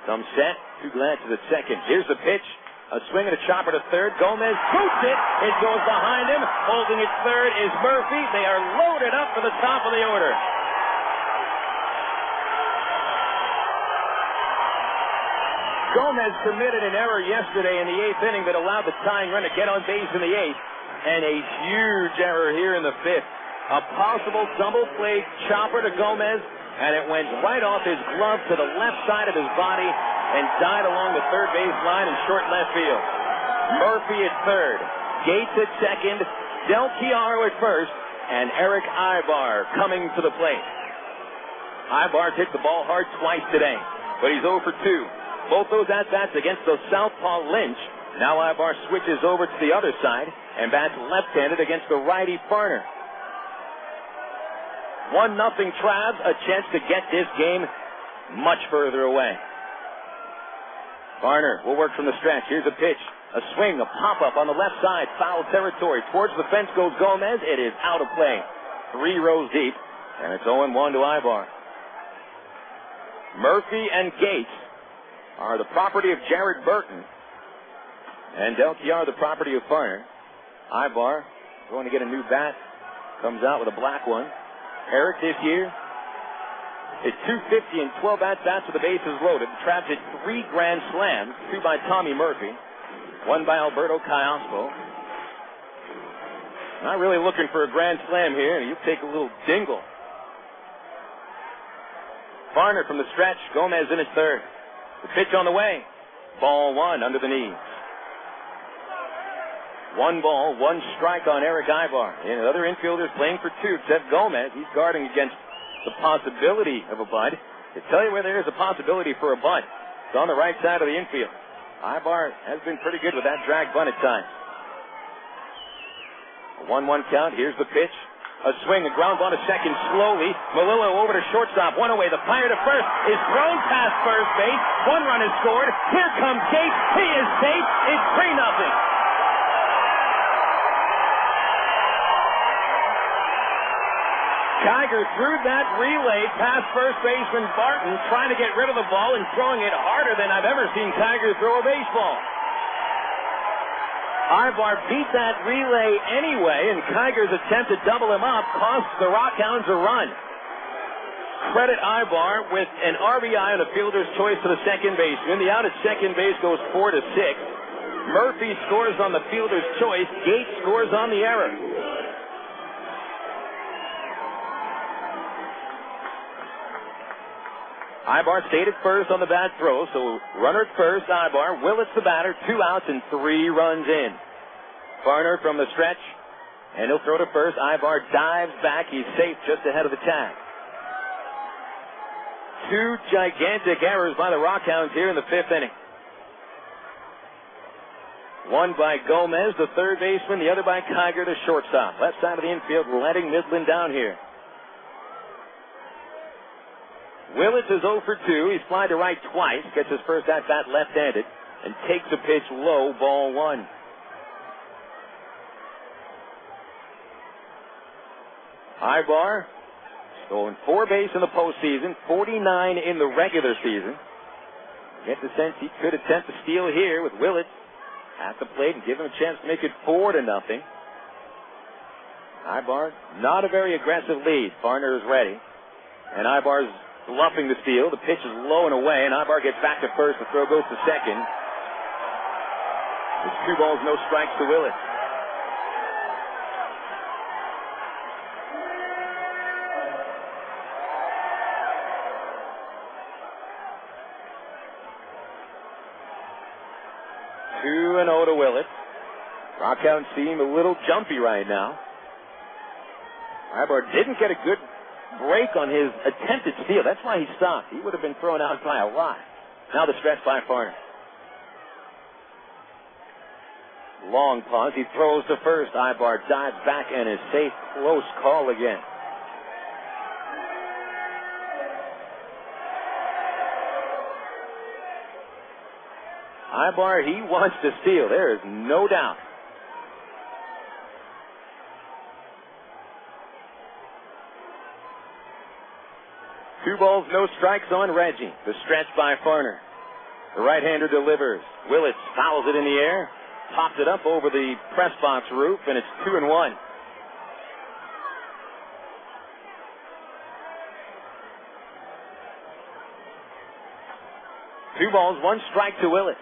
comes set, too glad to the second. Here's the pitch. A swing and a chopper to third. Gomez shoots it. It goes behind him. Holding it third is Murphy. They are loaded up for the top of the order. Gomez committed an error yesterday in the 8th inning that allowed the tying run to get on base in the 8th. And a huge error here in the 5th. A possible double play chopper to Gomez, and it went right off his glove to the left side of his body and died along the third base line in short left field. Murphy at third, Gates at second, Del Chiaro at first, and Erick Aybar coming to the plate. Aybar hit the ball hard twice today, but he's 0 for 2. Both those at-bats against the southpaw Lynch. Now Aybar switches over to the other side and bats left-handed against the righty Barner. 1-0 Trabs, a chance to get this game much further away. Barner will work from the stretch. Here's a pitch. A swing, a pop-up on the left side. Foul territory. Towards the fence goes Gomez. It is out of play. 3 rows deep, and it's 0-1 to Aybar. Murphy and Gates are the property of Daric Barton, and Del Chiaro the property of Barner. Aybar going to get a new bat. Comes out with a black one. Eric this year hit .250 and 12 at-bats with the bases loaded. The Trabs hit 3 grand slams, 2 by Tommy Murphy, 1 by Alberto Callaspo. Not really looking for a grand slam here. You take a little dingle. Barner from the stretch. Gomez in at third. The pitch on the way. Ball 1 under the knees. 1 ball, 1 strike on Erick Aybar. And the other infielders playing for 2 except Gomez. He's guarding against the possibility of a bunt. To tell you where there is a possibility for a bunt, it's on the right side of the infield. Aybar has been pretty good with that drag bunt at times. A 1-1 count. Here's the pitch. A swing, a ground ball to second slowly. Melillo over to shortstop. 1 away. The fire to first is thrown past first base. 1 run is scored. Here comes Gates. He is safe. It's 3-0. Kiger threw that relay past first baseman Barton, trying to get rid of the ball and throwing it harder than I've ever seen Kiger throw a baseball. Aybar beat that relay anyway, and Kiger's attempt to double him up cost the RockHounds a run. Credit Aybar with an RBI on the fielder's choice to the second baseman. The out at second base goes 4-6. Murphy scores on the fielder's choice. Gates scores on the error. Aybar stayed at first on the bad throw, so runner at first, Aybar. Willits the batter, 2 outs and 3 runs in. Barner from the stretch, and he'll throw to first. Aybar dives back. He's safe just ahead of the tag. 2 gigantic errors by the RockHounds here in the 5th inning. 1 by Gomez, the third baseman, the other by Kiger, the shortstop. Left side of the infield, letting Midland down here. Willits is 0 for 2. He's flied to right twice, gets his first at-bat left-handed, and takes a pitch low, ball 1. Aybar Stolen 4 bases in the postseason, 49 in the regular season. Get the sense he could attempt to steal here with Willits at the plate and give him a chance to make it 4-0. Aybar, not a very aggressive lead. Farner is ready. And Aybar's bluffing the steal. The pitch is low and away, and Aybar gets back to first. The throw goes to second. It's 2 balls, no strikes to Willits. Two and 0 to Willits. RockHounds seem a little jumpy right now. Aybar didn't get a good break on his attempted steal. That's why he stopped. He would have been thrown out by a lot. Now the stretch by Farner. Long pause. He throws to first. Aybar dives back and is safe. Close call again. Aybar, he wants to steal. There is no doubt. Two balls, no strikes on Reggie. The stretch by Farner. The right-hander delivers. Willits fouls it in the air. Pops it up over the press box roof, and it's 2-1. Two balls, one strike to Willits.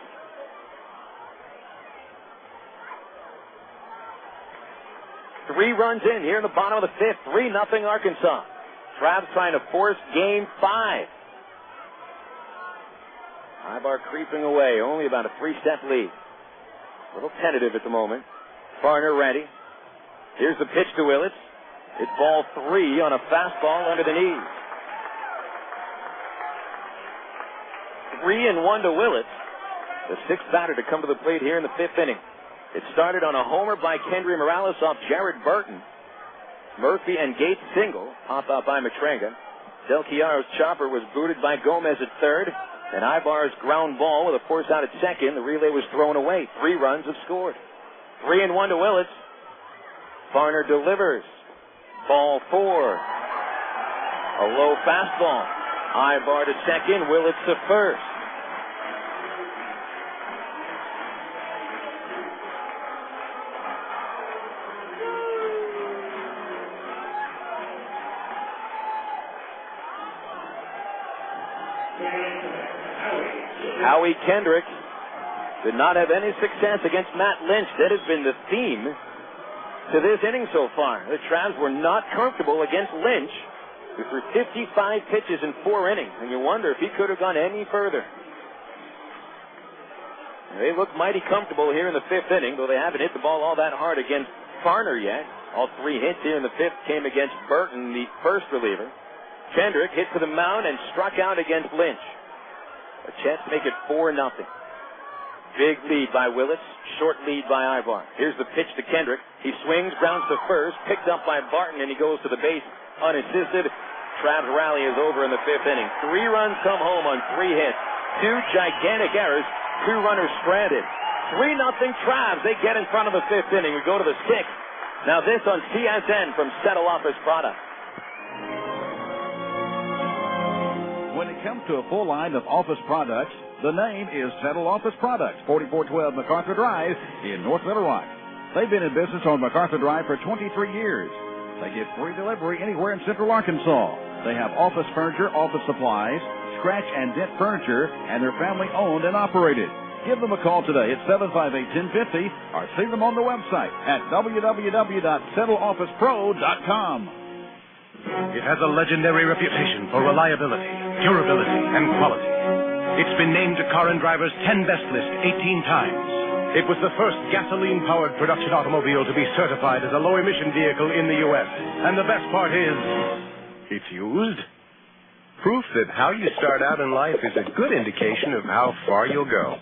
Three runs in here in the bottom of the fifth. 3-0 Arkansas. Trav's trying to force game 5. Aybar creeping away, only about a 3-step lead. A little tentative at the moment. Farner ready. Here's the pitch to Willits. It's ball 3 on a fastball under the knees. 3-1 to Willits, the 6th batter to come to the plate here in the 5th inning. It started on a homer by Kendrys Morales off Daric Barton. Murphy and Gates single, pop out by Matranga. Del Chiaro's chopper was booted by Gomez at third, and Aybar's ground ball with a force out at second. The relay was thrown away. 3 runs have scored. 3-1 to Willits. Farner delivers. Ball 4. A low fastball. Aybar to second, Willits to first. Howie Kendrick did not have any success against Matt Lynch. That has been the theme to this inning so far. The Travs were not comfortable against Lynch, who threw 55 pitches in 4 innings, and you wonder if he could have gone any further. They look mighty comfortable here in the 5th inning, though they haven't hit the ball all that hard against Farner yet. All 3 hits here in the 5th came against Burton, the first reliever. Kendrick hit to the mound and struck out against Lynch. A chance to make it 4-0. Big lead by Willits, short lead by Aybar. Here's the pitch to Kendrick. He swings, grounds to first, picked up by Barton, and he goes to the base unassisted. Trav's rally is over in the 5th inning. 3 runs come home on 3 hits. 2 gigantic errors, 2 runners stranded. 3-0 Travs. They get in front of the 5th inning. We go to the 6th. Now this on CSN from Settle Office Products. When it comes to a full line of office products, the name is Settle Office Products, 4412 MacArthur Drive in North Little Rock. They've been in business on MacArthur Drive for 23 years. They give free delivery anywhere in Central Arkansas. They have office furniture, office supplies, scratch and dent furniture, and they're family owned and operated. Give them a call today at 758-1050 or see them on the website at www.settleofficepro.com. It has a legendary reputation for reliability, durability, and quality. It's been named to Car and Driver's 10 Best list 18 times. It was the first gasoline-powered production automobile to be certified as a low-emission vehicle in the U.S. And the best part is, it's used. Proof that how you start out in life is a good indication of how far you'll go.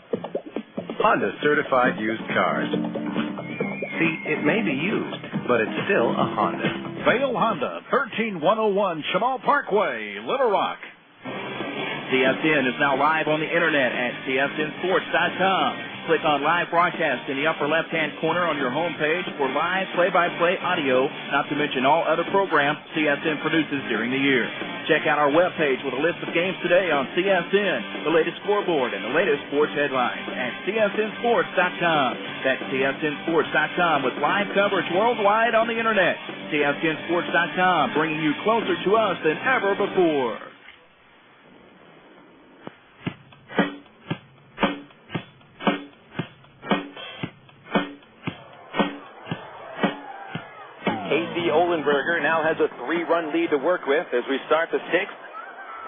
Honda certified used cars. See, it may be used, but it's still a Honda. Vail Honda, 13101 Chemal Parkway, Little Rock. CSN is now live on the internet at csnsports.com. Click on Live Broadcast in the upper left-hand corner on your homepage for live play-by-play audio, not to mention all other programs CSN produces during the year. Check out our webpage with a list of games today on CSN, the latest scoreboard, and the latest sports headlines at CSNSports.com. That's CSNSports.com with live coverage worldwide on the Internet. CSNSports.com, bringing you closer to us than ever before. Casey Olenberger now has a 3-run lead to work with as we start the 6th.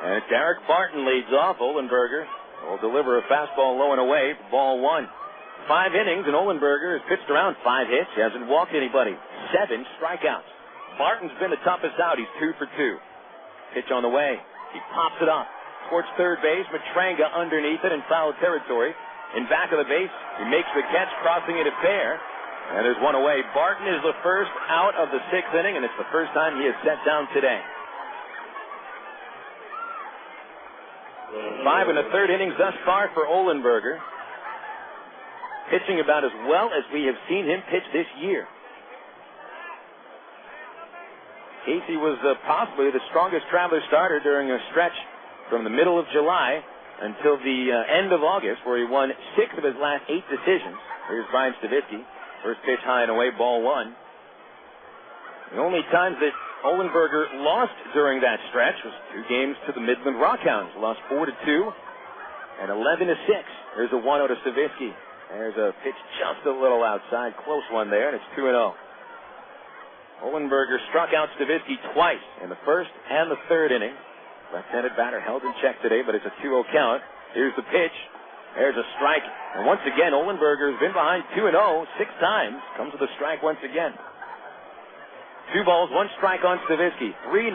And Daric Barton leads off. Olenberger will deliver a fastball low and away for ball 1. 5 innings, and Olenberger has pitched around 5 hits. He hasn't walked anybody. 7 strikeouts. Barton's been the toughest out. He's 2 for 2. Pitch on the way. He pops it up towards third base. Matranga underneath it in foul territory. In back of the base, he makes the catch, crossing it at fair. And there's one away. Barton is the first out of the 6th inning, and it's the first time he has sat down today. 5 in the 3rd innings thus far for Olenberger. Pitching about as well as we have seen him pitch this year. Casey was possibly the strongest Traveler starter during a stretch from the middle of July until the end of August, where he won 6 of his last 8 decisions. Here's Brian Stavisky. First pitch high and away, ball 1. The only times that Olenberger lost during that stretch was 2 games to the Midland RockHounds. Lost 4-2 and 11-6. There's a 1-0 to Stavisky. There's a pitch just a little outside. Close one there, and it's 2-0. Olenberger struck out Stavisky twice in the 1st and the 3rd inning. Left-handed batter held in check today, but it's a 2-0 count. Here's the pitch. There's a strike. And once again, Olenberger has been behind 2-0 6 times. Comes with a strike once again. 2 balls, 1 strike on Stavisky. 3-0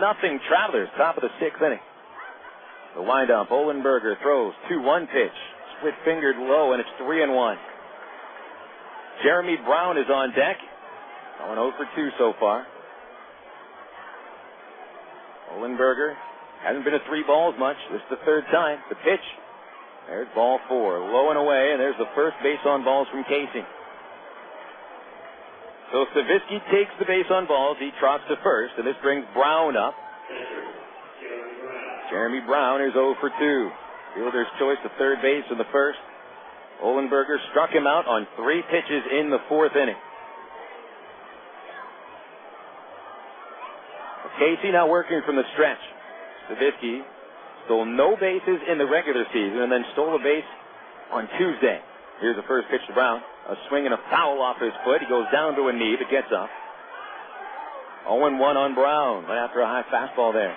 Travelers, top of the 6th inning. The windup, Olenberger throws 2-1 pitch. Split-fingered low, and it's 3-1. Jeremy Brown is on deck. Going 0 for 2 so far. Olenberger hasn't been to 3 balls much. This is the 3rd time. The pitch. There's ball 4, low and away, and there's the first base on balls from Casey. So Stavisky takes the base on balls. He trots to first, and this brings Brown up. Jeremy Brown is 0 for 2. Fielder's choice to third base in the 1st. Olenberger struck him out on 3 pitches in the 4th inning. Casey now working from the stretch. Stavisky stole no bases in the regular season and then stole a base on Tuesday. Here's the first pitch to Brown. A swing and a foul off his foot. He goes down to a knee, but gets up. 0-1 on Brown, right after a high fastball there.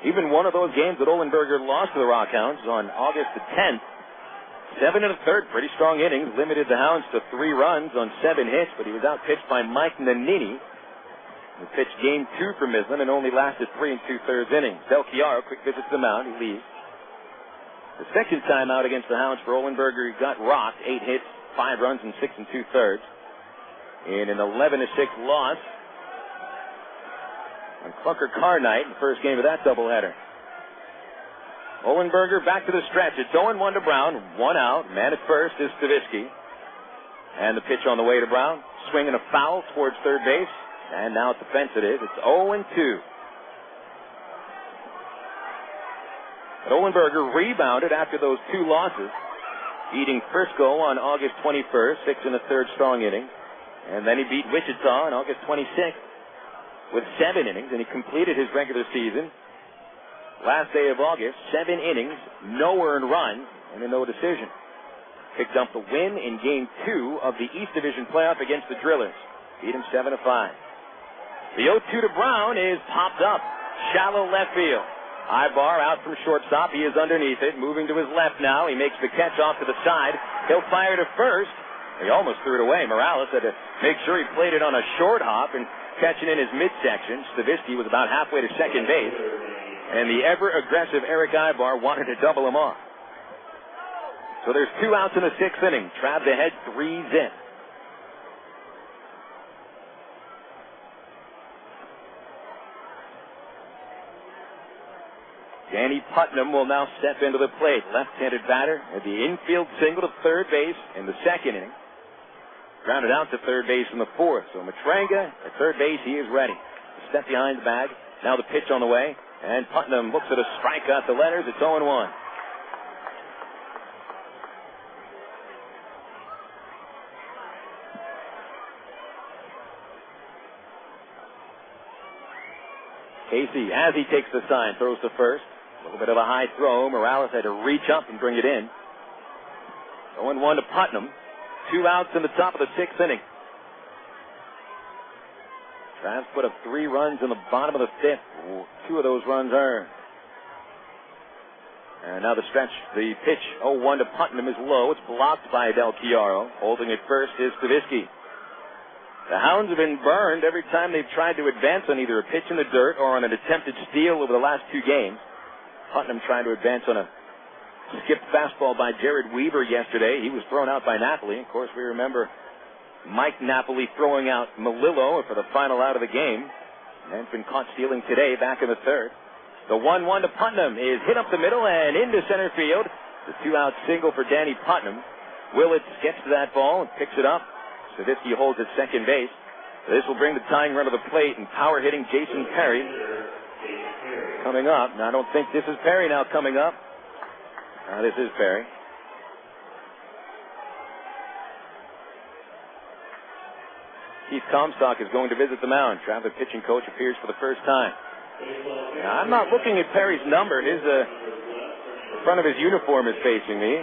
Even one of those games that Olenberger lost to the RockHounds on August the 10th. 7 1/3, pretty strong innings. Limited the Hounds to 3 runs on 7 hits, but he was outpitched by Mike Nannini. He pitched game 2 for Midland and only lasted 3 2/3 innings. Del Chiaro, quick visit to the mound. He leaves. The second time out against the Hounds for Olenberger, he got rocked. 8 hits, 5 runs, and 6 2/3. In an 11-6 loss on Clunker Car night, the first game of that doubleheader. Olenberger back to the stretch. It's 0-1 to Brown. 1 out. Man at first is Stavisky. And the pitch on the way to Brown. Swing and a foul towards third base. And now at the fence it is. It's 0-2. But Olenberger rebounded after those 2 losses, beating Frisco on August 21st, 6 1/3 strong inning. And then he beat Wichita on August 26th with 7 innings, and he completed his regular season. Last day of August, 7 innings, no earned runs, and a no decision. Picked up the win in Game 2 of the East Division playoff against the Drillers. Beat him 7-5. The 0-2 to Brown is popped up. Shallow left field. Aybar out from shortstop. He is underneath it, moving to his left now. He makes the catch off to the side. He'll fire to first. He almost threw it away. Morales had to make sure he played it on a short hop and catching in his midsection. Stavisky was about halfway to second base. And the ever-aggressive Erick Aybar wanted to double him off. So there's 2 outs in the 6th inning. Travs ahead 3-0. Danny Putnam will now step into the plate. Left-handed batter at the infield single to third base in the second inning. Grounded out to third base in the fourth. So Matranga at third base, he is ready. A step behind the bag. Now the pitch on the way. And Putnam looks at a strikeout to Leonard. It's 0-1. Casey, as he takes the sign, throws to first. A little bit of a high throw. Morales had to reach up and bring it in. 0-1 to Putnam. 2 outs in the top of the 6th inning. Travs put up 3 runs in the bottom of the 5th. 2 of those runs earned. And now the stretch, the pitch, 0-1 to Putnam is low. It's blocked by Del Chiaro. Holding it first is Stavisky. The Hounds have been burned every time they've tried to advance on either a pitch in the dirt or on an attempted steal over the last 2 games. Putnam trying to advance on a skipped fastball by Jared Weaver yesterday. He was thrown out by Napoli. Of course, we remember Mike Napoli throwing out Melillo for the final out of the game. Man's been caught stealing today back in the 3rd. The 1-1 to Putnam is hit up the middle and into center field. The 2-out single for Danny Putnam. Willits gets to that ball and picks it up. Stavisky holds at second base. This will bring the tying run to the plate, and power hitting Jason Perry coming up. Now, I don't think this is Perry now coming up. This is Perry. Keith Comstock is going to visit the mound. Traveling pitching coach appears for the first time. Now, I'm not looking at Perry's number. The front of his uniform is facing me.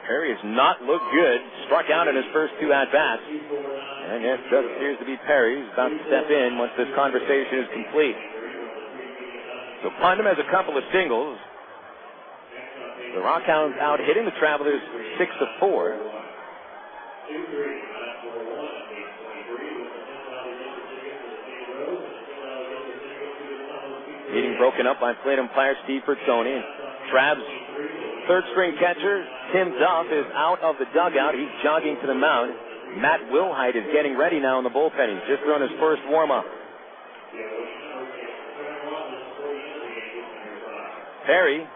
Perry has not looked good. Struck out in his first 2 at-bats. And yes, it does appears to be Perry. He's about to step in once this conversation is complete. So Putnam has a couple of singles. The RockHounds out hitting the Travelers 6-4. Meeting broken up by plate umpire Steve Bertoni. Trav's third-string catcher, Tim Duff, is out of the dugout. He's jogging to the mound. Matt Wilhite is getting ready now in the bullpen. He's just thrown his first warm-up. Perry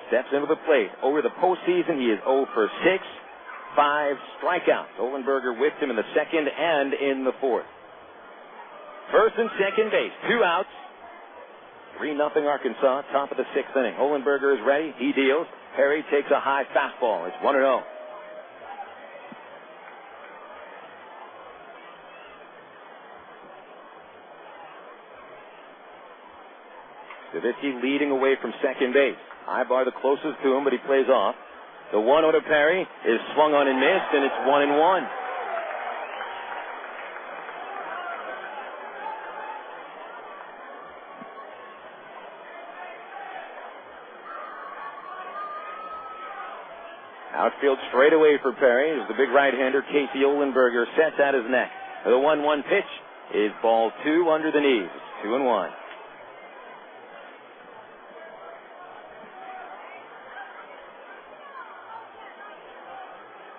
steps into the plate. Over the postseason, he is 0 for 6, 5 strikeouts. Olenberger with him in the 2nd and in the 4th. First and second base, 2 outs. 3-0 Arkansas, top of the 6th inning. Olenberger is ready. He deals. Perry takes a high fastball. It's 1-0. Stavisky leading away from second base. Aybar the closest to him, but he plays off. The 1-0 to Perry is swung on and missed, and it's 1-1. Outfield straight away for Perry as the big right-hander Casey Olenberger sets at his neck. The 1-1 pitch is ball 2 under the knees. It's 2-1.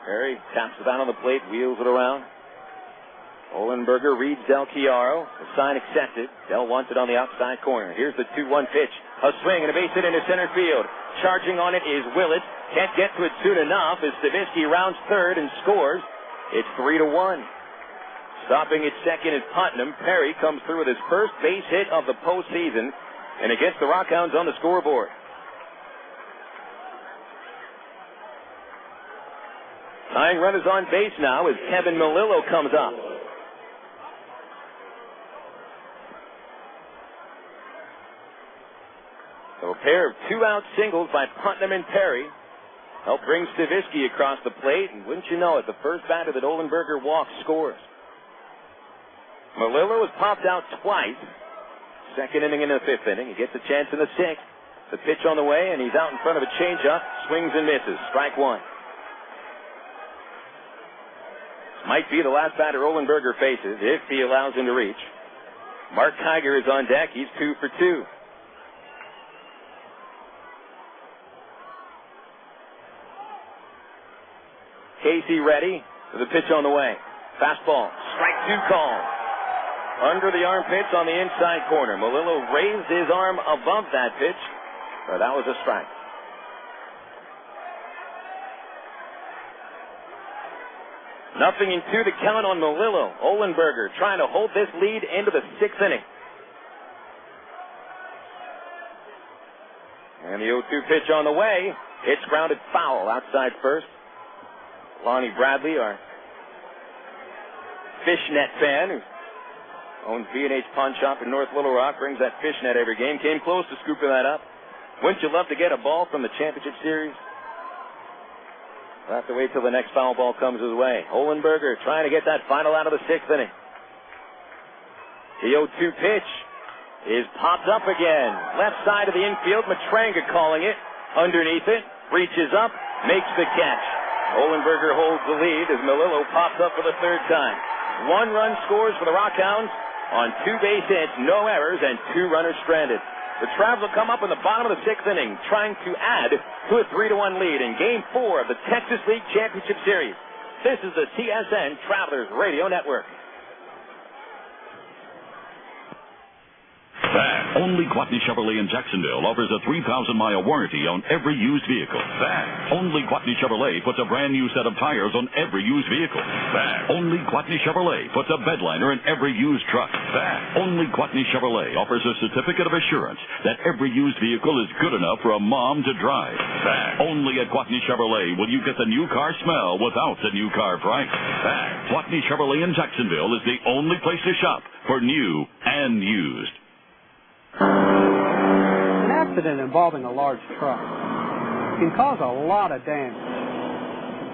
Perry taps the bat on the plate, wheels it around. Olenberger reads Del Chiaro. The sign accepted. Del wants it on the outside corner. Here's the 2-1 pitch. A swing and a base hit into center field. Charging on it is Willits. Can't get to it soon enough as Stavisky rounds third and scores. It's 3-1. Stopping at second is Putnam. Perry comes through with his first base hit of the postseason, and it gets the RockHounds on the scoreboard. Tying run is on base now as Kevin Melillo comes up. So a pair of 2-out singles by Putnam and Perry help bring Stavisky across the plate, and wouldn't you know it, the first batter that Olenberger walks scores. Melillo has popped out twice. Second inning into the 5th inning. He gets a chance in the 6th. The pitch on the way, and he's out in front of a changeup. Swings and misses. Strike 1. This might be the last batter Olenberger faces if he allows him to reach. Mark Kiger is on deck. He's 2 for 2. Casey ready for the pitch on the way. Fastball. Strike 2 call. Under the armpits on the inside corner. Melillo raised his arm above that pitch. So that was a strike. Nothing in 2 to count on Melillo. Olenberger trying to hold this lead into the 6th inning. And the 0-2 pitch on the way. It's grounded foul outside first. Lonnie Bradley, our fishnet fan who owns B&H Pawn Shop in North Little Rock, brings that fishnet every game. Came close to scooping that up. Wouldn't you love to get a ball from the championship series? We'll have to wait till the next foul ball comes his way. Olenberger trying to get that final out of the 6th inning. The 0-2 pitch is popped up again. Left side of the infield, Matranga calling it. Underneath it, reaches up, makes the catch. Olenberger holds the lead as Melillo pops up for the 3rd time. 1 run scores for the RockHounds on 2 base hits, no errors, and 2 runners stranded. The Travs will come up in the bottom of the 6th inning, trying to add to a 3-1 lead in Game 4 of the Texas League Championship Series. This is the CSN Travelers Radio Network. That only Gwatney Chevrolet in Jacksonville offers a 3,000-mile warranty on every used vehicle. That only Gwatney Chevrolet puts a brand new set of tires on every used vehicle. That only Gwatney Chevrolet puts a bedliner in every used truck. That only Gwatney Chevrolet offers a certificate of assurance that every used vehicle is good enough for a mom to drive. That only at Gwatney Chevrolet will you get the new car smell without the new car price. That Gwatney Chevrolet in Jacksonville is the only place to shop for new and used. An accident involving a large truck can cause a lot of damage.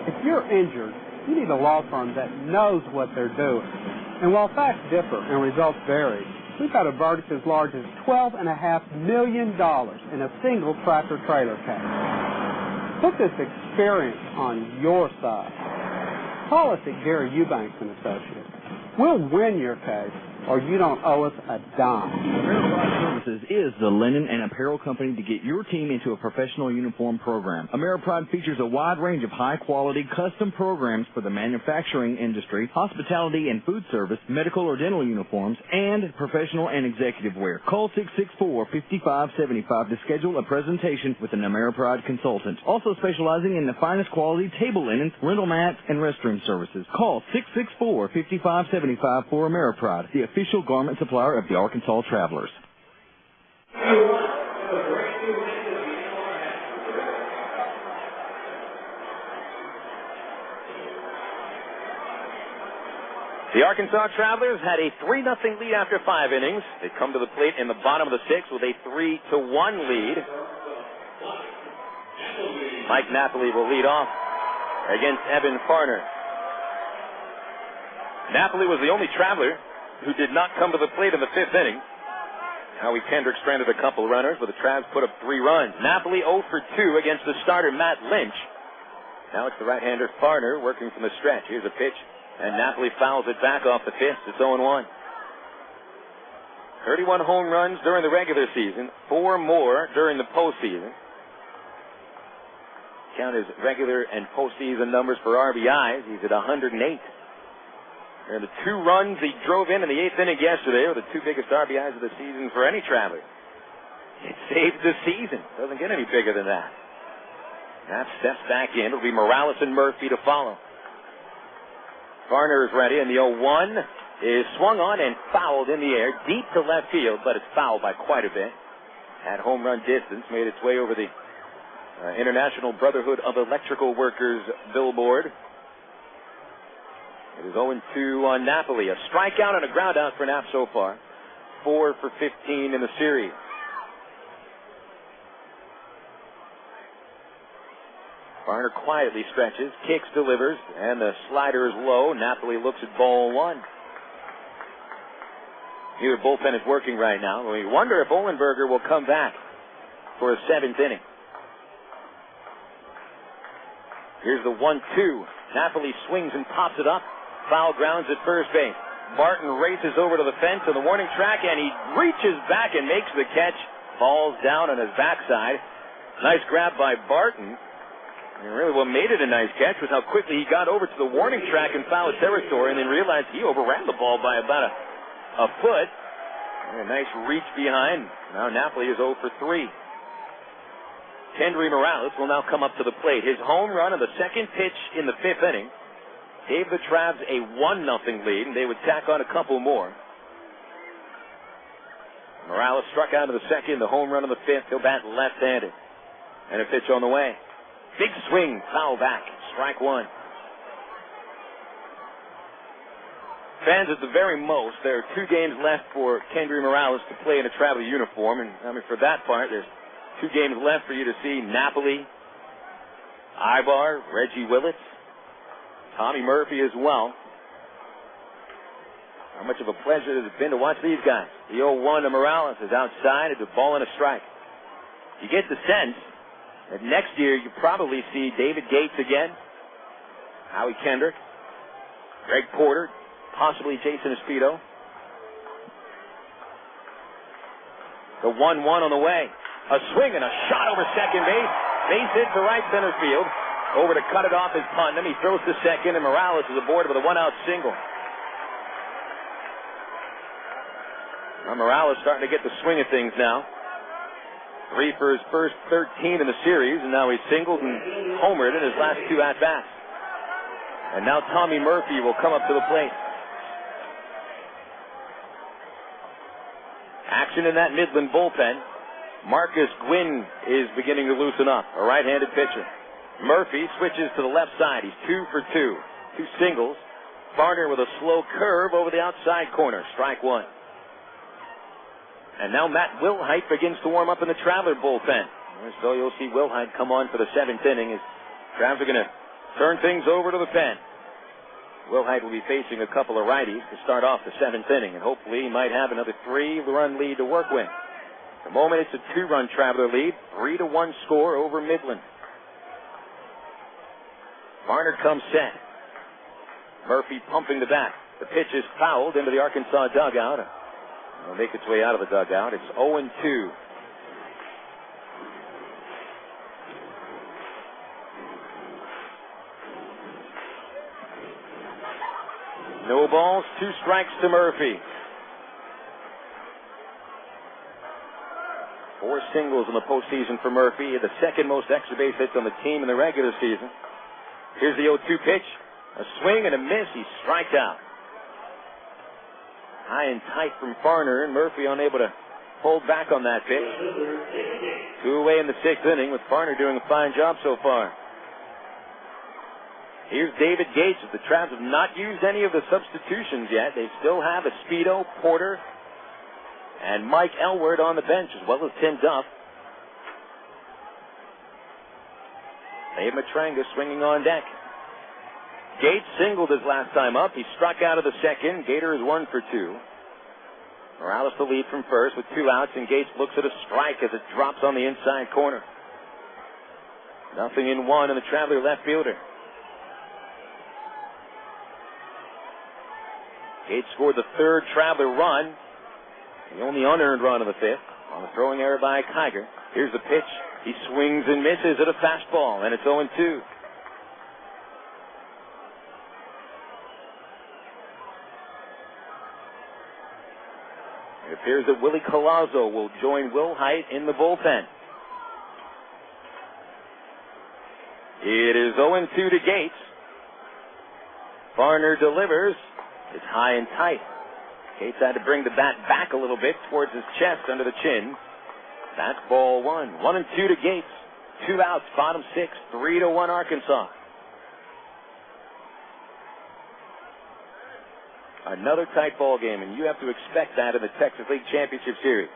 If you're injured, you need a law firm that knows what they're doing. And while facts differ and results vary, we've got a verdict as large as $12.5 million in a single tractor-trailer case. Put this experience on your side. Call us at Gary Eubanks & Associates. We'll win your case, or you don't owe us a dime. AmeriPride Services is the linen and apparel company to get your team into a professional uniform program. AmeriPride features a wide range of high-quality custom programs for the manufacturing industry, hospitality and food service, medical or dental uniforms, and professional and executive wear. Call 664-5575 to schedule a presentation with an AmeriPride consultant. Also specializing in the finest quality table linens, rental mats, and restroom services. Call 664-5575 for AmeriPride, the official garment supplier of the Arkansas Travelers. The Arkansas Travelers had a 3-0 lead after 5 innings. They come to the plate in the bottom of the 6th with a 3-1 lead. Mike Napoli will lead off against Evan Farner. Napoli was the only Traveler who did not come to the plate in the 5th inning. Howie Kendrick stranded a couple runners, but the Travs put up 3 runs. Napoli 0 for 2 against the starter Matt Lynch. Now it's the right-hander Farner working from the stretch. Here's a pitch, and Napoli fouls it back off the fist. It's 0-1. 31 home runs during the regular season, 4 more during the postseason. Count his regular and postseason numbers for RBIs. He's at 108. And the 2 runs he drove in the 8th inning yesterday were the 2 biggest RBIs of the season for any Traveler. It saved the season. Doesn't get any bigger than that. Knapp steps back in. It'll be Morales and Murphy to follow. Farner is ready, and the 0-1 is swung on and fouled in the air, deep to left field, but it's fouled by quite a bit. At home run distance, made its way over the International Brotherhood of Electrical Workers billboard. It is 0-2 on Napoli. A strikeout and a ground out for Knapp so far. 4 for 15 in the series. Farner quietly stretches, kicks, delivers, and the slider is low. Napoli looks at ball 1. Neither bullpen is working right now. We wonder if Olenberger will come back for a 7th inning. Here's the 1-2. Napoli swings and pops it up. Foul grounds at first base. Barton races over to the fence on the warning track, and he reaches back and makes the catch. Falls down on his backside. Nice grab by Barton. And really what made it a nice catch was how quickly he got over to the warning track in foul territory and then realized he overran the ball by about a foot. And a nice reach behind. Now Napoli is 0 for 3. Kendrys Morales will now come up to the plate. His home run on the second pitch in the 5th inning gave the Travs a 1-0 lead, and they would tack on a couple more. Morales struck out in the second, the home run in the 5th. He'll bat left-handed. And a pitch on the way. Big swing, foul back, strike one. Fans, at the very most, there are 2 games left for Kendrys Morales to play in a Traveler uniform, and I mean, for that part, there's 2 games left for you to see Napoli, Aybar, Reggie Willits, Tommy Murphy as well. How much of a pleasure has it been to watch these guys? The 0-1 to Morales is outside at the ball and a strike. You get the sense that next year you probably see David Gates again, Howie Kendrick, Greg Porter, possibly Jason Espino. The 1-1 on the way. A swing and a shot over second base. Base hit to right center field. Over to cut it off is Putnam. He throws to second, and Morales is aboard with a 1-out single. Now Morales starting to get the swing of things now. 3 for his first 13 in the series, and now he's singled and homered in his last 2 at-bats. And now Tommy Murphy will come up to the plate. Action in that Midland bullpen. Marcus Gwyn is beginning to loosen up, a right-handed pitcher. Murphy switches to the left side. He's 2 for 2. 2 singles. Barner with a slow curve over the outside corner. Strike one. And now Matt Wilhite begins to warm up in the Traveler bullpen. So you'll see Wilhite come on for the 7th inning as Travs are going to turn things over to the pen. Wilhite will be facing a couple of righties to start off the 7th inning, and hopefully he might have another 3-run lead to work with. At the moment it's a 2-run Traveler lead, 3-1 score over Midland. Barner comes set. Murphy pumping the bat. The pitch is fouled into the Arkansas dugout. It'll make its way out of the dugout. It's 0-2. No balls, 2 strikes to Murphy. 4 singles in the postseason for Murphy. The second most extra base hits on the team in the regular season. Here's the 0-2 pitch. A swing and a miss. He's striked out. High and tight from Farner, and Murphy unable to hold back on that pitch. 2 away in the 6th inning with Farner doing a fine job so far. Here's David Gates. The Travs have not used any of the substitutions yet. They still have Espino, Porter, and Mike Elward on the bench, as well as Tim Duff. Dave Matranga swinging on deck. Gates singled his last time up. He struck out of the second. Gator is 1 for 2. Morales the lead from first with 2 outs, and Gates looks at a strike as it drops on the inside corner. 0-1 in the Traveler left fielder. Gates scored the 3rd Traveler run, the only unearned run of the 5th, on a throwing error by Kiger. Here's the pitch. He swings and misses at a fastball, and it's 0-2. It appears that Willie Collazo will join Wilhite in the bullpen. It is 0-2 to Gates. Farner delivers. It's high and tight. Gates had to bring the bat back a little bit towards his chest under the chin. That's ball 1. 1-2 to Gates. 2 outs, bottom 6, 3-1 Arkansas. Another tight ball game, and you have to expect that in the Texas League Championship Series.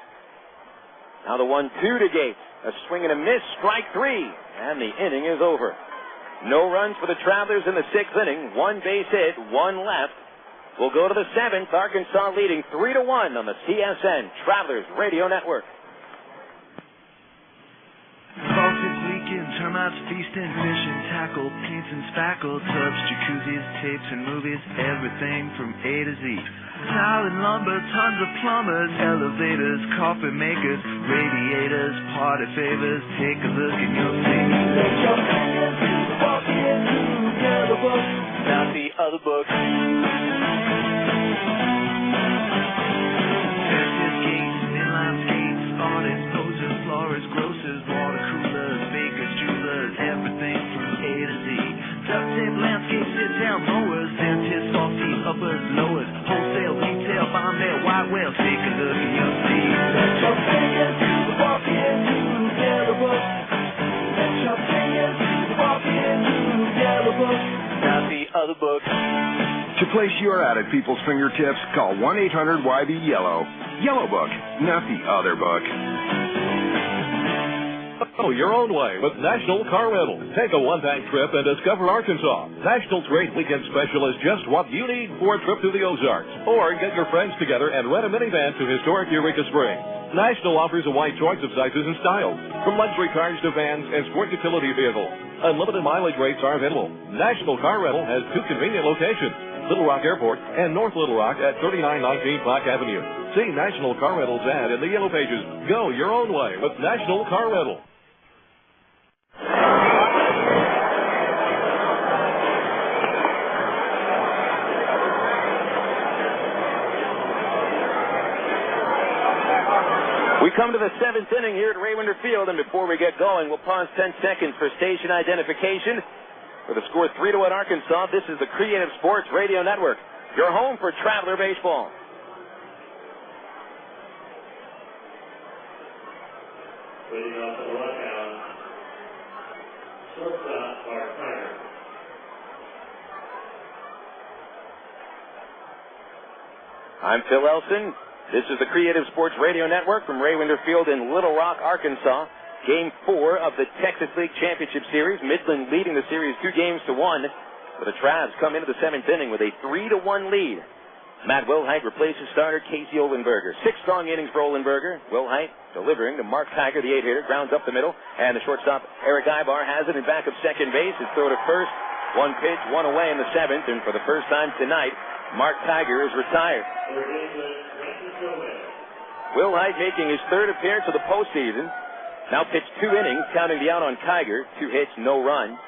Now the 1-2 to Gates. A swing and a miss, strike 3, and the inning is over. No runs for the Travelers in the 6th inning. 1 base hit, 1 left. We'll go to the 7th. Arkansas leading 3-1 on the CSN Travelers Radio Network. Baltic weekend, termites feasting, fishing, tackle, paints and spackle, tubs, jacuzzis, tapes and movies, everything from A to Z. Tile and lumber, tons of plumbers, elevators, coffee makers, radiators, party favors. Take a look and you'll see. Let your hands walk into the other book, not the other book. Gates, inline skates, audits, posers, florists, grocers, water coolers, place your ad at people's fingertips, call 1-800-YB-YELLOW. Yellow Book, not the other book. Go your own way with National Car Rental. Take a one-time trip and discover Arkansas. National's great weekend special is just what you need for a trip to the Ozarks. Or get your friends together and rent a minivan to historic Eureka Springs. National offers a wide choice of sizes and styles, from luxury cars to vans and sport utility vehicles. Unlimited mileage rates are available. National Car Rental has two convenient locations, Little Rock Airport and North Little Rock at 3919 Park Avenue. See National Car Rental's ad in the Yellow Pages. Go your own way with National Car Rental. We come to the seventh inning here at Raywinder Field, and before we get going, we'll pause 10 seconds for station identification. For the score 3-1 Arkansas, this is the Creative Sports Radio Network, your home for Traveler Baseball. Leading off the RockHounds, shortstop Mark Tiger. I'm Phil Elson. This is the Creative Sports Radio Network from Raywinder Field in Little Rock, Arkansas. Game 4 of the Texas League Championship Series. Midland leading the series 2-1. But the Travs come into the 7th inning with a 3-1 lead. Matt Wilhite replaces starter Casey Olenberger. 6 strong innings for Olenberger. Wilhite delivering to Mark Tiger, the 8-hitter, grounds up the middle. And the shortstop, Erick Aybar, has it in back of second base. His throw to first. 1 pitch, 1 away in the 7th. And for the first time tonight, Mark Tiger is retired. Wilhite making his 3rd appearance of the postseason. Now pitched 2 innings, counting the out on Tiger. 2 hits, no run.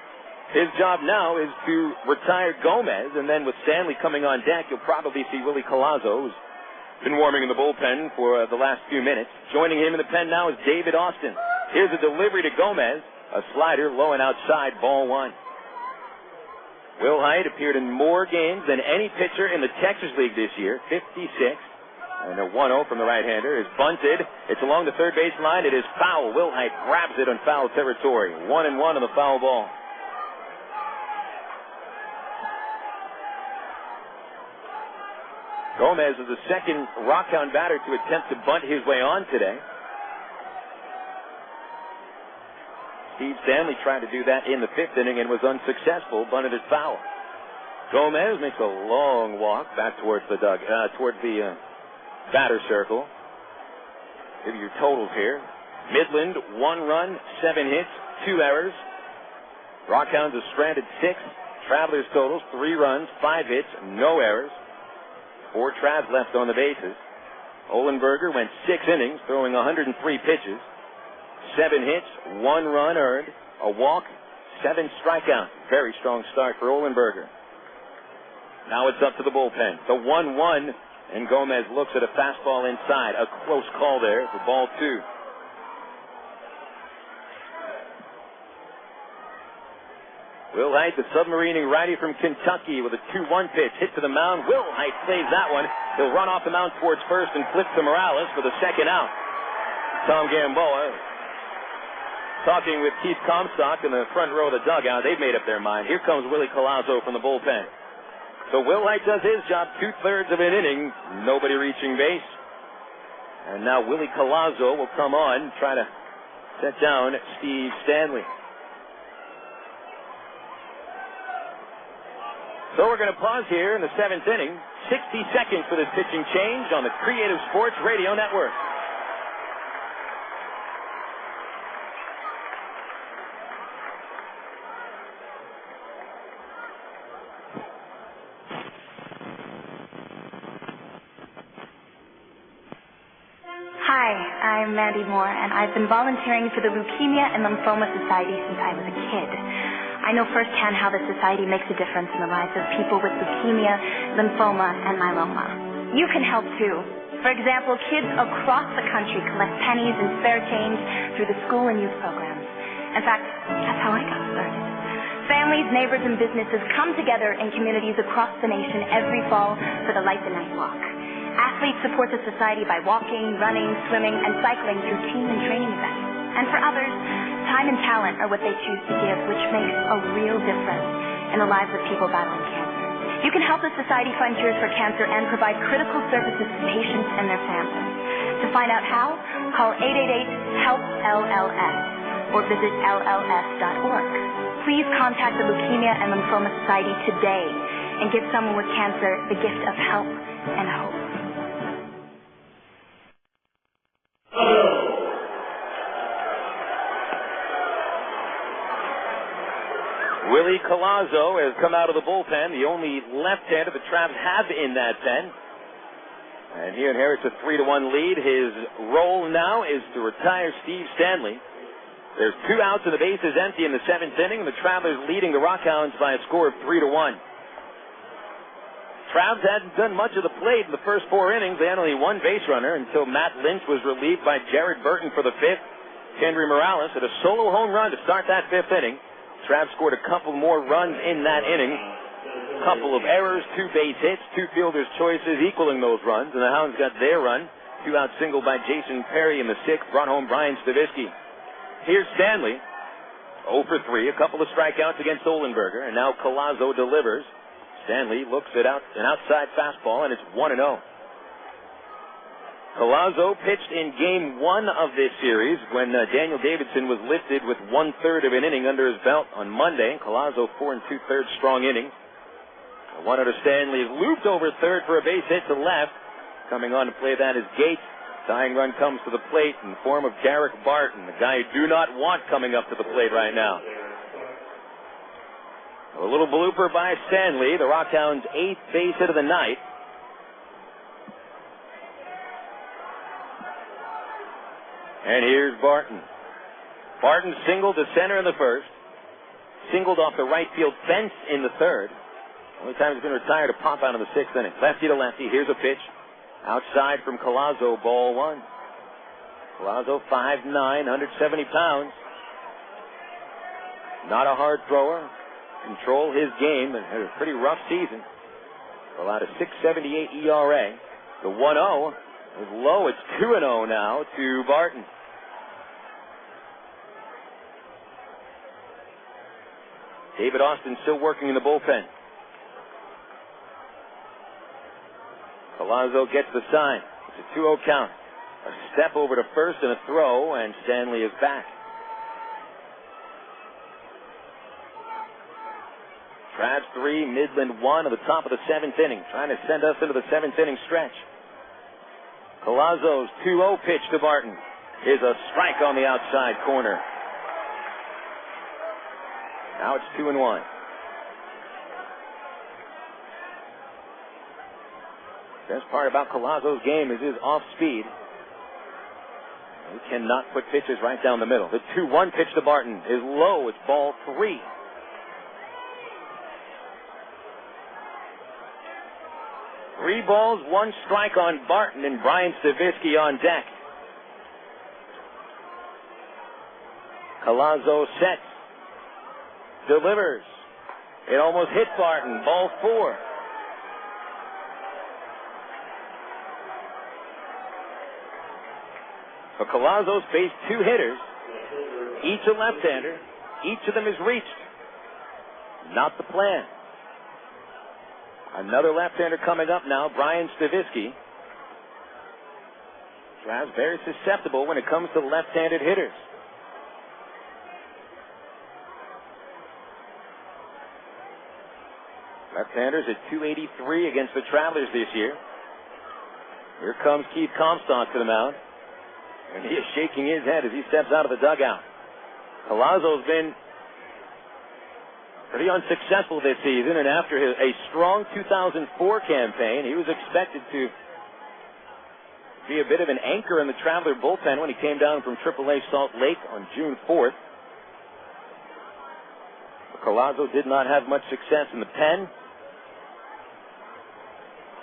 His job now is to retire Gomez, and then with Stanley coming on deck, you'll probably see Willie Collazo, who's been warming in the bullpen for the last few minutes. Joining him in the pen now is David Austin. Here's a delivery to Gomez. A slider low and outside, ball 1. Wilhite appeared in more games than any pitcher in the Texas League this year, 56. And a 1-0 from the right-hander is bunted. It's along the third base line. It is foul. Wilhite grabs it on foul territory. 1-1 on the foul ball. Gomez is the second RockHound batter to attempt to bunt his way on today. Steve Stanley tried to do that in the 5th inning and was unsuccessful, bunted it foul. Gomez makes a long walk back towards the batter circle. Give you your totals here. Midland, 1 run, 7 hits, 2 errors. RockHounds has stranded 6. Travelers totals, 3 runs, 5 hits, no errors. 4 Travs left on the bases. Olenberger went 6 innings, throwing 103 pitches. 7 hits, 1 run earned, a walk, 7 strikeouts. Very strong start for Olenberger. Now it's up to the bullpen. The 1-1, and Gomez looks at a fastball inside. A close call there for ball 2. Wilhite, the submarining righty from Kentucky, with a 2-1 pitch hit to the mound. Wilhite saves that one. He'll run off the mound towards first and flip to Morales for the second out. Tom Gamboa talking with Keith Comstock in the front row of the dugout. They've made up their mind. Here comes Willie Collazo from the bullpen. So Wilhite does his job, 2/3 of an inning, nobody reaching base. And now Willie Collazo will come on, try to set down Steve Stanley. So we're going to pause here in the 7th inning. 60 seconds for this pitching change on the Creative Sports Radio Network. Hi, I'm Mandy Moore, and I've been volunteering for the Leukemia and Lymphoma Society since I was a kid. I know firsthand how the society makes a difference in the lives of people with leukemia, lymphoma, and myeloma. You can help too. For example, kids across the country collect pennies and spare change through the school and youth programs. In fact, that's how I got started. Families, neighbors, and businesses come together in communities across the nation every fall for the Light the Night Walk. Athletes support the society by walking, running, swimming, and cycling through team and training events. And for others, time and talent are what they choose to give, which makes a real difference in the lives of people battling cancer. You can help the Society fund cures for cancer and provide critical services to patients and their families. To find out how, call 888-HELP-LLS or visit lls.org. Please contact the Leukemia and Lymphoma Society today and give someone with cancer the gift of help and hope. Willie Collazo has come out of the bullpen, the only left-hander the Travs have in that pen. And he inherits a 3-1 lead. His role now is to retire Steve Stanley. There's 2 outs and the base is empty in the 7th inning, and the Travelers leading the RockHounds by a score of 3-1. Travs hadn't done much of the plate in the first 4 innings. They had only 1 base runner until Matt Lynch was relieved by Daric Barton for the 5th. Kendrys Morales had a solo home run to start that 5th inning. Travs scored a couple more runs in that inning. A couple of errors, 2 base hits, 2 fielders' choices equaling those runs, and the Hounds got their run. 2-out single by Jason Perry in the 6th brought home Brian Stavisky. Here's Stanley, 0 for 3, a couple of strikeouts against Olenberger, and now Collazo delivers. Stanley looks at an outside fastball, and it's 1-0. Collazo pitched in Game 1 of this series when Daniel Davidson was lifted with 1/3 of an inning under his belt on Monday. Collazo 4 2/3 strong inning. One out of Stanley is looped over third for a base hit to left. Coming on to play that is Gates. Tying run comes to the plate in the form of Daric Barton, the guy you do not want coming up to the plate right now. A little blooper by Stanley, the RockHounds' 8th base hit of the night. And here's Barton. Barton singled to center in the 1st. Singled off the right field fence in the 3rd. Only time he's been retired to pop out in the 6th inning. Lefty to lefty. Here's a pitch. Outside from Collazo, ball 1. Collazo 5'9", 170 pounds. Not a hard thrower. Control his game and had a pretty rough season. Allowed a 6.78 ERA. The 1-0 is low. It's 2-0 now to Barton. David Austin still working in the bullpen. Collazo gets the sign. It's a 2-0 count. A step over to first and a throw, and Stanley is back. Travs 3, Midland 1 at the top of the 7th inning. Trying to send us into the 7th inning stretch. Collazo's 2-0 pitch to Barton is a strike on the outside corner. Now it's 2-1. Best part about Collazo's game is his off speed. He cannot put pitches right down the middle. The 2-1 pitch to Barton is low. It's ball 3. Three balls, 1 strike on Barton, and Brian Stavisky on deck. Collazo sets. Delivers. It almost hit Barton. Ball 4. But Collazo's faced 2 hitters, each a left-hander. Each of them is reached. Not the plan. Another left-hander coming up now, Brian Stavisky. Travs very susceptible when it comes to left-handed hitters. Left-handers at .283 against the Travelers this year. Here comes Keith Comstock to the mound. And he is shaking his head as he steps out of the dugout. Collazo's been pretty unsuccessful this season, and after a strong 2004 campaign, he was expected to be a bit of an anchor in the Traveler bullpen when he came down from AAA Salt Lake on June 4th. But Collazo did not have much success in the pen,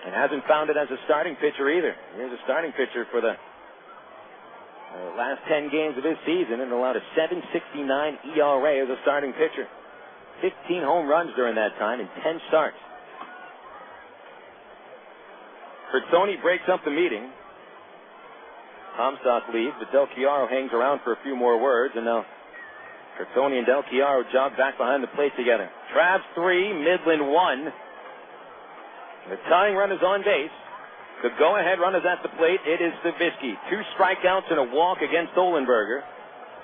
and hasn't found it as a starting pitcher either. Here's a starting pitcher for the last 10 games of his season, and allowed a 7.69 ERA as a starting pitcher. 15 home runs during that time in 10 starts. Bertoni breaks up the meeting. Comstock leaves, but Del Chiaro hangs around for a few more words, and now Bertoni and Del Chiaro jog back behind the plate together. Travs 3, Midland 1. The tying run is on base. The go-ahead run is at the plate. It is Stavisky. 2 strikeouts and a walk against Olenberger.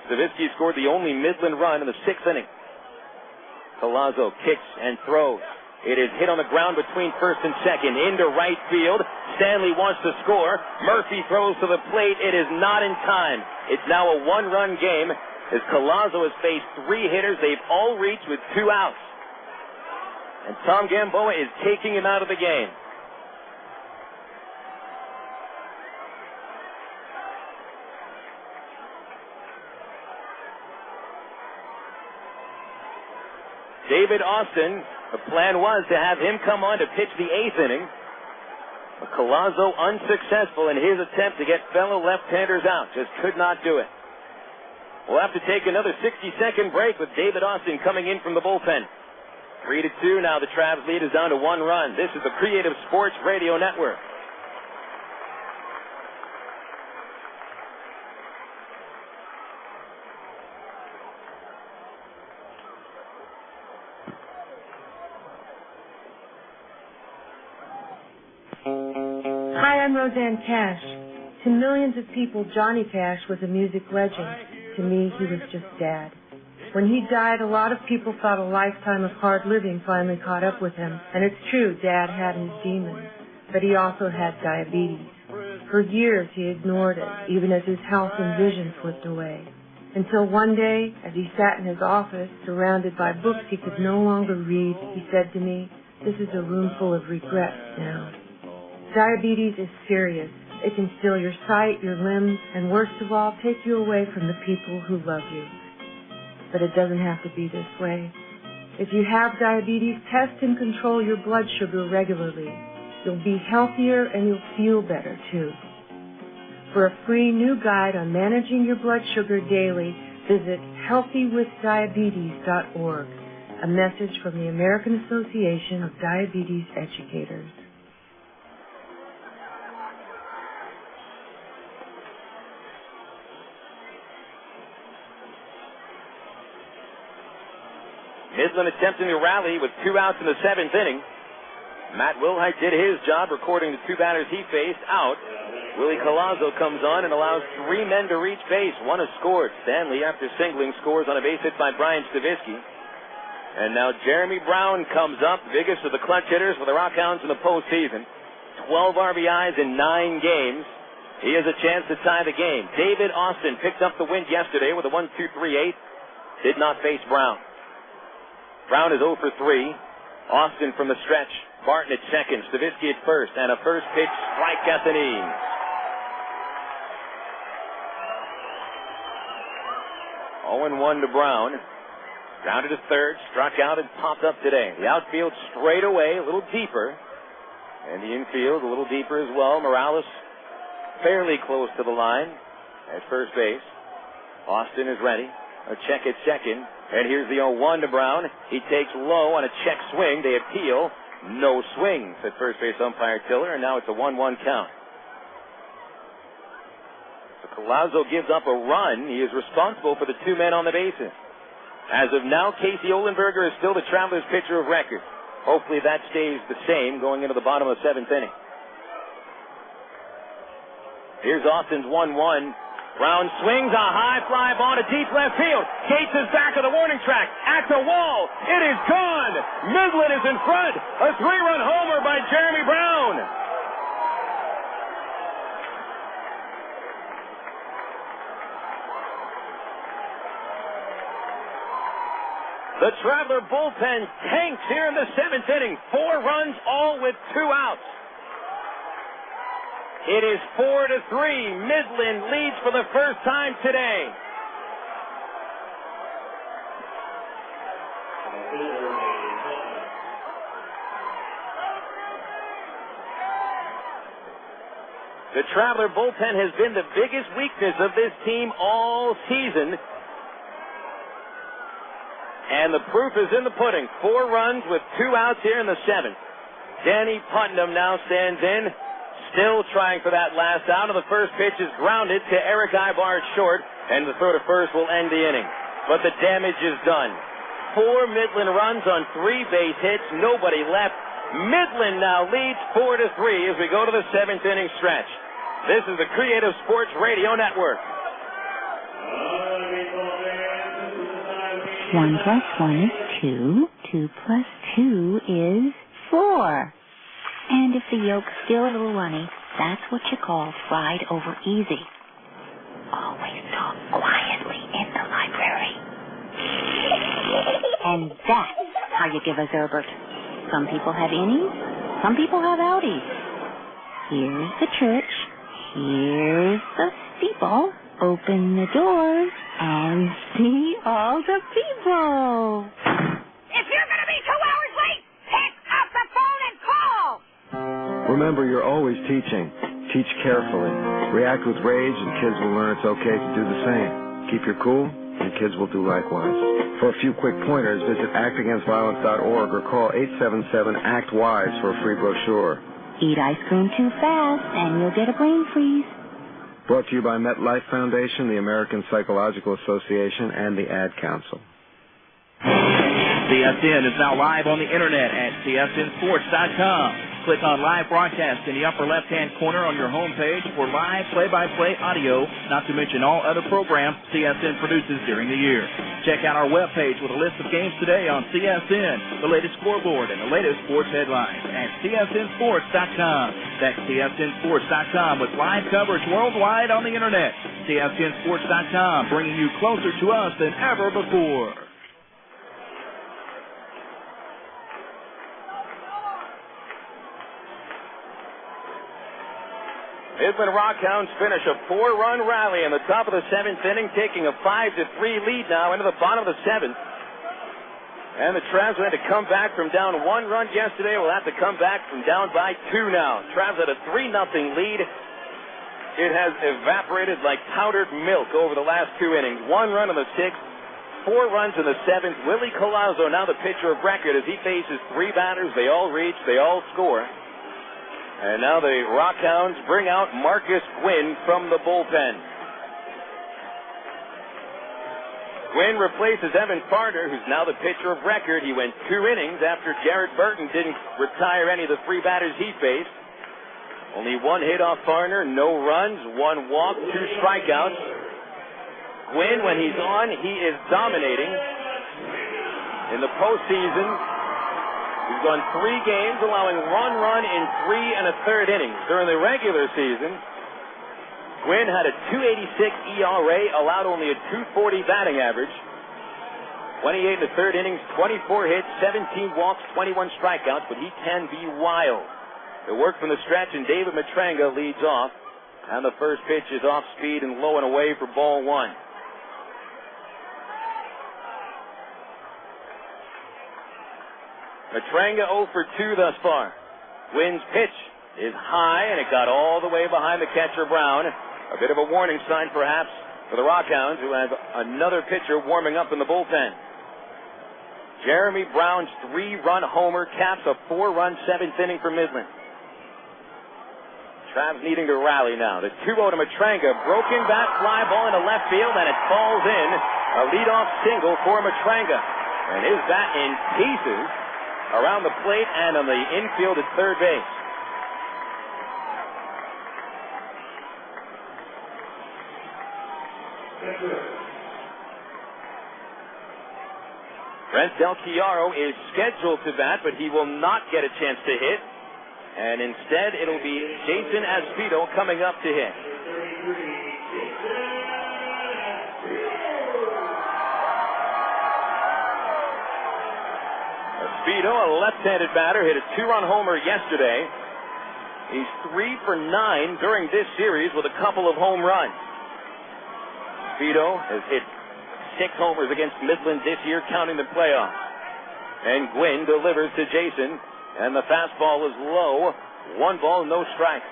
Stavisky scored the only Midland run in the 6th inning. Collazo kicks and throws. It is hit on the ground between first and second into right field. Stanley wants to score. Murphy throws to the plate. It is not in time. It's now a 1-run game as Collazo has faced 3 hitters. They've all reached with 2 outs. And Tom Gamboa is taking him out of the game. David Austin, the plan was to have him come on to pitch the 8th inning. But Collazo unsuccessful in his attempt to get fellow left-handers out. Just could not do it. We'll have to take another 60-second break with David Austin coming in from the bullpen. 3-2 now. The Travs lead is down to 1 run. This is the Creative Sports Radio Network. Hi, I'm Roseanne Cash. To millions of people, Johnny Cash was a music legend. To me, he was just Dad. When he died, a lot of people thought a lifetime of hard living finally caught up with him. And it's true, Dad had his demons. But he also had diabetes. For years, he ignored it, even as his health and vision slipped away. Until one day, as he sat in his office, surrounded by books he could no longer read, he said to me, "This is a room full of regrets now." Diabetes is serious. It can steal your sight, your limbs, and worst of all, take you away from the people who love you. But it doesn't have to be this way. If you have diabetes, test and control your blood sugar regularly. You'll be healthier and you'll feel better too. For a free new guide on managing your blood sugar daily, visit healthywithdiabetes.org. A message from the American Association of Diabetes Educators. Midland attempting to rally with 2 outs in the 7th inning. Matt Wilhite did his job, recording the 2 batters he faced out. Willie Collazo comes on and allows 3 men to reach base. 1 has scored. Stanley, after singling, scores on a base hit by Brian Stavisky. And now Jeremy Brown comes up, biggest of the clutch hitters for the RockHounds in the postseason. 12 RBIs in 9 games. He has a chance to tie the game. David Austin picked up the win yesterday with a 1-2-3-8. Did not face Brown. Brown is 0 for 3. Austin from the stretch. Barton at second. Stavisky at first. And a first pitch strike at the knee. Oh, 0-1 to Brown. Grounded to third. Struck out and popped up today. The outfield straight away, a little deeper. And the infield a little deeper as well. Morales fairly close to the line at first base. Austin is ready. A check at second. And here's the 0-1 to Brown. He takes low on a check swing. They appeal. No swings at first base umpire Tiller, and now it's a 1-1 count. So Collazo gives up a run. He is responsible for the 2 men on the bases. As of now, Casey Olenberger is still the Travelers pitcher of record. Hopefully that stays the same going into the bottom of the 7th inning. Here's Austin's 1-1. Brown swings a high fly ball to deep left field. Gates is back of the warning track. At the wall. It is gone. Midland is in front. A 3-run homer by Jeremy Brown. The Traveler bullpen tanks here in the 7th inning. 4 runs, all with 2 outs. It is 4-3. Midland leads for the first time today. The Traveler bullpen has been the biggest weakness of this team all season. And the proof is in the pudding. 4 runs with 2 outs here in the 7th. Danny Putnam now stands in. Still trying for that last out, and the first pitch is grounded to Erick Aybar short, and the throw to first will end the inning. But the damage is done. 4 Midland runs on 3 base hits, nobody left. Midland now leads 4-3 as we go to the 7th inning stretch. This is the Creative Sports Radio Network. 1 plus 1 is 2. 2 plus 2 is 4. And if the yolk's still a little runny, that's what you call fried over easy. Always talk quietly in the library. And that's how you give a Zerbert. Some people have innies, some people have outies. Here's the church, here's the steeple. Open the doors and see all the people. If you're going to be 2 hours late, pick up the phone and call. Remember, you're always teaching. Teach carefully. React with rage, and kids will learn it's okay to do the same. Keep your cool, and kids will do likewise. For a few quick pointers, visit actagainstviolence.org or call 877-ACT-WISE for a free brochure. Eat ice cream too fast, and you'll get a brain freeze. Brought to you by MetLife Foundation, the American Psychological Association, and the Ad Council. CSN is now live on the internet at csnsports.com. Click on live broadcast in the upper left-hand corner on your homepage for live play-by-play audio, not to mention all other programs CSN produces during the year. Check out our webpage with a list of games today on CSN, the latest scoreboard, and the latest sports headlines at csnsports.com. That's csnsports.com with live coverage worldwide on the internet. csnsports.com, bringing you closer to us than ever before. Midland RockHounds finish a 4-run rally in the top of the 7th inning, taking a 5-3 lead now into the bottom of the 7th. And the Travs had to come back from down 1 run yesterday. Will have to come back from down by 2 now. Travs had a 3-0 lead. It has evaporated like powdered milk over the last 2 innings. 1 run in the 6th, 4 runs in the 7th. Willie Collazo now the pitcher of record as he faces 3 batters. They all reach, they all score. And now the RockHounds bring out Marcus Gwyn from the bullpen. Gwyn replaces Evan Farner, who's now the pitcher of record. He went 2 innings after Daric Barton didn't retire any of the 3 batters he faced. Only 1 hit off Farner, no runs, 1 walk, 2 strikeouts. Gwyn, when he's on, he is dominating. In the postseason, he's won 3 games, allowing 1 run in 3 1/3 innings. During the regular season, Gwyn had a 2.86 ERA, allowed only a 2.40 batting average. 28 1/3 innings, 24 hits, 17 walks, 21 strikeouts, but he can be wild. The work from the stretch, and David Matranga leads off. And the first pitch is off speed and low and away for ball 1. Matranga 0 for 2 thus far. Gwyn's pitch is high, and it got all the way behind the catcher, Brown. A bit of a warning sign, perhaps, for the RockHounds, who have another pitcher warming up in the bullpen. Jeremy Brown's 3-run homer caps a 4-run 7th inning for Midland. Travs needing to rally now. The 2-0 to Matranga. Broken bat fly ball into left field, and it falls in. A leadoff single for Matranga. And his bat in pieces around the plate and on the infield at third base. Brent Del Chiaro is scheduled to bat, but he will not get a chance to hit. And instead, it'll be Jason Aspito coming up to hit. Aspito, a left-handed batter, hit a 2-run homer yesterday. He's 3 for 9 during this series with a couple of home runs. Aspito has hit 6 homers against Midland this year, counting the playoffs. And Gwyn delivers to Jason, and the fastball is low. 1 ball, no strikes.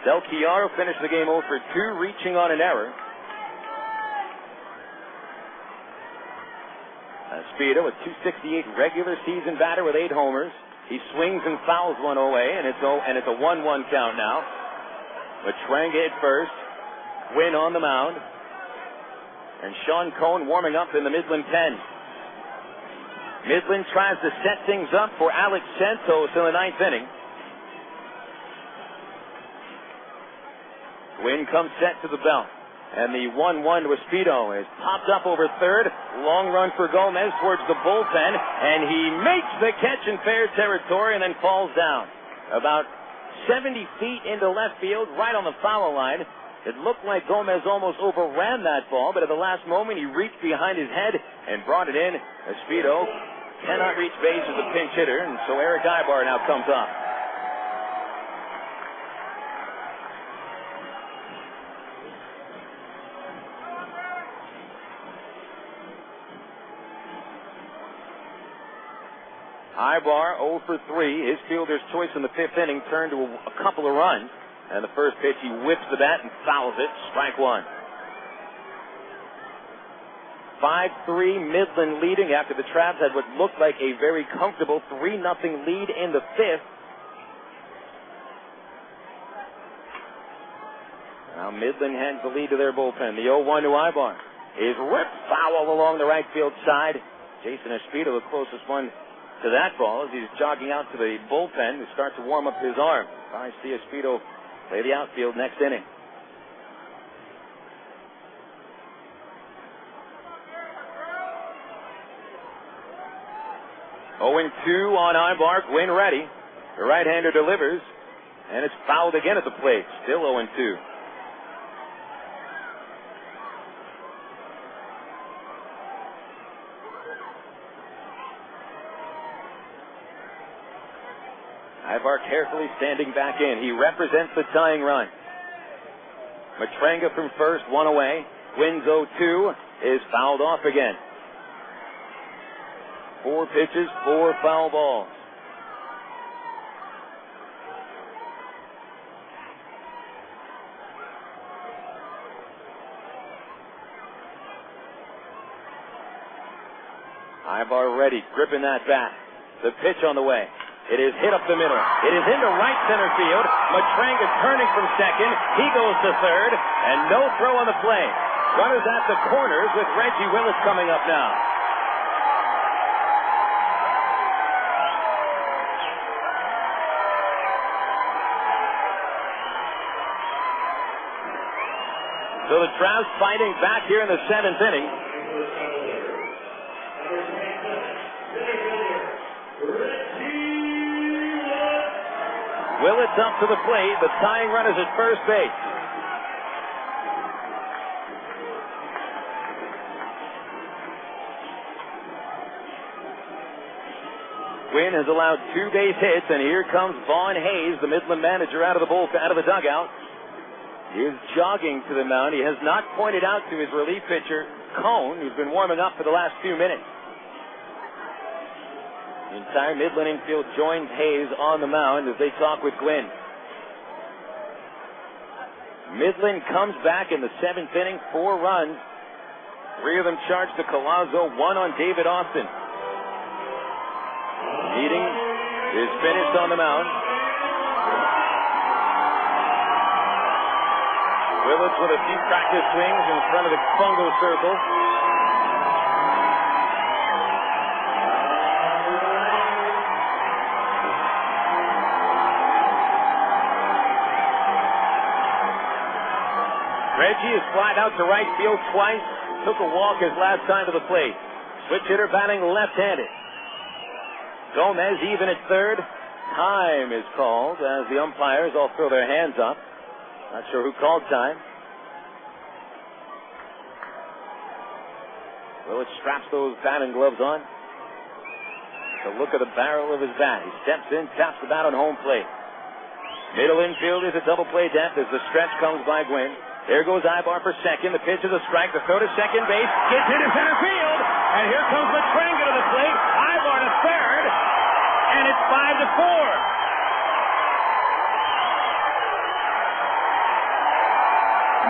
Del Chiaro finished the game 0 for 2, reaching on an error. Aspito, a 268 regular season batter with 8 homers. He swings and fouls one away, and it's a 1-1 count now. Matranga at first. Gwyn on the mound. And Sean Cohn warming up in the Midland pen. Midland tries to set things up for Alex Santos in the ninth inning. Gwyn comes set to the belt. And the 1-1 to Espino is popped up over third. Long run for Gomez towards the bullpen. And he makes the catch in fair territory and then falls down. About 70 feet into left field, right on the foul line. It looked like Gomez almost overran that ball, but at the last moment he reached behind his head and brought it in. Espino cannot reach base as a pinch hitter, and so Erick Aybar now comes up. Aybar 0 for 3. His fielder's choice in the fifth inning turned to a couple of runs. And the first pitch, he whips the bat and fouls it. Strike one. 5-3 Midland leading after the Travs had what looked like a very comfortable 3-0 lead in the fifth. Now Midland hands the lead to their bullpen. The 0-1 to Aybar is ripped foul along the right field side. Jason Espino, the closest one to that ball, as he's jogging out to the bullpen to start to warm up his arm. I see Espino play the outfield next inning. Oh, 2 on Aybar. Gwyn ready. The right-hander delivers, and it's fouled again at the plate. Still 0-2. Aybar carefully standing back in. He represents the tying run. Matranga from first, one away. Gwyn's 0-2 is fouled off again. 4 pitches, 4 foul balls. Aybar ready, gripping that bat. The pitch on the way. It is hit up the middle. It is into right center field. Matranga turning from second. He goes to third, and no throw on the play. Runners at the corners with Reggie Willits coming up now. So the Travs fighting back here in the 7th inning. Willits up to the plate. The tying run is at first base. Gwyn has allowed 2 base hits, and here comes Vaughn Hayes, the Midland manager, out of the dugout. He is jogging to the mound. He has not pointed out to his relief pitcher, Cone, who's been warming up for the last few minutes. The entire Midland infield joins Hayes on the mound as they talk with Gwyn. Midland comes back in the 7th inning, 4 runs. 3 of them charged to Collazo, 1 on David Austin. Meeting is finished on the mound. Willits with a few practice swings in front of the fungo circle. Reggie is flied out to right field twice. Took a walk his last time to the plate. Switch hitter batting left-handed. Gomez even at third. Time is called as the umpires all throw their hands up. Not sure who called time. Willits straps those batting gloves on. The look of the barrel of his bat. He steps in, taps the bat on home plate. Middle infield is a double play depth as the stretch comes by Gwyn. There goes Aybar for second. The pitch is a strike. The throw to second base. Gets into center field. And here comes Matranga to the plate. Aybar to third. And it's 5-4.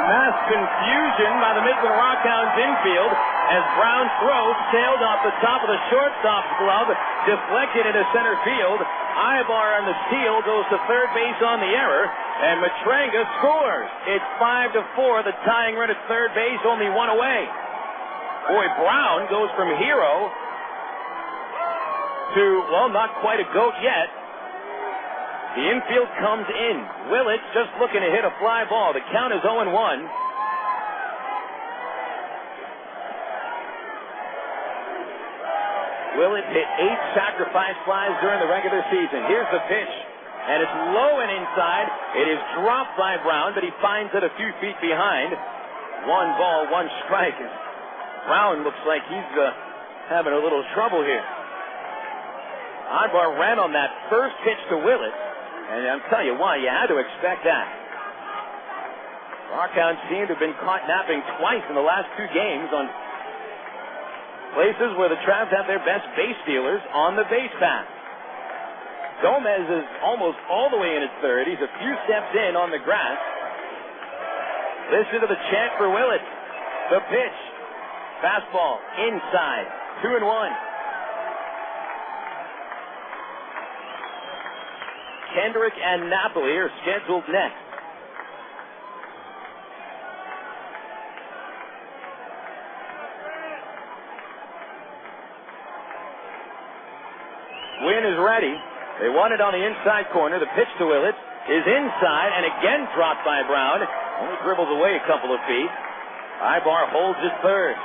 Mass confusion by the Midland RockHounds infield as Brown's throw sailed off the top of the shortstop's glove, deflected into center field. Aybar on the steal goes to third base on the error, and Matranga scores. It's 5-4. The tying run at third base, only 1 away. Boy, Brown goes from hero to, well, not quite a goat yet. The infield comes in. Willits just looking to hit a fly ball. The count is 0-1. Willits hit 8 sacrifice flies during the regular season. Here's the pitch, and it's low and inside. It is dropped by Brown, but he finds it a few feet behind. 1 ball, 1 strike. Brown looks like he's having a little trouble here. Aybar ran on that first pitch to Willits, and I'm telling you why, you had to expect that. RockHounds seem to have been caught napping twice in the last 2 games on places where the Travs have their best base stealers on the base path. Gomez is almost all the way in his third. He's a few steps in on the grass. Listen to the chant for Willits. The pitch. Fastball inside. 2-1. Kendrick and Napoli are scheduled next. Gwyn is ready. They want it on the inside corner. The pitch to Willits is inside and again dropped by Brown. Only dribbles away a couple of feet. Aybar holds his third.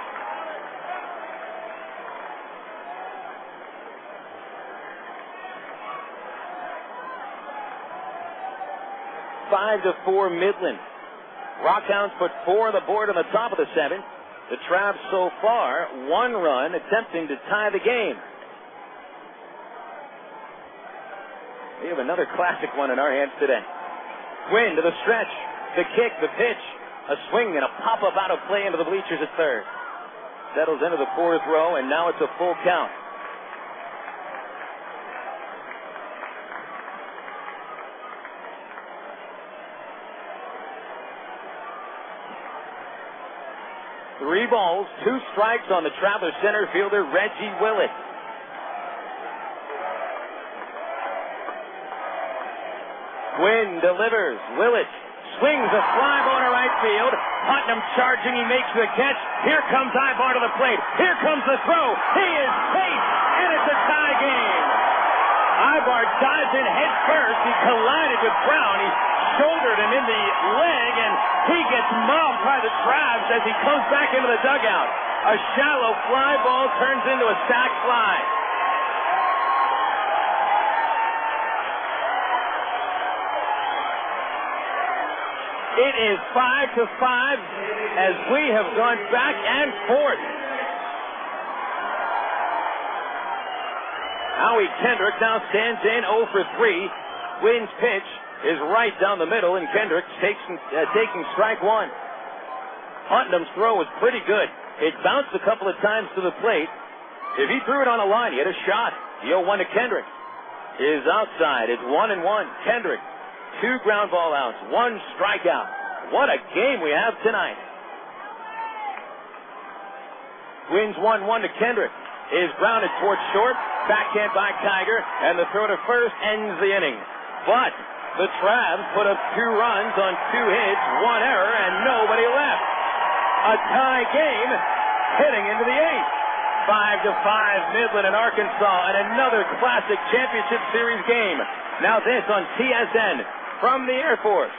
Five to 4 Midland. RockHounds put 4 on the board on the top of the 7th. The Travs so far 1 run attempting to tie the game. We have another classic one in our hands today. Gwyn to the stretch, the kick, the pitch, a swing and a pop-up out of play into the bleachers at third. Settles into the 4th row, and now it's a full count. Three balls, 2 strikes on the Traveler center fielder, Reggie Willits. Gwyn delivers. Willits swings a fly ball to right field. Putnam charging. He makes the catch. Here comes Aybar to the plate. Here comes the throw. He is safe, and it's a tie game. Aybar dives in head first. He collided with Brown. He shouldered him in the leg, and he gets mobbed by the Travs as he comes back into the dugout. A shallow fly ball turns into a sac fly. It is 5-5 as we have gone back and forth. Howie Kendrick now stands in 0 for 3. Gwyn's pitch is right down the middle, and Kendrick taking strike 1. Putnam's throw was pretty good. It bounced a couple of times to the plate. If he threw it on a line, he had a shot. The 0-1 to Kendrick is outside. It's 1-1. Kendrick. 2 ground ball outs, 1 strikeout. What a game we have tonight. Gwyn's 1-1 to Kendrick. Is grounded towards short. Backhand by Tiger, and the throw to first ends the inning. But the Travs put up 2 runs on 2 hits, 1 error, and nobody left. A tie game heading into the 8th. 5-5 Midland and Arkansas, and another classic championship series game. Now this on TSN. From the Air Force.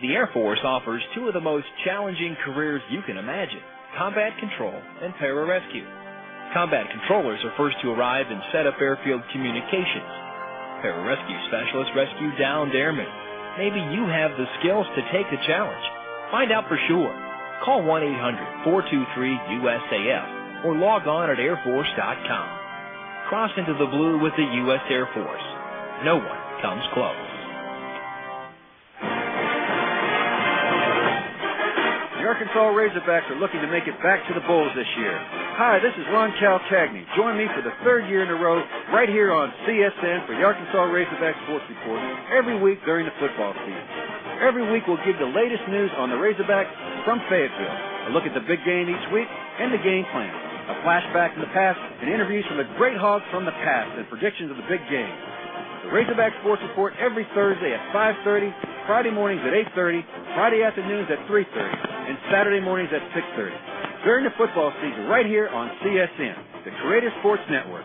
The Air Force offers 2 of the most challenging careers you can imagine: combat control and pararescue. Combat controllers are first to arrive and set up airfield communications. Pararescue specialists rescue downed airmen. Maybe you have the skills to take the challenge. Find out for sure. Call 1-800-423-USAF or log on at airforce.com. Cross into the blue with the U.S. Air Force. No one comes close. The Arkansas Razorbacks are looking to make it back to the Bowls this year. Hi, this is Ron Calcagney. Join me for the 3rd year in a row right here on CSN for the Arkansas Razorback Sports Report every week during the football season. Every week we'll give the latest news on the Razorbacks from Fayetteville, a look at the big game each week and the game plan, a flashback in the past, and interviews from the great hogs from the past and predictions of the big game. The Razorback Sports Report every Thursday at 5:30, Friday mornings at 8:30, Friday afternoons at 3:30, and Saturday mornings at 6:30. During the football season, right here on CSN. the Creative Sports Network.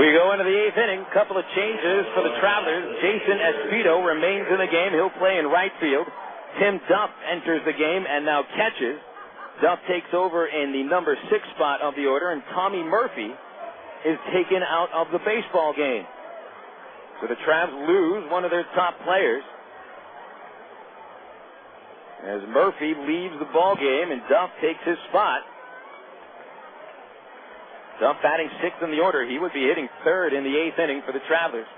We go into the 8th inning. Couple of changes for the Travelers. Jason Esposito remains in the game. He'll play in right field. Tim Duff enters the game and now catches. Duff takes over in the number 6 spot of the order, and Tommy Murphy is taken out of the baseball game. So the Travs lose one of their top players as Murphy leaves the ball game and Duff takes his spot. Duff batting 6th in the order. He would be hitting 3rd in the 8th inning for the Travelers.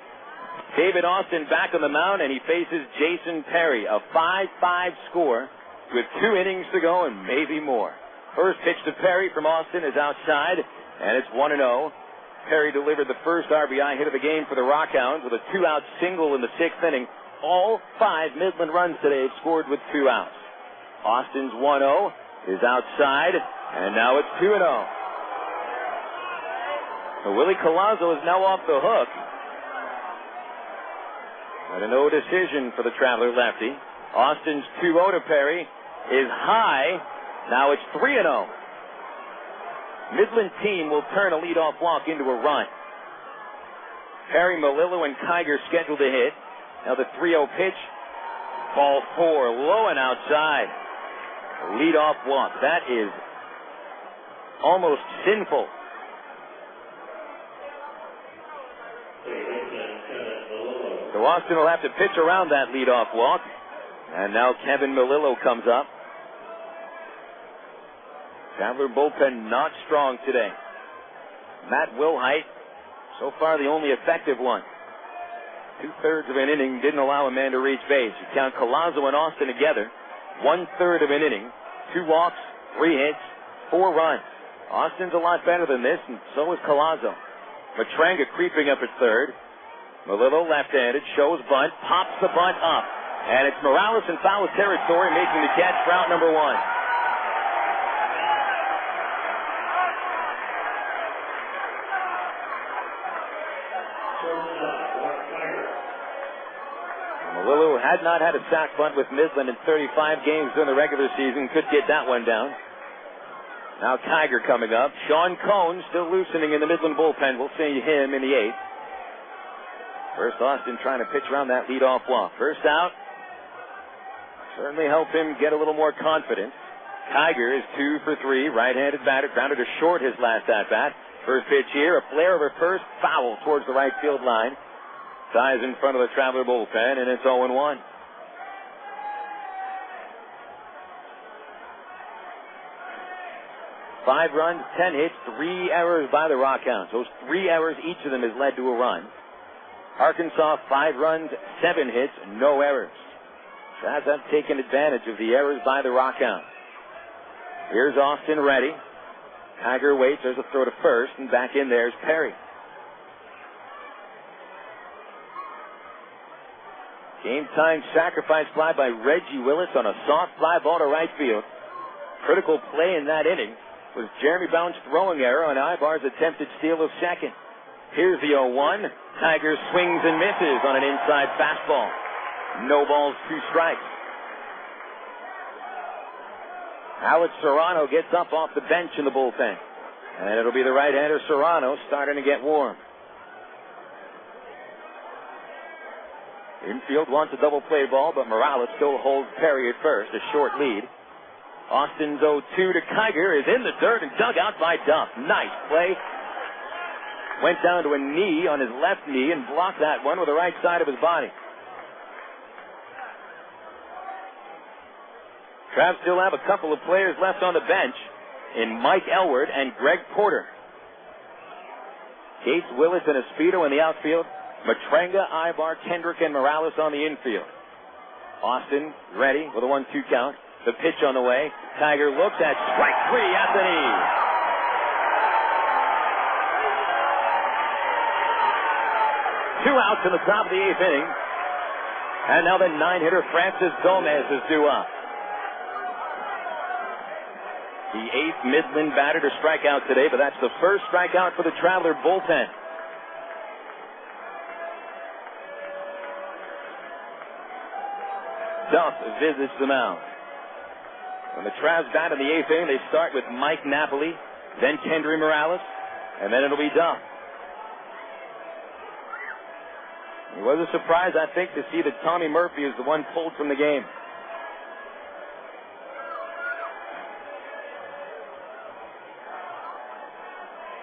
David Austin back on the mound, and he faces Jason Perry, a 5-5 score with 2 innings to go and maybe more. First pitch to Perry from Austin is outside, and it's 1-0. Perry delivered the first RBI hit of the game for the RockHounds with a 2-out single in the 6th inning. All 5 Midland runs today scored with 2 outs. Austin's 1-0 is outside, and now it's 2-0. So Willie Collazo is now off the hook. But a no decision for the Traveler lefty. Austin's 2-0 to Perry is high. Now it's 3-0. Midland team will turn a leadoff walk into a run. Perry, Melillo, and Kiger scheduled to hit. Now the 3-0 pitch. Ball 4, low and outside. Leadoff walk. That is almost sinful. So Austin will have to pitch around that leadoff walk. And now Kevin Melillo comes up. Traveler bullpen not strong today. Matt Wilhite, so far the only effective one. 2/3 of an inning didn't allow a man to reach base. You count Collazo and Austin together. 1/3 of an inning, 2 walks, 3 hits, 4 runs. Austin's a lot better than this, and so is Collazo. Matranga creeping up at 3rd. Melillo left-handed, shows bunt, pops the bunt up. And it's Morales in foul territory making the catch for out number 1. Melillo had not had a sac bunt with Midland in 35 games during the regular season. Could get that one down. Now Kiger coming up. Sean Cohn still loosening in the Midland bullpen. We'll see him in the 8th. First, Austin trying to pitch around that leadoff walk. First out. Certainly help him get a little more confidence. Kiger is 2 for 3. Right-handed batter. Grounded to short his last at-bat. First pitch here. A flare over first. Foul towards the right field line. Ties in front of the Traveler bullpen, and it's 0-1. Five runs, 10 hits, 3 errors by the RockHounds. Those 3 errors, each of them has led to a run. Arkansas, 5 runs, 7 hits, no errors. Travs have taken advantage of the errors by the RockHounds. Here's Austin ready. Kiger waits. There's a throw to first, and back in there's Perry. Game-time sacrifice fly by Reggie Willits on a soft fly ball to right field. Critical play in that inning was Jeremy Bound's throwing error on Aybar's attempted steal of second. Here's the 0-1. Kiger swings and misses on an inside fastball. No balls, 2 strikes. Alex Serrano gets up off the bench in the bullpen. And it'll be the right-hander Serrano starting to get warm. Infield wants a double play ball, but Morales still holds Perry at first, a short lead. Austin's 0-2 to Kiger is in the dirt and dug out by Duff. Nice play. Went down to a knee on his left knee and blocked that one with the right side of his body. Travs still have a couple of players left on the bench in Mike Elward and Greg Porter. Gates, Willits, and Esposito in the outfield. Matranga, Aybar, Kendrick, and Morales on the infield. Austin ready with a 1-2 count. The pitch on the way. Kiger looks at strike 3 at the knee. Two outs in the top of the 8th inning. And now the 9-hitter Francis Gomez is due up. The 8th Midland batter to strike out today, but that's the first strikeout for the Traveler bullpen. Duff visits the mound. When the Travs bat in the 8th inning, they start with Mike Napoli, then Kendrys Morales, and then it'll be Duff. It was a surprise, I think, to see that Tommy Murphy is the one pulled from the game.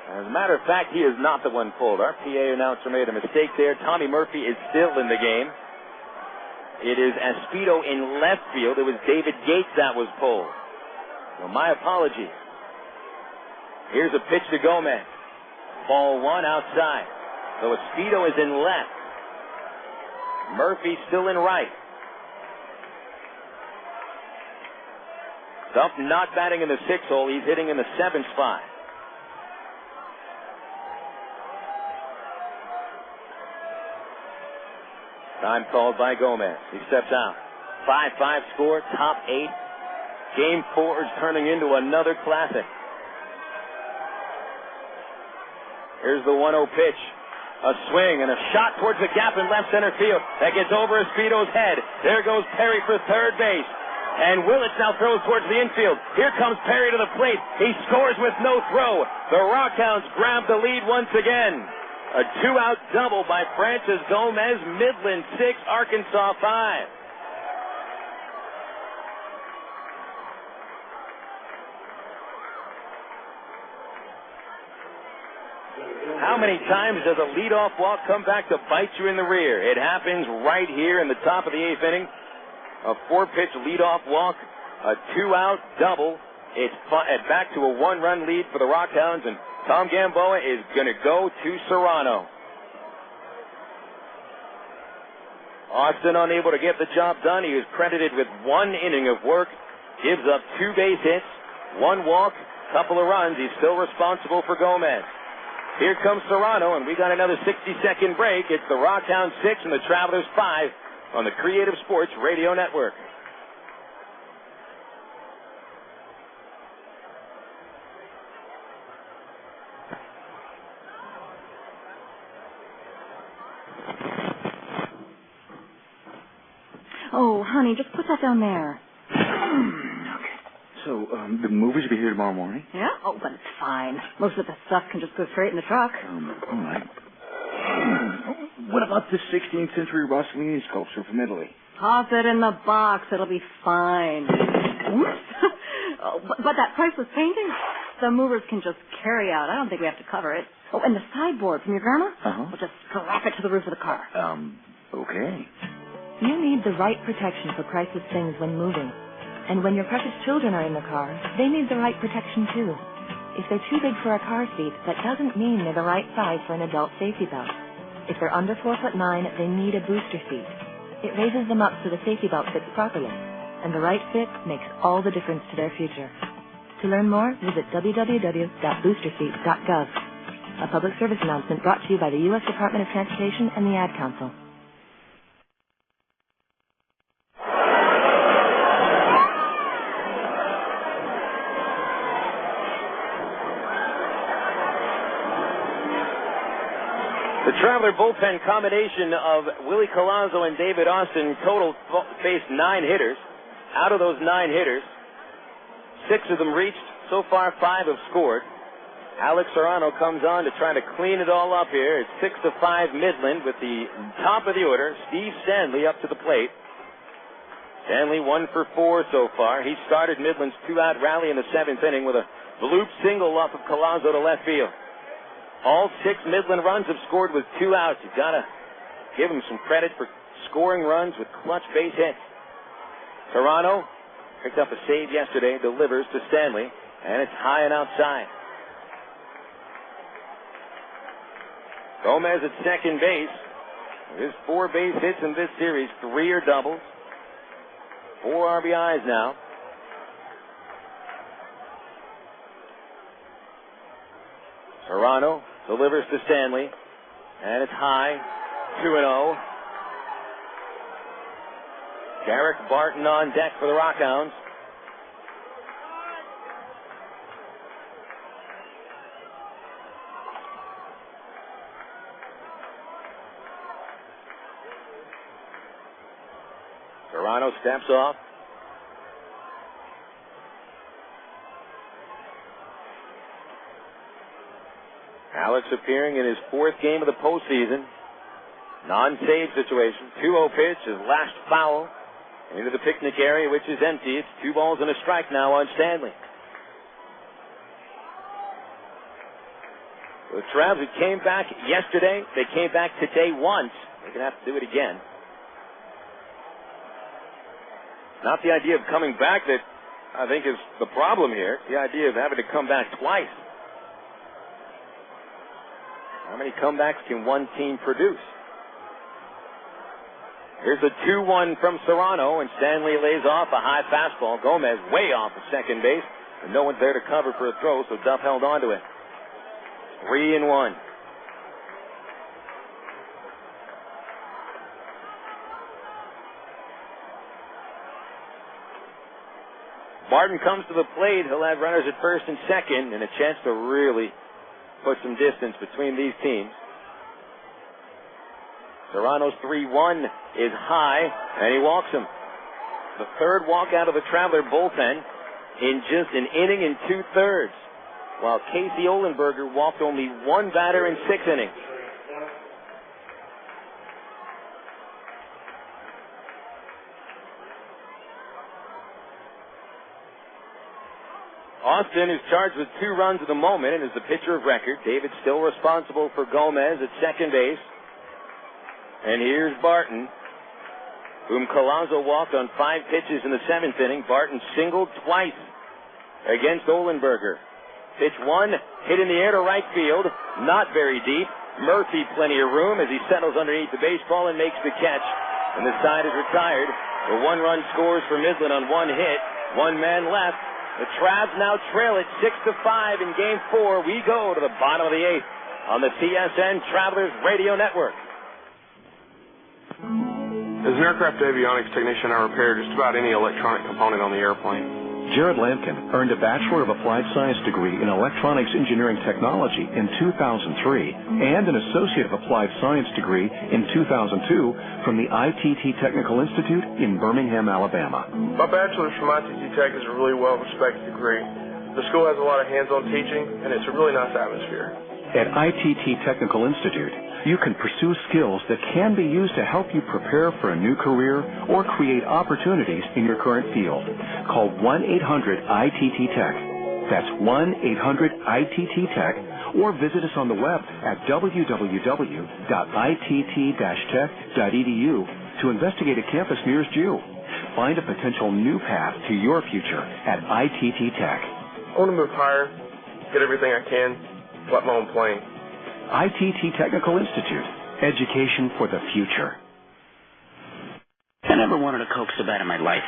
As a matter of fact, he is not the one pulled. Our PA announcer made a mistake there. Tommy Murphy is still in the game. It is Espino in left field. It was David Gates that was pulled. Well, my apologies. Here's a pitch to Gomez. Ball 1 outside. So Espino is in left. Murphy still in right. Duff not batting in the 6th hole. He's hitting in the 7th spot. Time called by Gomez. He steps out. 5-5 score, top 8. Game 4 is turning into another classic. Here's the 1-0 pitch. A swing and a shot towards the gap in left center field. That gets over Espino's head. There goes Perry for third base. And Willits now throws towards the infield. Here comes Perry to the plate. He scores with no throw. The RockHounds grab the lead once again. A 2-out double by Francis Gomez. Midland 6, Arkansas 5. How many times does a leadoff walk come back to bite you in the rear? It happens right here in the top of the 8th inning. A 4-pitch leadoff walk, a 2-out double. It's back to a 1-run lead for the RockHounds, and Tom Gamboa is going to go to Serrano. Austin unable to get the job done. He is credited with 1 inning of work. Gives up 2 base hits, 1 walk, couple of runs. He's still responsible for Gomez. Here comes Serrano, and we got another 60-second break. It's the RockHounds 6 and the Travelers 5 on the Creative Sports Radio Network. Oh, honey, just put that down there. So, the movers will be here tomorrow morning? Yeah? Oh, but it's fine. Most of the stuff can just go straight in the truck. All right. What about this 16th century Rossellini sculpture from Italy? Toss it in the box. It'll be fine. Whoops. Oh, but that priceless painting, the movers can just carry out. I don't think we have to cover it. Oh, and the sideboard from your grandma? Uh-huh. We'll just strap it to the roof of the car. Okay. You need the right protection for priceless things when moving. And when your precious children are in the car, they need the right protection too. If they're too big for a car seat, that doesn't mean they're the right size for an adult safety belt. If they're under 4'9", they need a booster seat. It raises them up so the safety belt fits properly. And the right fit makes all the difference to their future. To learn more, visit www.boosterseat.gov. A public service announcement brought to you by the U.S. Department of Transportation and the Ad Council. The Traveler bullpen combination of Willie Collazo and David Austin total faced 9 hitters. Out of those 9 hitters, 6 of them reached. So far, 5 have scored. Alex Serrano comes on to try to clean it all up here. It's 6-5 Midland with the top of the order. Steve Stanley up to the plate. Stanley 1 for 4 so far. He started Midland's 2-out rally in the 7th inning with a bloop single off of Collazo to left field. All 6 Midland runs have scored with 2 outs. You've got to give him some credit for scoring runs with clutch base hits. Serrano picked up a save yesterday, delivers to Stanley, and it's high and outside. Gomez at second base. His 4 base hits in this series, 3 are doubles. 4 RBIs now. Serrano delivers to Stanley, and it's high, 2-0. Daric Barton on deck for the RockHounds. Serrano steps off. Alex appearing in his fourth game of the postseason. Non-save situation. 2-0 pitch, his last foul. Into the picnic area, which is empty. It's 2 balls and a strike now on Stanley. The Travs who came back yesterday, they came back today once. They're going to have to do it again. Not the idea of coming back that I think is the problem here. The idea of having to come back twice. How many comebacks can one team produce? Here's a 2-1 from Serrano, and Stanley lays off a high fastball. Gomez way off of second base, and no one's there to cover for a throw, so Duff held on to it. 3-1. Barton comes to the plate. He'll have runners at first and second, and a chance to really put some distance between these teams. Serrano's 3-1 is high, and he walks him. The third walk out of the Traveler bullpen in just an inning and 2/3, while Casey Olenberger walked only one batter in 6 innings. Austin is charged with 2 runs at the moment and is the pitcher of record. David's still responsible for Gomez at second base. And here's Barton, whom Collazo walked on 5 pitches in the 7th inning. Barton singled twice against Olenberger. Pitch 1, hit in the air to right field, not very deep. Murphy plenty of room as he settles underneath the baseball and makes the catch. And the side is retired. The 1-run scores for Midland on 1 hit. 1 man left. The Travs now trail it 6-5 in Game 4. We go to the bottom of the 8th on the TSN Travelers Radio Network. As an aircraft avionics technician, I repair just about any electronic component on the airplane. Jared Lampkin earned a Bachelor of Applied Science degree in Electronics Engineering Technology in 2003 and an Associate of Applied Science degree in 2002 from the ITT Technical Institute in Birmingham, Alabama. My bachelor's from ITT Tech is a really well-respected degree. The school has a lot of hands-on teaching, and it's a really nice atmosphere. At ITT Technical Institute, you can pursue skills that can be used to help you prepare for a new career or create opportunities in your current field. Call 1-800-ITT-TECH. That's 1-800-ITT-TECH, or visit us on the web at www.itt-tech.edu to investigate a campus nearest you. Find a potential new path to your future at ITT Tech. I want to move higher, get everything I can, fly my own plane. ITT Technical Institute. Education for the future. I never wanted a Coke so bad in my life.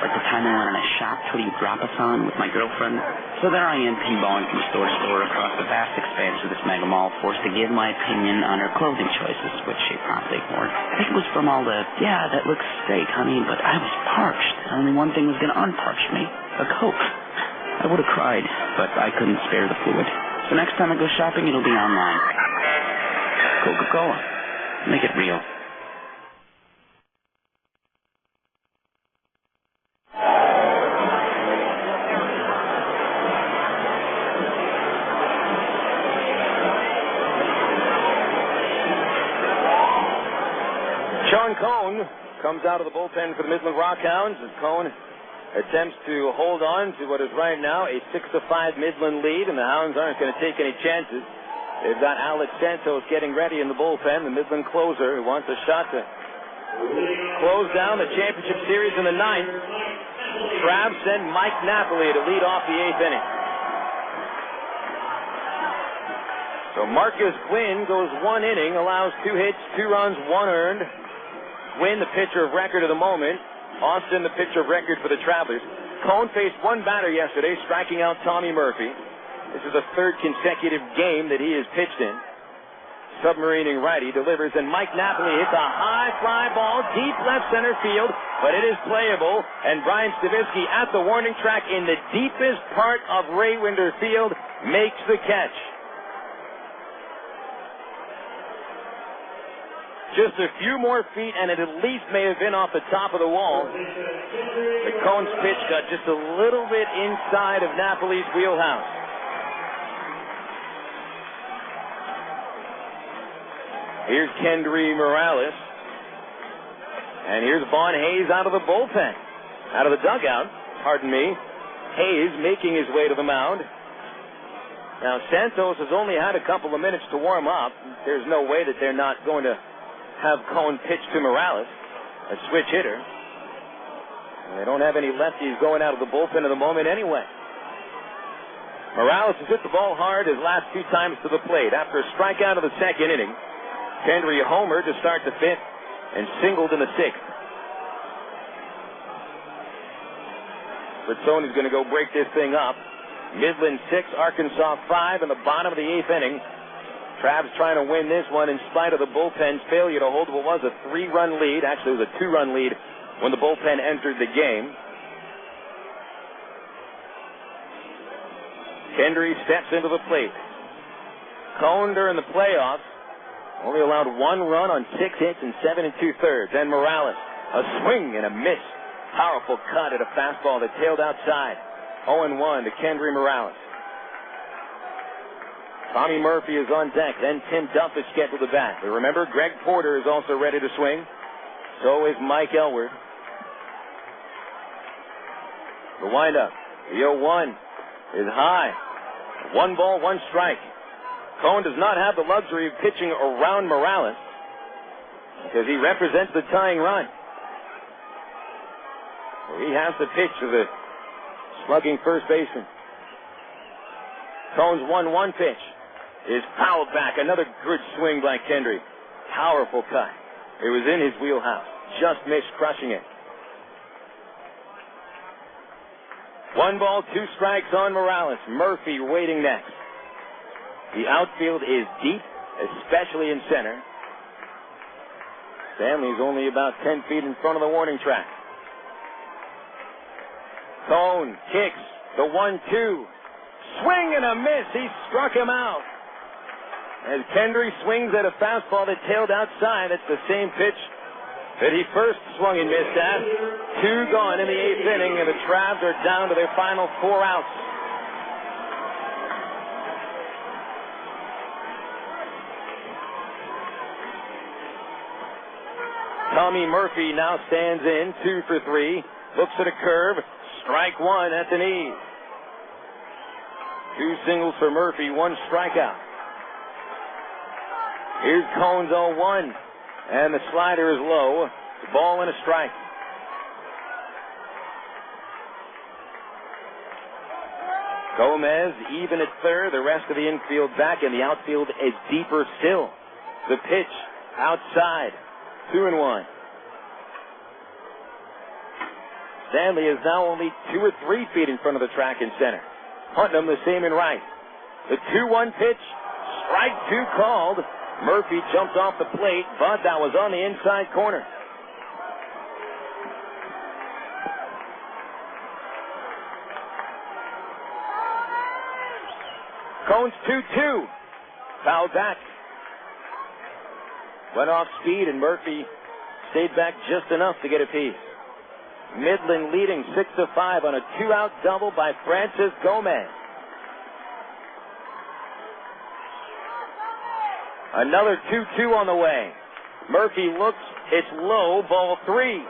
Like the time I went on a shop till you drop-a-thon with my girlfriend. So there I am pinballing from store to store across the vast expanse of this mega mall, forced to give my opinion on her clothing choices, which she promptly ignored. I think it was from all the, yeah, that looks steak, honey, but I was parched. Only one thing was going to unparch me. A Coke. I would have cried, but I couldn't spare the fluid. So next time I go shopping, it'll be online. Coca-Cola. Make it real. Sean Cohn comes out of the bullpen for the Midland RockHounds as Cohn attempts to hold on to what is right now a 6-5 Midland lead, and the Hounds aren't going to take any chances. They've got Alex Santos getting ready in the bullpen, the Midland closer who wants a shot to close down the championship series in the 9th. Travs send Mike Napoli to lead off the 8th inning. So Marcus Gwyn goes 1 inning, allows 2 hits, 2 runs, 1 earned. Gwyn, the pitcher of record of the moment. Austin, the pitcher of record for the Travelers. Cohn faced 1 batter yesterday, striking out Tommy Murphy. This is the 3rd consecutive game that he has pitched in. Submarining righty delivers, and Mike Napoli hits a high fly ball deep left center field, but it is playable, and Brian Stavisky at the warning track in the deepest part of Ray Winder Field makes the catch. Just a few more feet, and it at least may have been off the top of the wall. The Cone's pitch got just a little bit inside of Napoli's wheelhouse. Here's Kendrys Morales. And here's Vaughn Hayes out of the bullpen. Out of the dugout, pardon me. Hayes making his way to the mound. Now, Santos has only had a couple of minutes to warm up. There's no way that they're not going to have Cone pitch to Morales, a switch hitter. And they don't have any lefties going out of the bullpen at the moment anyway. Morales has hit the ball hard his last 2 times to the plate. After a strikeout of the second inning, Kendry homered to start the 5th and singled in the 6th. Rizzoni's going to go break this thing up. Midland 6, Arkansas 5 in the bottom of the 8th inning. Trav's trying to win this one in spite of the bullpen's failure to hold what was a 3-run lead. Actually, it was a 2-run lead when the bullpen entered the game. Kendry steps into the plate. Cone during the playoffs only allowed 1 run on 6 hits and 7 2/3. And Morales, a swing and a miss. Powerful cut at a fastball that tailed outside. 0-1 to Kendrys Morales. Tommy Murphy is on deck. Then Tim Duff is scheduled to bat. But remember, Greg Porter is also ready to swing. So is Mike Elward. The windup. The 0-1 is high. 1 ball, 1 strike. Cone does not have the luxury of pitching around Morales because he represents the tying run. So he has to pitch to the slugging first baseman. Cone's 1-1 pitch is fouled back. Another good swing by Kendry. Powerful cut. It was in his wheelhouse. Just missed crushing it. 1 ball, 2 strikes on Morales. Murphy waiting next. The outfield is deep, especially in center. Stanley's only about 10 feet in front of the warning track. Cone kicks the 1-2. Swing and a miss. He struck him out. As Kendry swings at a fastball that tailed outside, it's the same pitch that he first swung and missed at. 2 gone in the 8th inning, and the Travs are down to their final 4 outs. Tommy Murphy now stands in, 2 for 3. Looks at a curve. Strike 1 at the knees. 2 singles for Murphy, 1 strikeout. Here's Cone's 0-1, and the slider is low. The ball and a strike. Gomez even at third. The rest of the infield back, and the outfield is deeper still. The pitch outside. 2-1. Stanley is now only 2 or 3 feet in front of the track in center. Putnam the same in right. The 2-1 pitch. Strike 2 called. Murphy jumped off the plate, but that was on the inside corner. Cone's 2-2. Fouled back. Went off speed, and Murphy stayed back just enough to get a piece. Midland leading 6-5 on a 2-out double by Francis Gomez. Another 2-2 on the way. Murphy looks, it's low, ball 3.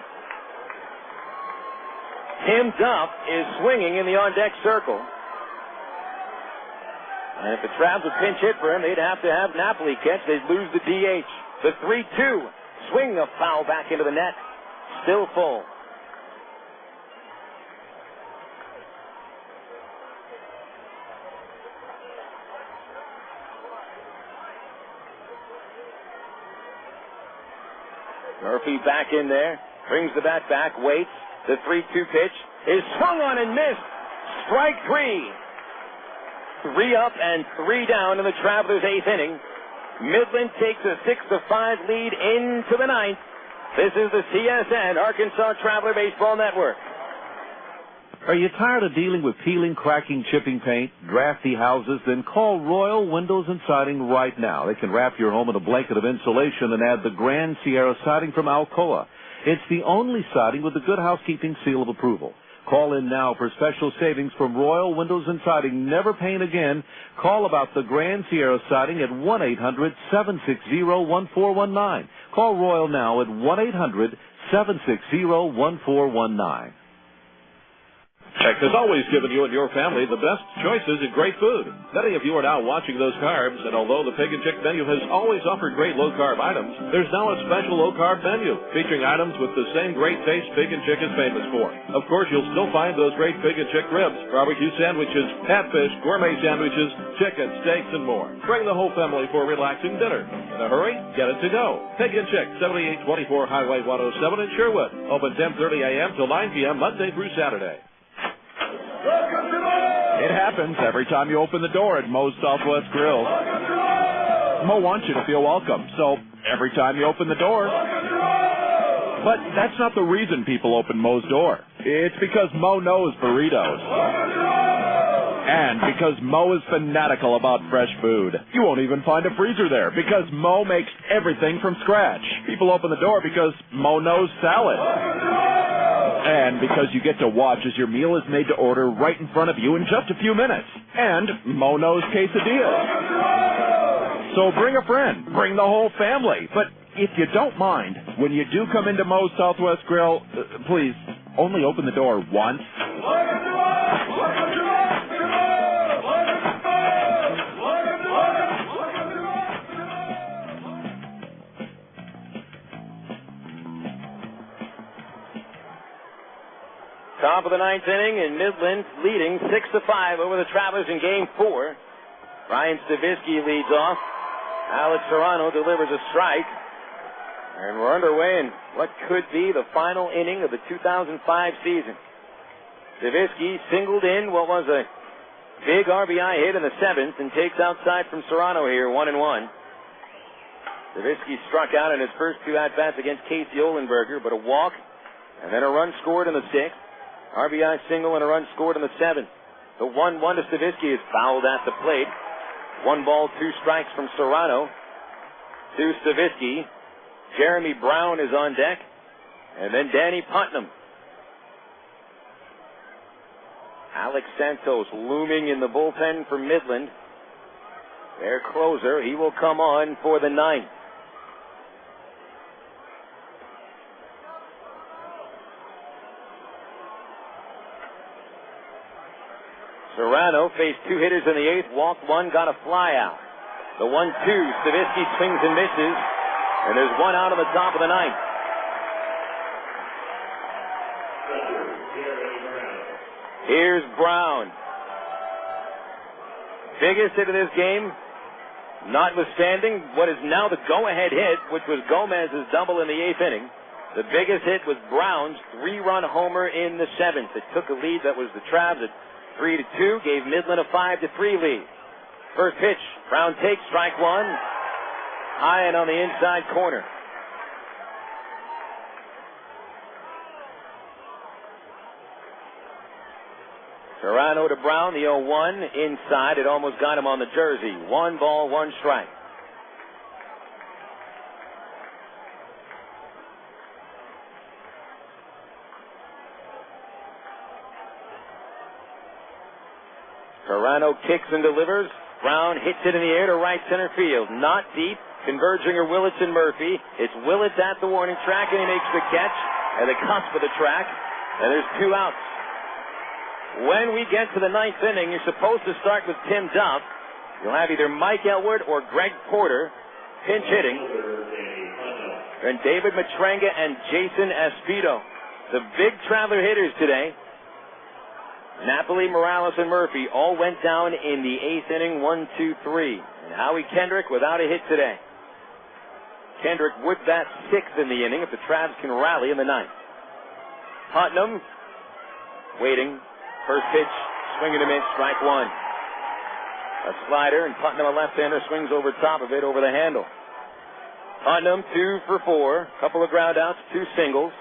Tim Duff is swinging in the on-deck circle. And if the Travs would pinch hit for him, they'd have to have Napoli catch. They'd lose the DH. The 3-2. Swing a foul back into the net. Still full. Murphy back in there. Brings the bat back. Waits. The 3-2 pitch is swung on and missed. Strike 3. 3 up and 3 down in the Travelers' 8th inning. Midland takes a 6-5 lead into the 9th. This is the CSN Arkansas Traveler Baseball Network. Are you tired of dealing with peeling, cracking, chipping paint, drafty houses? Then call Royal Windows and Siding right now. They can wrap your home in a blanket of insulation and add the Grand Sierra siding from Alcoa. It's the only siding with the Good Housekeeping seal of approval. Call in now for special savings from Royal Windows and Siding. Never paint again. Call about the Grand Sierra siding at 1-800-760-1419. Call Royal now at 1-800-760-1419. Heck has always given you and your family the best choices in great food. Many of you are now watching those carbs, and although the Pig and Chick menu has always offered great low-carb items, there's now a special low-carb menu featuring items with the same great taste Pig and Chick is famous for. Of course, you'll still find those great Pig and Chick ribs, barbecue sandwiches, catfish, gourmet sandwiches, chicken, steaks, and more. Bring the whole family for a relaxing dinner. In a hurry, get it to go. Pig and Chick, 7824 Highway 107 in Sherwood. Open 10:30 a.m. till 9 p.m. Monday through Saturday. It happens every time you open the door at Moe's Southwest Grill. Moe wants you to feel welcome, so every time you open the door. But that's not the reason people open Moe's door. It's because Moe knows burritos. And because Moe is fanatical about fresh food. You won't even find a freezer there because Moe makes everything from scratch. People open the door because Moe knows salad. And because you get to watch as your meal is made to order right in front of you in just a few minutes. And Moe knows quesadillas. So bring a friend, bring the whole family. But if you don't mind, when you do come into Moe's Southwest Grill, please only open the door once. Top of the ninth inning, and Midland leading 6-5 over the Travelers in Game 4. Ryan Stavisky leads off. Alex Serrano delivers a strike. And we're underway in what could be the final inning of the 2005 season. Stavisky singled in what was a big RBI hit in the 7th and takes outside from Serrano here, 1-1. Stavisky struck out in his first 2 at-bats against Casey Olenberger, but a walk and then a run scored in the 6th. RBI single and a run scored in the 7th. The 1-1 to Stavisky is fouled at the plate. 1 ball, 2 strikes from Serrano to Stavisky. Jeremy Brown is on deck. And then Danny Putnam. Alex Santos looming in the bullpen for Midland. Their closer, he will come on for the 9th. Serrano faced 2 hitters in the 8th, walked 1, got a fly out. The 1-2, Stavisky swings and misses, and there's 1 out on the top of the 9th. Here's Brown. Biggest hit of this game, notwithstanding what is now the go-ahead hit, which was Gomez's double in the 8th inning. The biggest hit was Brown's 3-run homer in the 7th. It took a lead that was the Travs at 3-2, gave Midland a 5-3 lead. First pitch, Brown takes strike 1, high and on the inside corner. Serrano to Brown, the 0-1 inside. It almost got him on the jersey. 1 ball, 1 strike. Serrano kicks and delivers. Brown hits it in the air to right center field. Not deep. Converging are Willits and Murphy. It's Willits at the warning track, and he makes the catch at the cusp of the track. And there's 2 outs. When we get to the 9th inning, you're supposed to start with Tim Duff. You'll have either Mike Elward or Greg Porter pinch hitting. And David Matranga and Jason Espino. The big Traveler hitters today. Napoli, Morales, and Murphy all went down in the 8th inning, 1-2-3. And Howie Kendrick without a hit today. Kendrick would bat 6th in the inning if the Travs can rally in the 9th. Putnam waiting. First pitch, swing and a miss, strike 1. A slider, and Putnam, a left-hander, swings over top of it, over the handle. Putnam, 2 for 4. Couple of ground outs, 2 singles.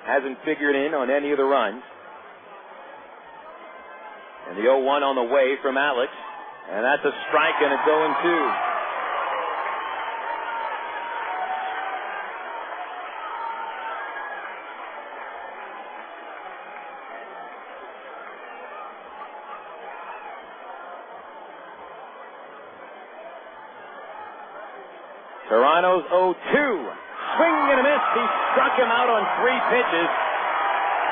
Hasn't figured in on any of the runs. And the 0-1 on the way from Alex. And that's a strike, and it's 0-2. Toronto's 0-2. Swing and a miss. He struck him out on 3 pitches.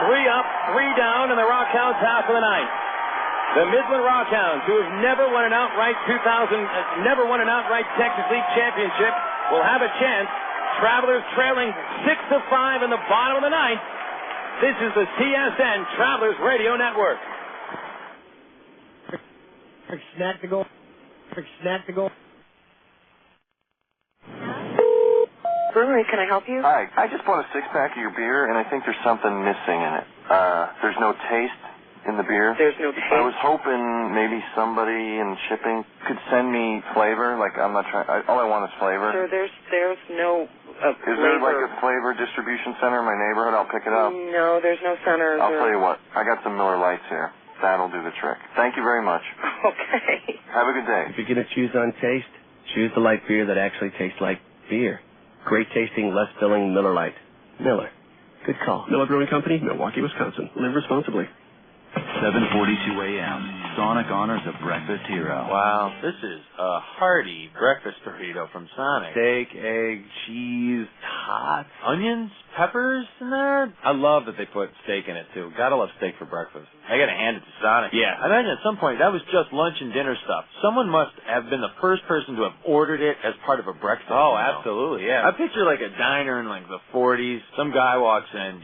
3 up, 3 down, and the RockHounds half of the ninth. The Midland RockHounds, who have never won an outright Texas League championship, will have a chance. Travelers trailing 6-5 in the bottom of the ninth. This is the TSN Travelers Radio Network. Snack to go. Brewery, can I help you? Hi, I just bought a 6-pack of your beer, and I think there's something missing in it. There's no taste in the beer. There's no taste? I was hoping maybe somebody in shipping could send me flavor. Like, I'm not trying, all I want is flavor. Sir, there's no Is there like a flavor distribution center in my neighborhood? I'll pick it up. No, there's no center. I'll tell you what, I got some Miller Lights here. That'll do the trick. Thank you very much. Okay. Have a good day. If you're going to choose on taste, choose the light beer that actually tastes like beer. Great tasting, less filling Miller Lite. Miller. Good call. Miller Brewing Company, Milwaukee, Wisconsin. Live responsibly. 7:42 a.m. Sonic honors a breakfast hero. Wow, this is a hearty breakfast burrito from Sonic. Steak, egg, cheese, tots, Onions, peppers in there. I love that they put steak in it too. Gotta love steak for breakfast. I gotta hand it to Sonic. Yeah. I imagine at some point that was just lunch and dinner stuff. Someone must have been the first person to have ordered it as part of a breakfast. Oh, meal. absolutely, yeah. I picture like a diner in like the 40s. Some guy walks in,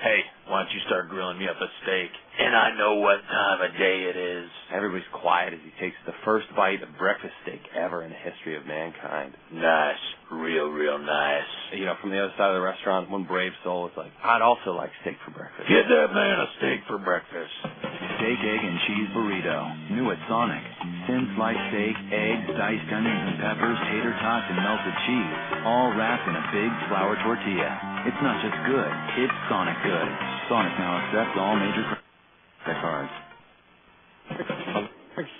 hey, why don't you start grilling me up a steak? And I know what time of day it is. Everybody's quiet as he takes the first bite of breakfast steak ever in the history of mankind. Nice. Real nice. From the other side of the restaurant, one brave soul is like, I'd also like steak for breakfast. Get that man a steak for breakfast. Steak, egg, and cheese burrito. New at Sonic. Thin sliced steak, eggs, diced onions and peppers, tater tots, and melted cheese. All wrapped in a big flour tortilla. It's not just good, it's Sonic good. Sonic now accepts all major credit cards.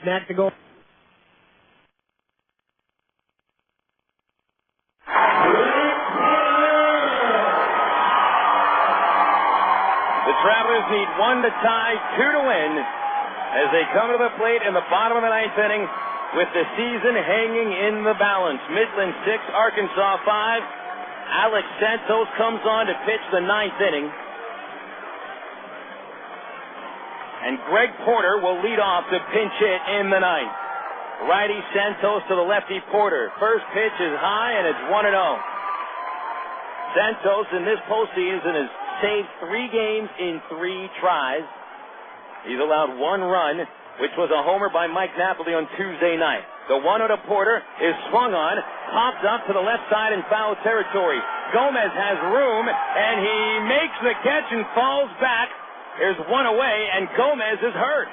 Snack to go. The Travelers need 1 to tie, 2 to win as they come to the plate in the bottom of the ninth inning with the season hanging in the balance. Midland 6, Arkansas 5. Alex Santos comes on to pitch the ninth inning. And Greg Porter will lead off to pinch hit in the ninth. Righty Santos to the lefty Porter. First pitch is high, and it's 1-0. Santos in this postseason has saved 3 games in 3 tries. He's allowed 1 run, which was a homer by Mike Napoli on Tuesday night. The 1-0 to Porter is swung on, popped up to the left side in foul territory. Gomez has room, and he makes the catch and falls back. There's 1 away, and Gomez is hurt.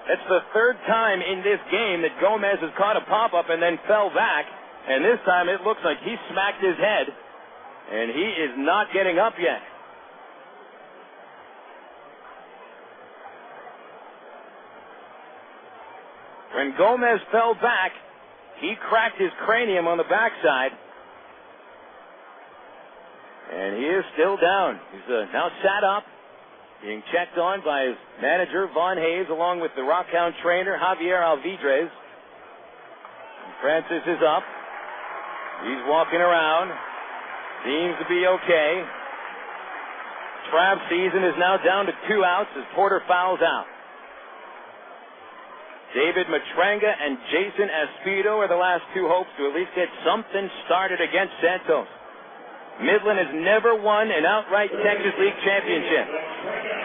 It's the 3rd time in this game that Gomez has caught a pop-up and then fell back. And this time it looks like he smacked his head, and he is not getting up yet. When Gomez fell back, he cracked his cranium on the backside. And he is still down. He's now sat up, being checked on by his manager, Von Hayes, along with the RockHound trainer, Javier Alvidrez. And Francis is up. He's walking around. Seems to be okay. Trav season is now down to 2 outs as Porter fouls out. David Matranga and Jason Espido are the last 2 hopes to at least get something started against Santos. Midland has never won an outright Texas League championship.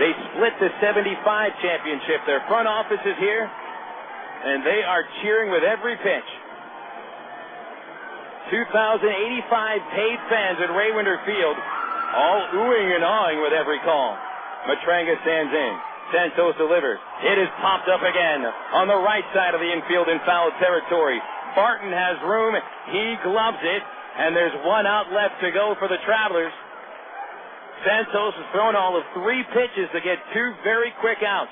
They split the 75 championship. Their front office is here, and they are cheering with every pitch. 2,085 paid fans at Raywinder Field, all oohing and awing with every call. Matranga stands in. Santos delivers. It is popped up again on the right side of the infield in foul territory. Barton has room. He gloves it. And there's 1 out left to go for the Travelers. Santos has thrown all of 3 pitches to get 2 very quick outs.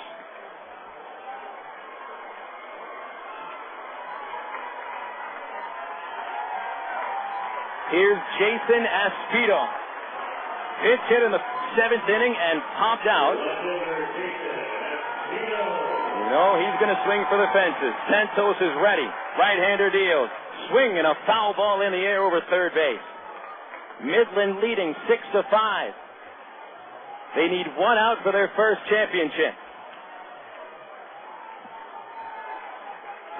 Here's Jason Aspito. Pitch hit in the 7th inning and popped out. No, he's going to swing for the fences. Santos is ready. Right-hander deals. Swing and a foul ball in the air over third base. Midland leading 6-5. They need 1 out for their first championship.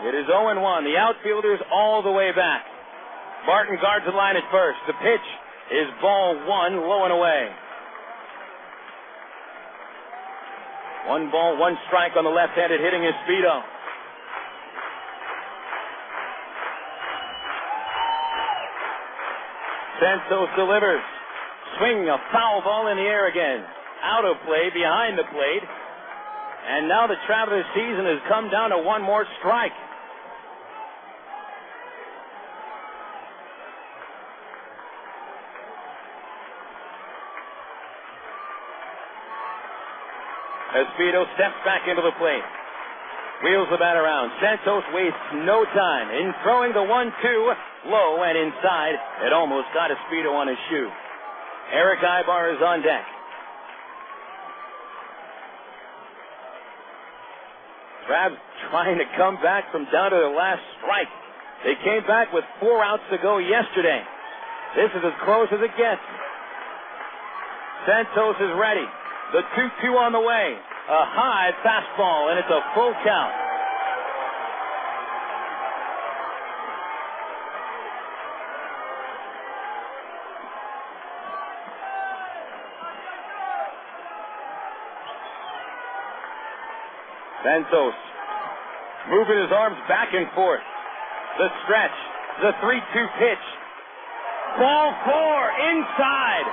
It is 0-1. The outfielders all the way back. Barton guards the line at first. The pitch is ball 1, low and away. 1 ball, 1 strike on the left-handed hitting Aspito. Santos delivers. Swing, a foul ball in the air again. Out of play, behind the plate. And now the Travelers' season has come down to 1 more strike. Aspito steps back into the plate. Wheels the bat around. Santos wastes no time in throwing the 1-2 low and inside. It almost got Aspito on his shoe. Erick Aybar is on deck. Travs trying to come back from down to their last strike. They came back with 4 outs to go yesterday. This is as close as it gets. Santos is ready. The 2-2 on the way. A high fastball, and it's a full count. Santos moving his arms back and forth. The stretch. The 3-2 pitch. Ball 4 inside.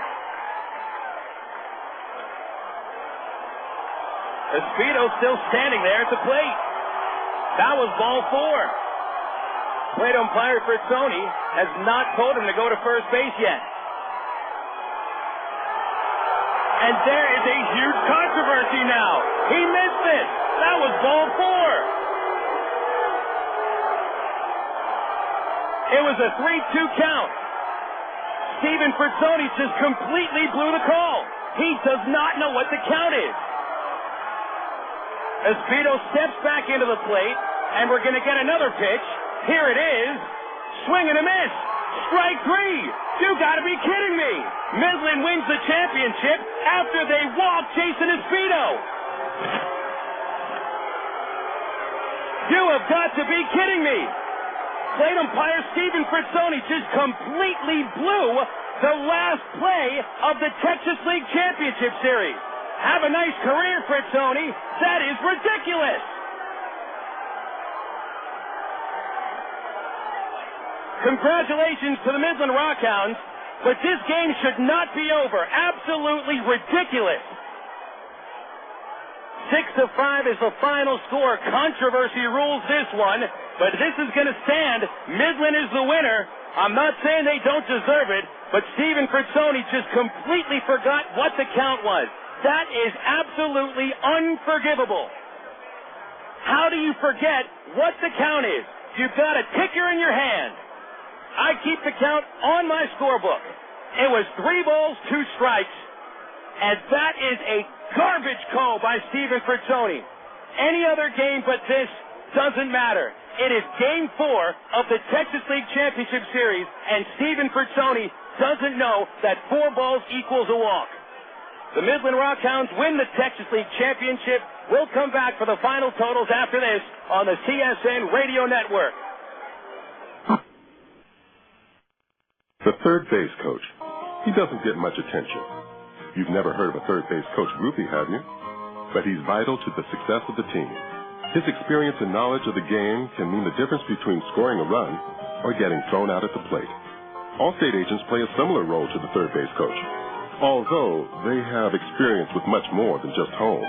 Aspito still standing there at the plate. That was ball 4. Plate umpire Fritzoni has not told him to go to first base yet. And there is a huge controversy now. He missed it. That was ball 4. It was a 3-2 count. Stephen Fritzoni just completely blew the call. He does not know what the count is. Aspito steps back into the plate, and we're going to get another pitch. Here it is. Swing and a miss. Strike 3. You got to be kidding me. Midland wins the championship after they walk Jason Aspito. You have got to be kidding me. Plate umpire Stephen Fritzoni just completely blew the last play of the Texas League Championship Series. Have a nice career, Fritzoni. That is ridiculous. Congratulations to the Midland RockHounds, but this game should not be over. Absolutely ridiculous. 6-5 is the final score. Controversy rules this one, but this is going to stand. Midland is the winner. I'm not saying they don't deserve it, but Stephen Fritzoni just completely forgot what the count was. That is absolutely unforgivable. How do you forget what the count is? You've got a ticker in your hand. I keep the count on my scorebook. It was 3 balls, 2 strikes, and that is a garbage call by Stephen Fritzoni. Any other game but this doesn't matter. It is Game 4 of the Texas League Championship Series, and Stephen Fritzoni doesn't know that 4 balls equals a walk. The Midland RockHounds win the Texas League Championship. We'll come back for the final totals after this on the CSN Radio Network. The third base coach. He doesn't get much attention. You've never heard of a third base coach groupie, have you? But he's vital to the success of the team. His experience and knowledge of the game can mean the difference between scoring a run or getting thrown out at the plate. All-state agents play a similar role to the third base coach, although they have experience with much more than just home.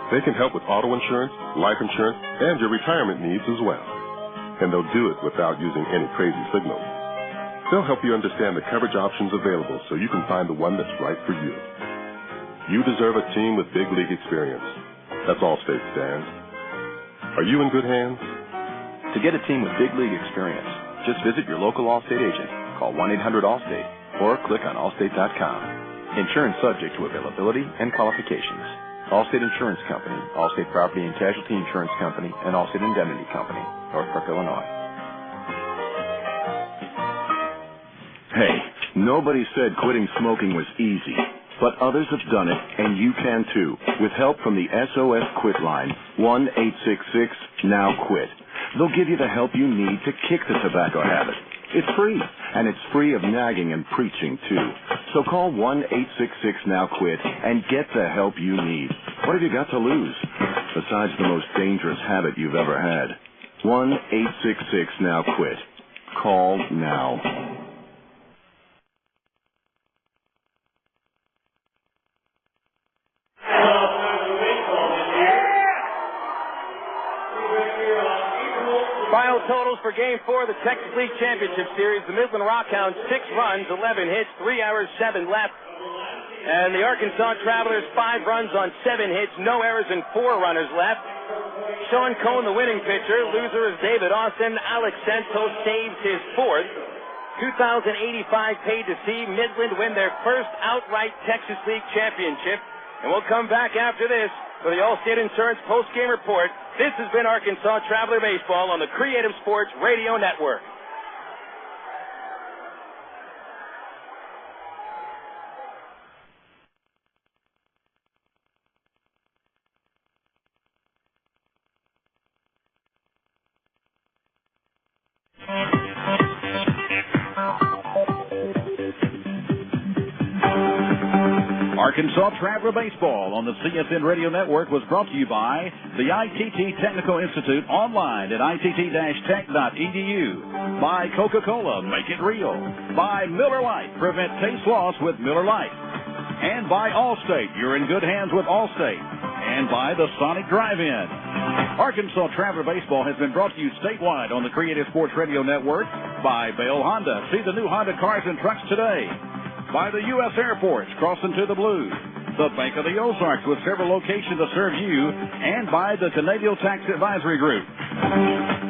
They can help with auto insurance, life insurance, and your retirement needs as well. And they'll do it without using any crazy signals. They'll help you understand the coverage options available so you can find the one that's right for you. You deserve a team with big league experience. That's Allstate stands. Are you in good hands? To get a team with big league experience, just visit your local Allstate agent, call 1-800-ALLSTATE, or click on allstate.com. Insurance subject to availability and qualifications. Allstate Insurance Company, Allstate Property and Casualty Insurance Company, and Allstate Indemnity Company, Northbrook, Illinois. Hey, nobody said quitting smoking was easy, but others have done it, and you can too, with help from the SOS Quit line, 1-866-NOW-QUIT. They'll give you the help you need to kick the tobacco habit. It's free, and it's free of nagging and preaching, too. So call 1-866-NOW-QUIT and get the help you need. What have you got to lose, besides the most dangerous habit you've ever had? 1-866-NOW-QUIT. Call now. Final totals for Game 4 of the Texas League Championship Series. The Midland RockHounds, 6 runs, 11 hits, 3 errors, 7 left. And the Arkansas Travelers, 5 runs on 7 hits, no errors, and 4 runners left. Sean Cohn, the winning pitcher. Loser is David Austin. Alex Santos saves his 4th. 2,085 paid to see Midland win their first outright Texas League Championship. And we'll come back after this for the Allstate Insurance post-game report. This has been Arkansas Traveler Baseball on the Creative Sports Radio Network. Arkansas Traveler Baseball on the CSN Radio Network was brought to you by the ITT Technical Institute online at itt-tech.edu, by Coca-Cola, make it real, by Miller Lite, prevent taste loss with Miller Lite, and by Allstate, you're in good hands with Allstate, and by the Sonic Drive-In. Arkansas Traveler Baseball has been brought to you statewide on the Creative Sports Radio Network by Bell Honda. See the new Honda cars and trucks today. By the U.S. Airports, crossing to the Blues. The Bank of the Ozarks with several locations to serve you. And by the Canadian Tax Advisory Group.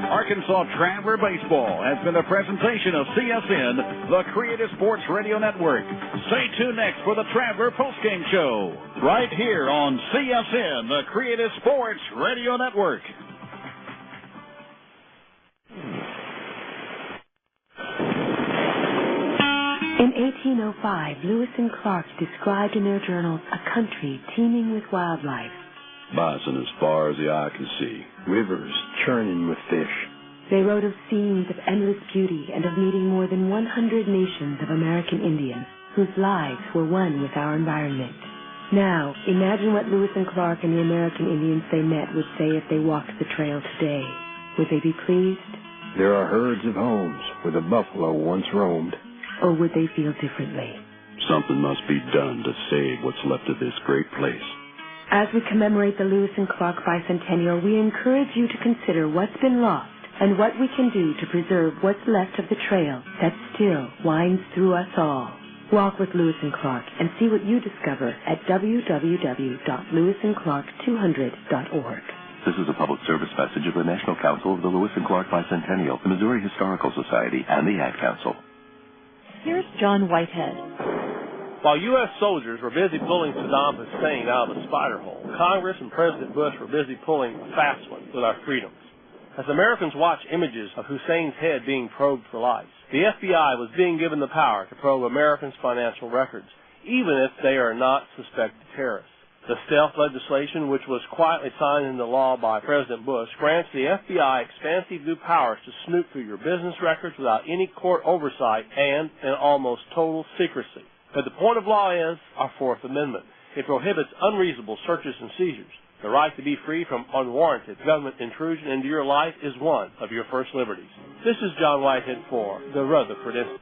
Arkansas Traveler Baseball has been a presentation of CSN, the Creative Sports Radio Network. Stay tuned next for the Traveler Postgame Show. Right here on CSN, the Creative Sports Radio Network. In 1805, Lewis and Clark described in their journals a country teeming with wildlife. Bison as far as the eye can see. Rivers churning with fish. They wrote of scenes of endless beauty and of meeting more than 100 nations of American Indians whose lives were one with our environment. Now, imagine what Lewis and Clark and the American Indians they met would say if they walked the trail today. Would they be pleased? There are herds of homes where the buffalo once roamed. Or would they feel differently? Something must be done to save what's left of this great place. As we commemorate the Lewis and Clark bicentennial, we encourage you to consider what's been lost and what we can do to preserve what's left of the trail that still winds through us all. Walk with Lewis and Clark and see what you discover at www.lewisandclark200.org. This is a public service message of the National Council of the Lewis and Clark Bicentennial, the Missouri Historical Society, and the Ad Council. Here's John Whitehead. While U.S. soldiers were busy pulling Saddam Hussein out of a spider hole, Congress and President Bush were busy pulling a fast one with our freedoms. As Americans watch images of Hussein's head being probed for lice, the FBI was being given the power to probe Americans' financial records, even if they are not suspected terrorists. The stealth legislation, which was quietly signed into law by President Bush, grants the FBI expansive new powers to snoop through your business records without any court oversight and in almost total secrecy. But the point of law is our Fourth Amendment. It prohibits unreasonable searches and seizures. The right to be free from unwarranted government intrusion into your life is one of your first liberties. This is John Whitehead for the Rutherford Institute.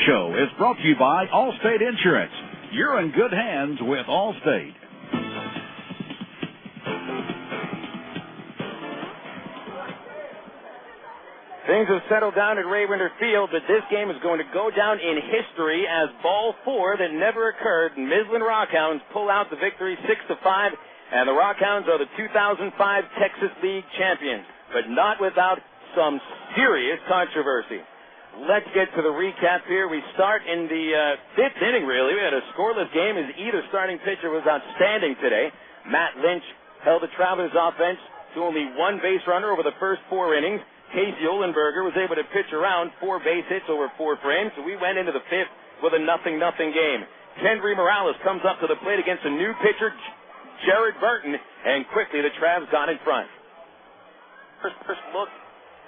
Show is brought to you by Allstate Insurance. You're in good hands with Allstate. Things have settled down at Ray Winter Field, but this game is going to go down in history as ball 4 that never occurred. Midland RockHounds pull out the victory 6-5, and the RockHounds are the 2005 Texas League champions, but not without some serious controversy. Let's get to the recap here. We start in the 5th inning, really. We had a scoreless game as either starting pitcher was outstanding today. Matt Lynch held the Travelers offense to only one base runner over the first 4 innings. Casey Ohlenberger was able to pitch around 4 base hits over 4 frames, so we went into the 5th with a 0-0 game. Kendrys Morales comes up to the plate against a new pitcher, Daric Barton, and quickly the Travs got in front. First look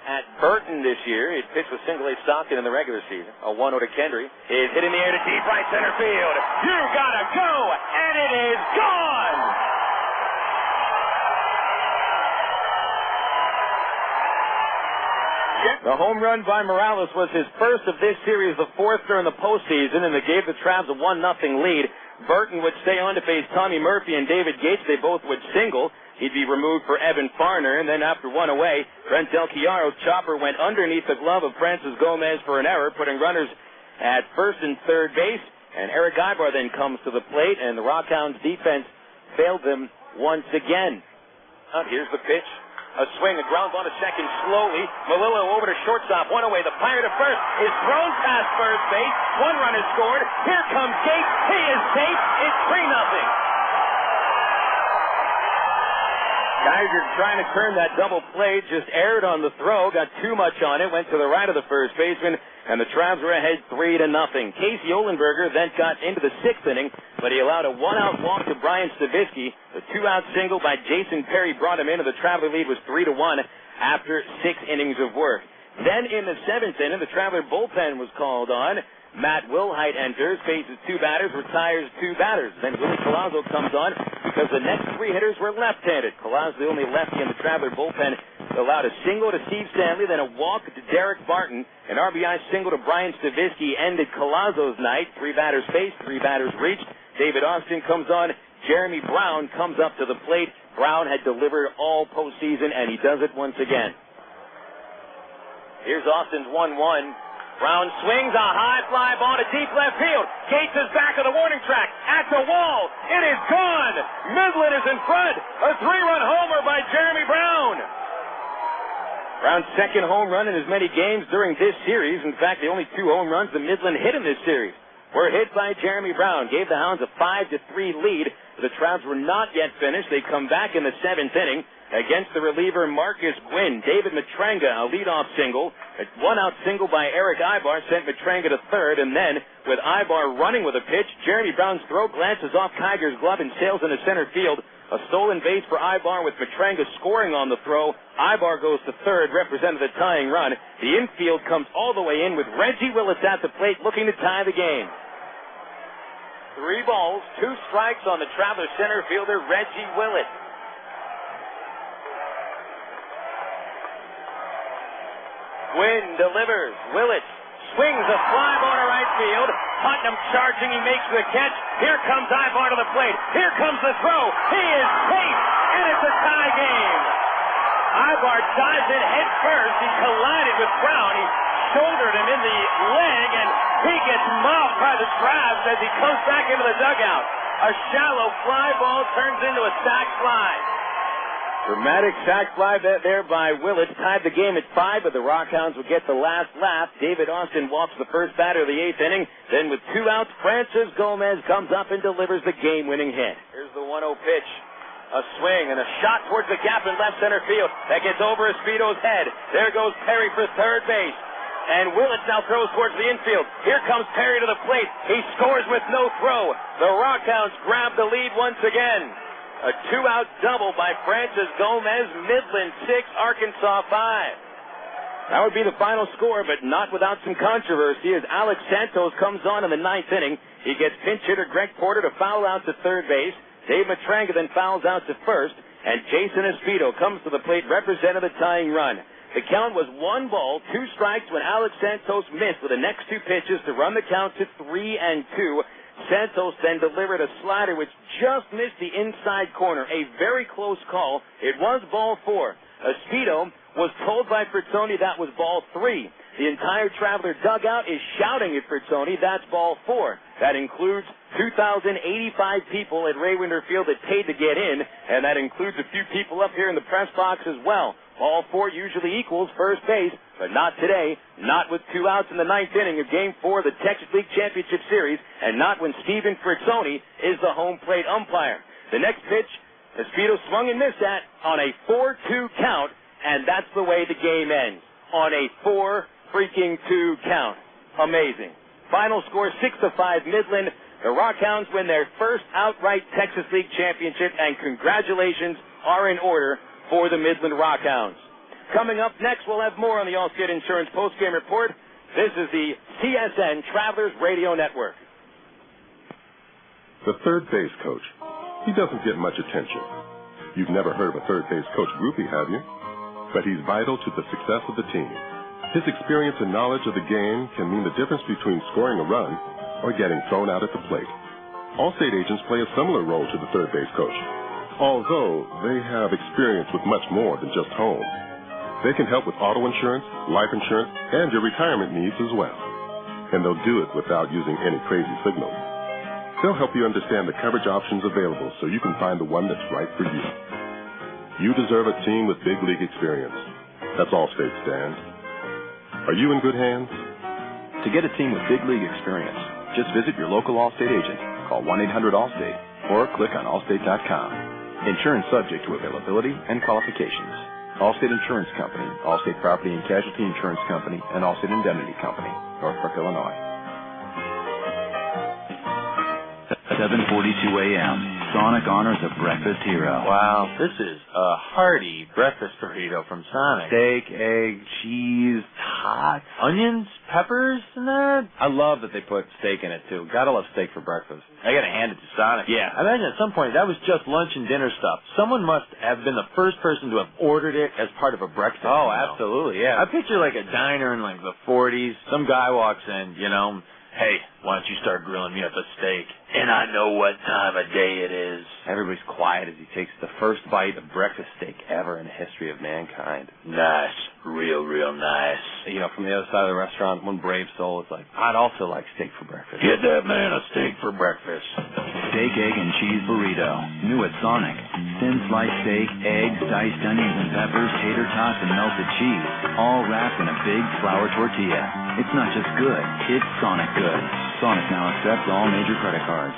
at Burton this year. He pitched with single-A Stockton in the regular season. A 1-0 to Kendry. Is hit in the air to deep right center field. You gotta go, and it is gone! The home run by Morales was his first of this series, the 4th during the postseason, and it gave the Travs a 1-0 lead. Burton would stay on to face Tommy Murphy and David Gates. They both would single. He'd be removed for Evan Farner, and then after one away, Brent Del Chiaro's chopper went underneath the glove of Francis Gomez for an error, putting runners at first and third base, and Erick Aybar then comes to the plate, and the RockHounds defense failed them once again. Here's the pitch. A swing, a ground ball to second slowly. Melillo over to shortstop, one away. The fire to first is thrown past first base. 1 run is scored. Here comes Gates. He is safe. It's 3-0. Geiger trying to turn that double play, just erred on the throw, got too much on it, went to the right of the first baseman, and the Travs were ahead 3-0. Casey Ohlenberger then got into the 6th inning, but he allowed a 1-out walk to Brian Stavisky. The 2-out single by Jason Perry brought him in, and the Traveler lead was 3-1 after 6 innings of work. Then in the 7th inning, the Traveler bullpen was called on. Matt Wilhite enters, faces 2 batters, retires 2 batters. Then Willie Collazo comes on because the next 3 hitters were left-handed. Collazo, the only lefty in the Traveler bullpen, allowed a single to Steve Stanley, then a walk to Daric Barton. An RBI single to Brian Stavisky ended Collazo's night. 3 batters faced, 3 batters reached. David Austin comes on. Jeremy Brown comes up to the plate. Brown had delivered all postseason, and he does it once again. Here's Austin's 1-1. Brown swings a high fly ball to deep left field. Gates is back of the warning track. At the wall. It is gone. Midland is in front. A 3-run homer by Jeremy Brown. Brown's 2nd home run in as many games during this series. In fact, the only 2 home runs that Midland hit in this series were hit by Jeremy Brown. Gave the Hounds a 5-3 lead. The Travs were not yet finished. They come back in the 7th inning against the reliever Marcus Gwyn. David Matranga, a leadoff single. A 1-out single by Erick Aybar sent Matranga to third, and then with Aybar running with a pitch, Jeremy Brown's throw glances off Kiger's glove and sails into center field. A stolen base for Aybar with Matranga scoring on the throw. Aybar goes to third, representing the tying run. The infield comes all the way in with Reggie Willits at the plate looking to tie the game. 3 balls, 2 strikes on the Traveler center fielder, Reggie Willits. Gwyn delivers. Willits swings a fly ball to right field. Putnam charging. He makes the catch. Here comes Aybar to the plate. Here comes the throw. He is safe, and it's a tie game. Aybar dives in head first. He collided with Brown. He shouldered him in the leg, and he gets mobbed by the Travs as he comes back into the dugout. A shallow fly ball turns into a sac fly. Dramatic sac fly there by Willits tied the game at 5, but the RockHounds would get the last laugh. David Austin walks the first batter of the 8th inning. Then with 2 outs, Francis Gomez comes up and delivers the game-winning hit. Here's the 1-0 pitch. A swing and a shot towards the gap in left center field. That gets over Espito's head. There goes Perry for third base. And Willits now throws towards the infield. Here comes Perry to the plate. He scores with no throw. The RockHounds grab the lead once again. A 2-out double by Francis Gomez. Midland 6, Arkansas 5. That would be the final score, but not without some controversy as Alex Santos comes on in the 9th inning. He gets pinch hitter Greg Porter to foul out to third base. Dave Matranga then fouls out to first, and Jason Espito comes to the plate, representing the tying run. The count was 1 ball, 2 strikes when Alex Santos missed with the next 2 pitches to run the count to 3-2. Santos then delivered a slider which just missed the inside corner. A very close call. It was ball 4. Espito was told by Fritzoni that was ball 3. The entire Traveler dugout is shouting at Fritzoni, that's ball 4. That includes 2,085 people at Ray Winder Field that paid to get in, and that includes a few people up here in the press box as well. Ball 4 usually equals first base, but not today, not with 2 outs in the 9th inning of Game 4 of the Texas League Championship Series, and not when Steven Fritzoni is the home plate umpire. The next pitch, Espedo swung and missed at on a 4-2 count, and that's the way the game ends, on a 4-2 count. Amazing. Final score 6-5 Midland. The RockHounds win their first outright Texas League championship, and congratulations are in order for the Midland RockHounds. Coming up next, we'll have more on the Allstate Insurance postgame report. This is the CSN Travelers Radio Network. The third base coach. He doesn't get much attention. You've never heard of a third base coach groupie, have you? But he's vital to the success of the team. His experience and knowledge of the game can mean the difference between scoring a run or getting thrown out at the plate. Allstate agents play a similar role to the third base coach, although they have experience with much more than just home. They can help with auto insurance, life insurance, and your retirement needs as well. And they'll do it without using any crazy signals. They'll help you understand the coverage options available so you can find the one that's right for you. You deserve a team with big league experience. That's Allstate stands. Are you in good hands? To get a team with big league experience, just visit your local Allstate agent, call 1-800-ALLSTATE, or click on allstate.com. Insurance subject to availability and qualifications. Allstate Insurance Company, Allstate Property and Casualty Insurance Company, and Allstate Indemnity Company, Northbrook, Illinois. 7:42 a.m. Sonic honors a breakfast hero. Wow, this is a hearty breakfast burrito from Sonic. Steak, egg, cheese, tots, onions, peppers, and that. I love that they put steak in it, too. Gotta love steak for breakfast. I gotta hand it to Sonic. Yeah. I imagine at some point that was just lunch and dinner stuff. Someone must have been the first person to have ordered it as part of a breakfast Oh, meal. absolutely, yeah. I picture like a diner in like the 40s. Some guy walks in, hey, why don't you start grilling me up a steak? And I know what time of day it is. Everybody's quiet as he takes the first bite of breakfast steak ever in the history of mankind. Nice. Real nice. From the other side of the restaurant, one brave soul is like, I'd also like steak for breakfast. Get that man a steak for breakfast. Steak, egg, and cheese burrito. New at Sonic. Thin sliced steak, eggs, diced onions and peppers, tater tots, and melted cheese. All wrapped in a big flour tortilla. It's not just good, it's Sonic good. Sonic now accepts all major credit cards.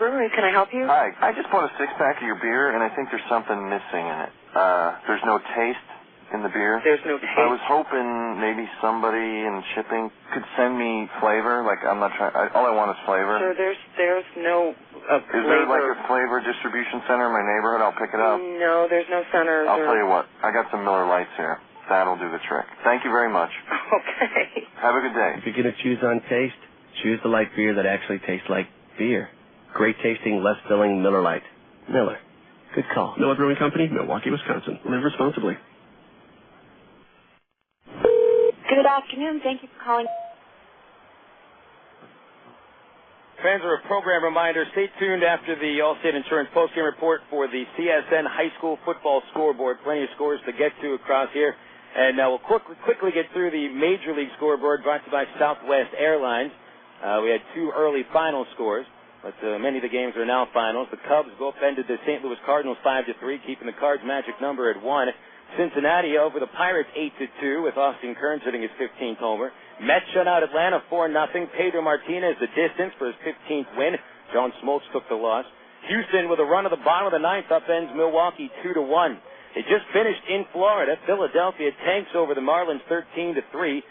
Brewery, can I help you? Hi, I just bought a 6-pack of your beer, and I think there's something missing in it. There's no taste in the beer. There's no taste? I was hoping maybe somebody in shipping could send me flavor. Like, I'm not trying, all I want is flavor. Sure, there's no flavor. Is there like a flavor distribution center in my neighborhood? I'll pick it up. No, there's no center. I'll tell you what, I got some Miller Lights here. That'll do the trick. Thank you very much. Okay. Have a good day. If you're going to choose on taste, choose the light beer that actually tastes like beer. Great tasting, less filling Miller Lite. Miller. Good call. Miller Brewing Company, Milwaukee, Wisconsin. Live responsibly. Good afternoon. Thank you for calling. Fans, are a program reminder. Stay tuned after the Allstate Insurance postgame report for the CSN High School football scoreboard. Plenty of scores to get to across here. And we'll quickly get through the Major League scoreboard brought to you by Southwest Airlines. We had 2 early final scores, but many of the games are now finals. The Cubs go upended the St. Louis Cardinals 5-3, keeping the Cards' magic number at 1. Cincinnati over the Pirates 8-2 with Austin Kearns hitting his 15th homer. Mets shut out Atlanta 4-0. Pedro Martinez the distance for his 15th win. John Smoltz took the loss. Houston with a run at the bottom of the 9th upends Milwaukee 2-1. They just finished in Florida. Philadelphia tanks over the Marlins 13-3.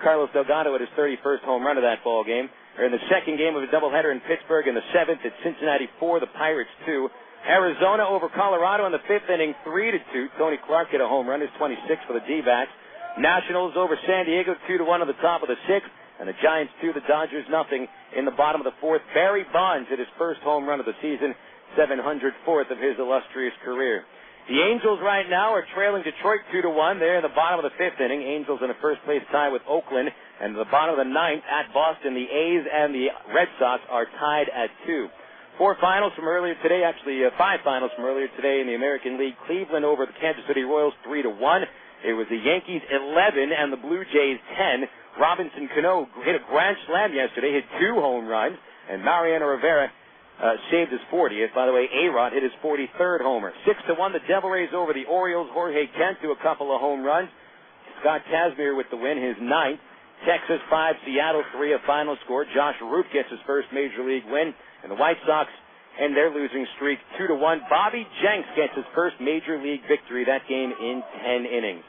Carlos Delgado at his 31st home run of that ball game. They're in the second game of a doubleheader in Pittsburgh in the 7th at Cincinnati 4, the Pirates 2. Arizona over Colorado in the 5th inning 3-2. Tony Clark hit a home run, his 26th for the D-backs. Nationals over San Diego 2-1 on the top of the 6th. And the Giants 2, the Dodgers nothing in the bottom of the 4th. Barry Bonds hit his first home run of the season, 704th of his illustrious career. The Angels right now are trailing Detroit 2-1. They're in the bottom of the 5th inning. Angels in a first-place tie with Oakland. And the bottom of the 9th at Boston, the A's and the Red Sox are tied at 2. 5 finals from earlier today in the American League. Cleveland over the Kansas City Royals 3-1. It was the Yankees 11 and the Blue Jays 10. Robinson Cano hit a grand slam yesterday, hit 2 home runs, and Mariano Rivera saved his 40th. By the way, A-Rod hit his 43rd homer. 6-1, the Devil Rays over the Orioles. Jorge Kent threw a couple of home runs. Scott Kazmir with the win, his 9th. Texas 5, Seattle 3, a final score. Josh Root gets his first Major League win. And the White Sox end their losing streak 2-1. Bobby Jenks gets his first Major League victory, that game in 10 innings.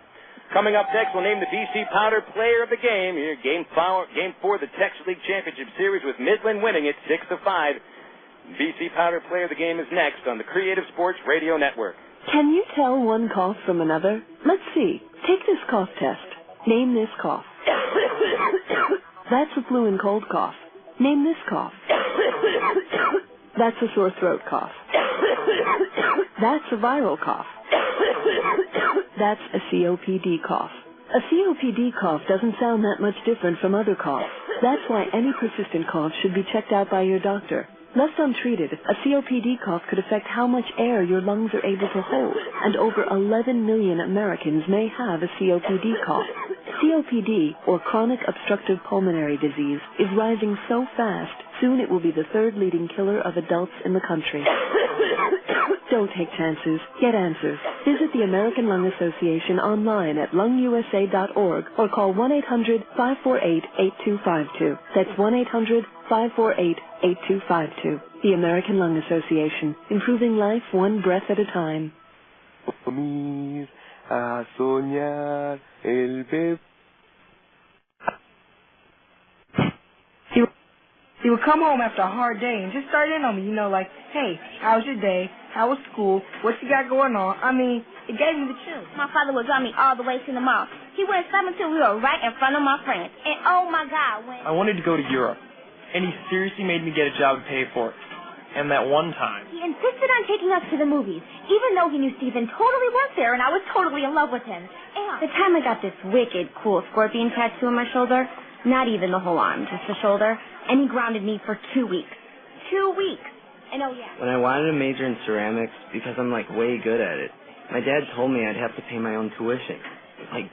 Coming up next, we'll name the BC Powder Player of the Game. Here, Game 4 of the Texas League Championship Series with Midland winning it 6-5. BC Powder Player of the Game is next on the Creative Sports Radio Network. Can you tell one cough from another? Let's see. Take this cough test. Name this cough. That's a flu and cold cough. Name this cough. That's a sore throat cough. That's a viral cough. That's a COPD cough. A COPD cough doesn't sound that much different from other coughs. That's why any persistent cough should be checked out by your doctor. Left untreated, a COPD cough could affect how much air your lungs are able to hold, and over 11 million Americans may have a COPD cough. COPD, or chronic obstructive pulmonary disease, is rising so fast, soon it will be the 3rd leading killer of adults in the country. Don't take chances. Get answers. Visit the American Lung Association online at lungusa.org or call 1-800-548-8252. That's 1-800-548-8252. The American Lung Association, improving life one breath at a time. A soñar el bebé. He would come home after a hard day and just start in on me, like, hey, how was your day? How was school? What you got going on? I mean, it gave me the chills. My father would drive me all the way to the mall. He wouldn't stop until we were right in front of my friends. And oh my God, when I wanted to go to Europe, and he seriously made me get a job to pay for it. And that one time, he insisted on taking us to the movies, even though he knew Stephen totally worked there and I was totally in love with him. And the time I got this wicked cool scorpion tattoo on my shoulder, not even the whole arm, just the shoulder, and he grounded me for 2 weeks. 2 weeks. And oh yeah. When I wanted to major in ceramics because I'm way good at it, my dad told me I'd have to pay my own tuition.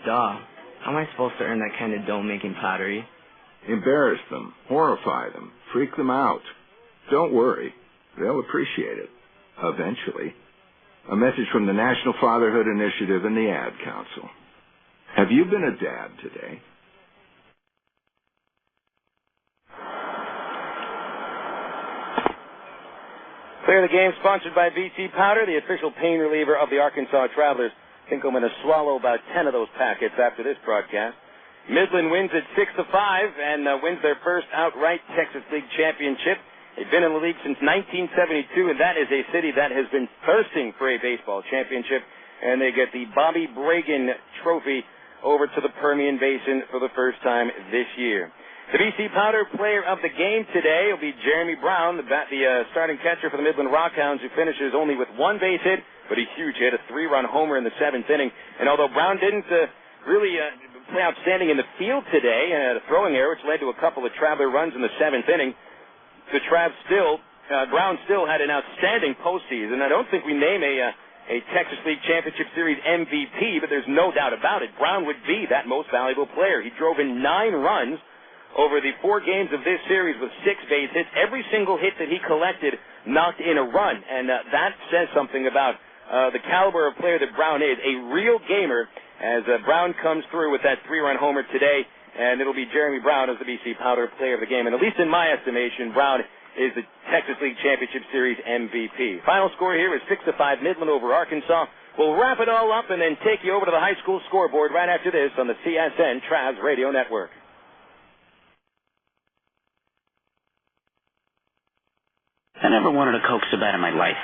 Duh. How am I supposed to earn that kind of dough-making pottery? Embarrass them, horrify them, freak them out. Don't worry. They'll appreciate it. Eventually. A message from the National Fatherhood Initiative and the Ad Council. Have you been a dad today? Player of the Game sponsored by BC Powder, the official pain reliever of the Arkansas Travelers. I think I'm going to swallow about 10 of those packets after this broadcast. Midland wins at 6-5 and wins their first outright Texas League championship. They've been in the league since 1972, and that is a city that has been thirsting for a baseball championship. And they get the Bobby Bragan Trophy over to the Permian Basin for the first time this year. The BC Powder Player of the Game today will be Jeremy Brown, the starting catcher for the Midland RockHounds, who finishes only with 1 base hit, but a huge hit, a 3-run homer in the 7th inning. And although Brown didn't really play outstanding in the field today, a throwing error, which led to a couple of Traveler runs in the 7th inning, Brown still had an outstanding postseason. I don't think we name a Texas League Championship Series MVP, but there's no doubt about it. Brown would be that most valuable player. He drove in 9 runs over the 4 games of this series with 6 base hits. Every single hit that he collected knocked in a run, and that says something about the caliber of player that Brown is, a real gamer, as Brown comes through with that 3-run homer today, and it'll be Jeremy Brown as the BC Powder Player of the Game. And at least in my estimation, Brown is the Texas League Championship Series MVP. Final score here is 6-5 Midland over Arkansas. We'll wrap it all up and then take you over to the high school scoreboard right after this on the CSN Travs Radio Network. I never wanted a Coke so bad in my life.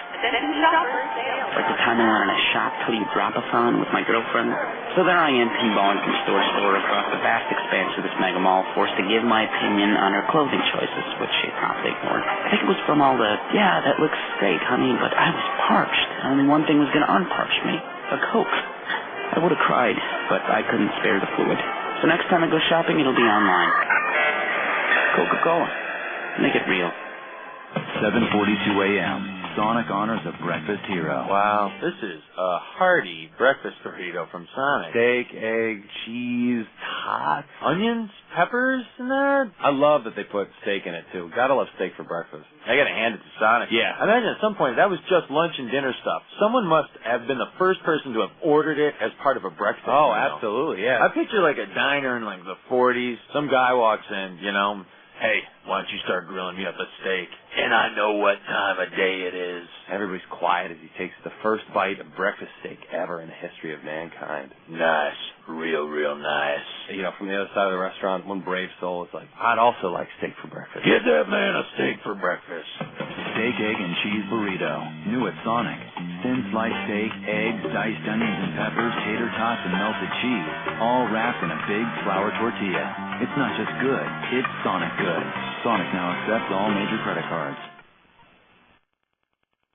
Like the time I went on a shop till you drop-a-thon with my girlfriend. So there I am pinballing from store to store across the vast expanse of this mega mall, forced to give my opinion on her clothing choices, which she promptly ignored. I think it was from all the, yeah, that looks great, honey, but I was parched. Only one thing was going to unparch me. A Coke. I would have cried, but I couldn't spare the fluid. So next time I go shopping, it'll be online. Coca-Cola. Make it real. 7:42 a.m. Sonic honors a breakfast hero. Wow, this is a hearty breakfast burrito from Sonic. Steak, egg, cheese, tots, Onions, peppers in there? I love that they put steak in it, too. Gotta love steak for breakfast. I gotta hand it to Sonic. Yeah. I imagine at some point that was just lunch and dinner stuff. Someone must have been the first person to have ordered it as part of a breakfast Oh, meal. absolutely, yeah. I picture like a diner in like the 40s. Some guy walks in, hey, why don't you start grilling me up a steak? And I know what time of day it is. Everybody's quiet as he takes the first bite of breakfast steak ever in the history of mankind. Nice. Real nice. From the other side of the restaurant, one brave soul is like, I'd also like steak for breakfast. Get that man a steak for breakfast. Steak, egg, and cheese burrito. New at Sonic. Thin sliced steak, eggs, diced onions and peppers, tater tots, and melted cheese. All wrapped in a big flour tortilla. It's not just good, it's Sonic good. Sonic now accepts all major credit cards.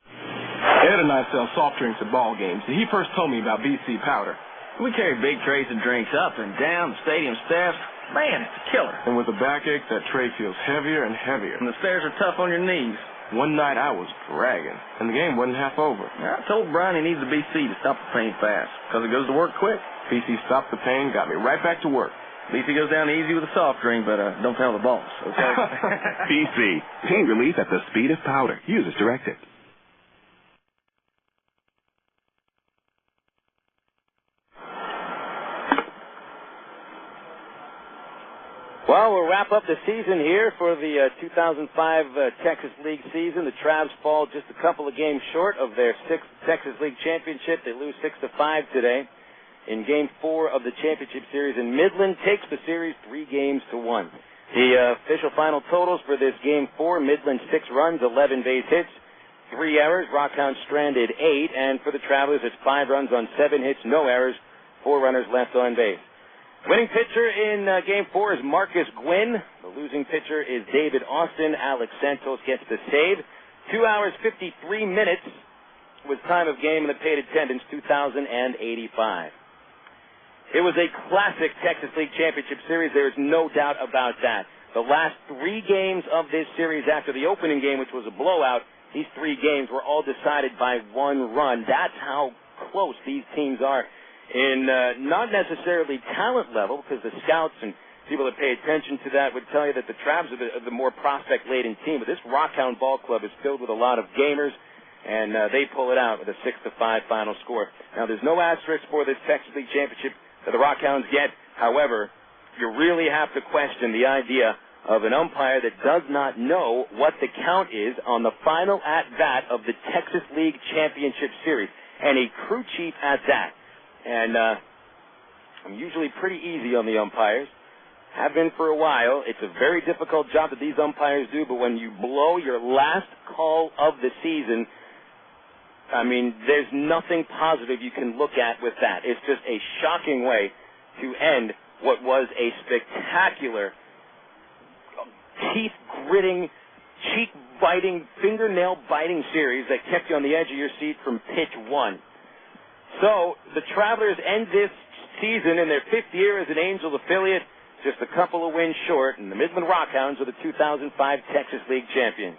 Ed and I sell soft drinks at ball games, and he first told me about BC Powder. We carry big trays of drinks up and down the stadium steps. Man, it's a killer. And with a backache, that tray feels heavier and heavier. And the stairs are tough on your knees. One night I was bragging, and the game wasn't half over. I told Brian he needs a BC to stop the pain fast, because it goes to work quick. BC stopped the pain, got me right back to work. BC goes down easy with a soft drink, but don't tell the boss, okay? BC, pain relief at the speed of powder. Use as directed. Well, we'll wrap up the season here for the 2005 Texas League season. The Travs fall just a couple of games short of their 6th Texas League championship. They lose 6-5 today in Game 4 of the championship series, and Midland takes the series 3-1. The official final totals for this Game 4, Midland 6 runs, 11 base hits, 3 errors. RockHounds stranded 8, and for the Travelers, it's 5 runs on 7 hits, no errors, 4 runners left on base. Winning pitcher in Game 4 is Marcus Gwyn. The losing pitcher is David Austin. Alex Santos gets the save. 2 hours, 53 minutes was time of game in the paid attendance, 2,085. It was a classic Texas League Championship Series. There is no doubt about that. The last 3 games of this series after the opening game, which was a blowout, these 3 games were all decided by 1 run. That's how close these teams are in not necessarily talent level, because the scouts and people that pay attention to that would tell you that the Travs are the more prospect-laden team. But this RockHound ball club is filled with a lot of gamers, and they pull it out with a 6-5 final score. Now, there's no asterisk for this Texas League Championship that the RockHounds get. However, you really have to question the idea of an umpire that does not know what the count is on the final at-bat of the Texas League Championship Series, and a crew chief at that. And I'm usually pretty easy on the umpires. Have been for a while. It's a very difficult job that these umpires do, but when you blow your last call of the season, I mean, there's nothing positive you can look at with that. It's just a shocking way to end what was a spectacular, teeth-gritting, cheek-biting, fingernail-biting series that kept you on the edge of your seat from pitch 1. So the Travelers end this season in their 5th year as an Angels affiliate, just a couple of wins short, and the Midland RockHounds are the 2005 Texas League champions.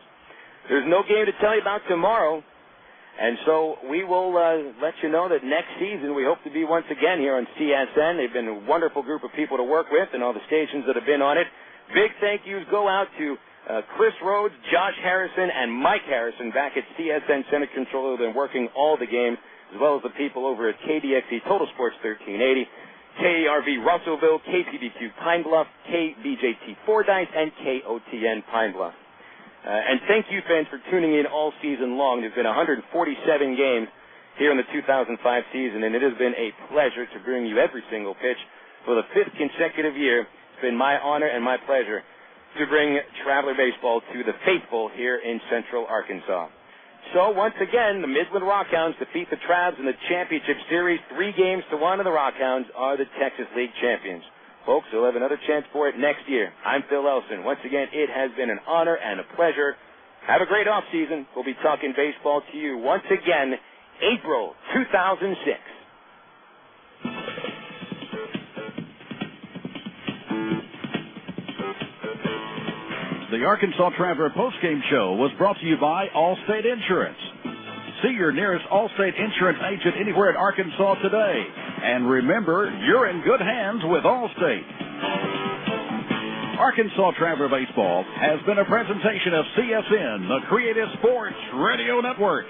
There's no game to tell you about tomorrow, and so we will let you know that next season we hope to be once again here on CSN. They've been a wonderful group of people to work with and all the stations that have been on it. Big thank yous go out to Chris Rhodes, Josh Harrison, and Mike Harrison back at CSN Center Control, who've been working all the games, as well as the people over at KDXE Total Sports 1380, KARV Russellville, KPBQ Pine Bluff, KBJT Fordyce, and KOTN Pine Bluff. And thank you, fans, for tuning in all season long. There's been 147 games here in the 2005 season, and it has been a pleasure to bring you every single pitch for the 5th consecutive year. It's been my honor and my pleasure to bring Traveler Baseball to the faithful here in Central Arkansas. So, once again, the Midland RockHounds defeat the Travs in the championship series 3-1, and the RockHounds are the Texas League champions. Folks, we'll have another chance for it next year. I'm Phil Elson. Once again, it has been an honor and a pleasure. Have a great off-season. We'll be talking baseball to you once again, April 2006. The The Arkansas Traveler postgame show was brought to you by Allstate Insurance. See your nearest Allstate Insurance agent anywhere in Arkansas today. And remember, you're in good hands with Allstate. Arkansas Traveler Baseball has been a presentation of CSN, the Creative Sports Radio Network.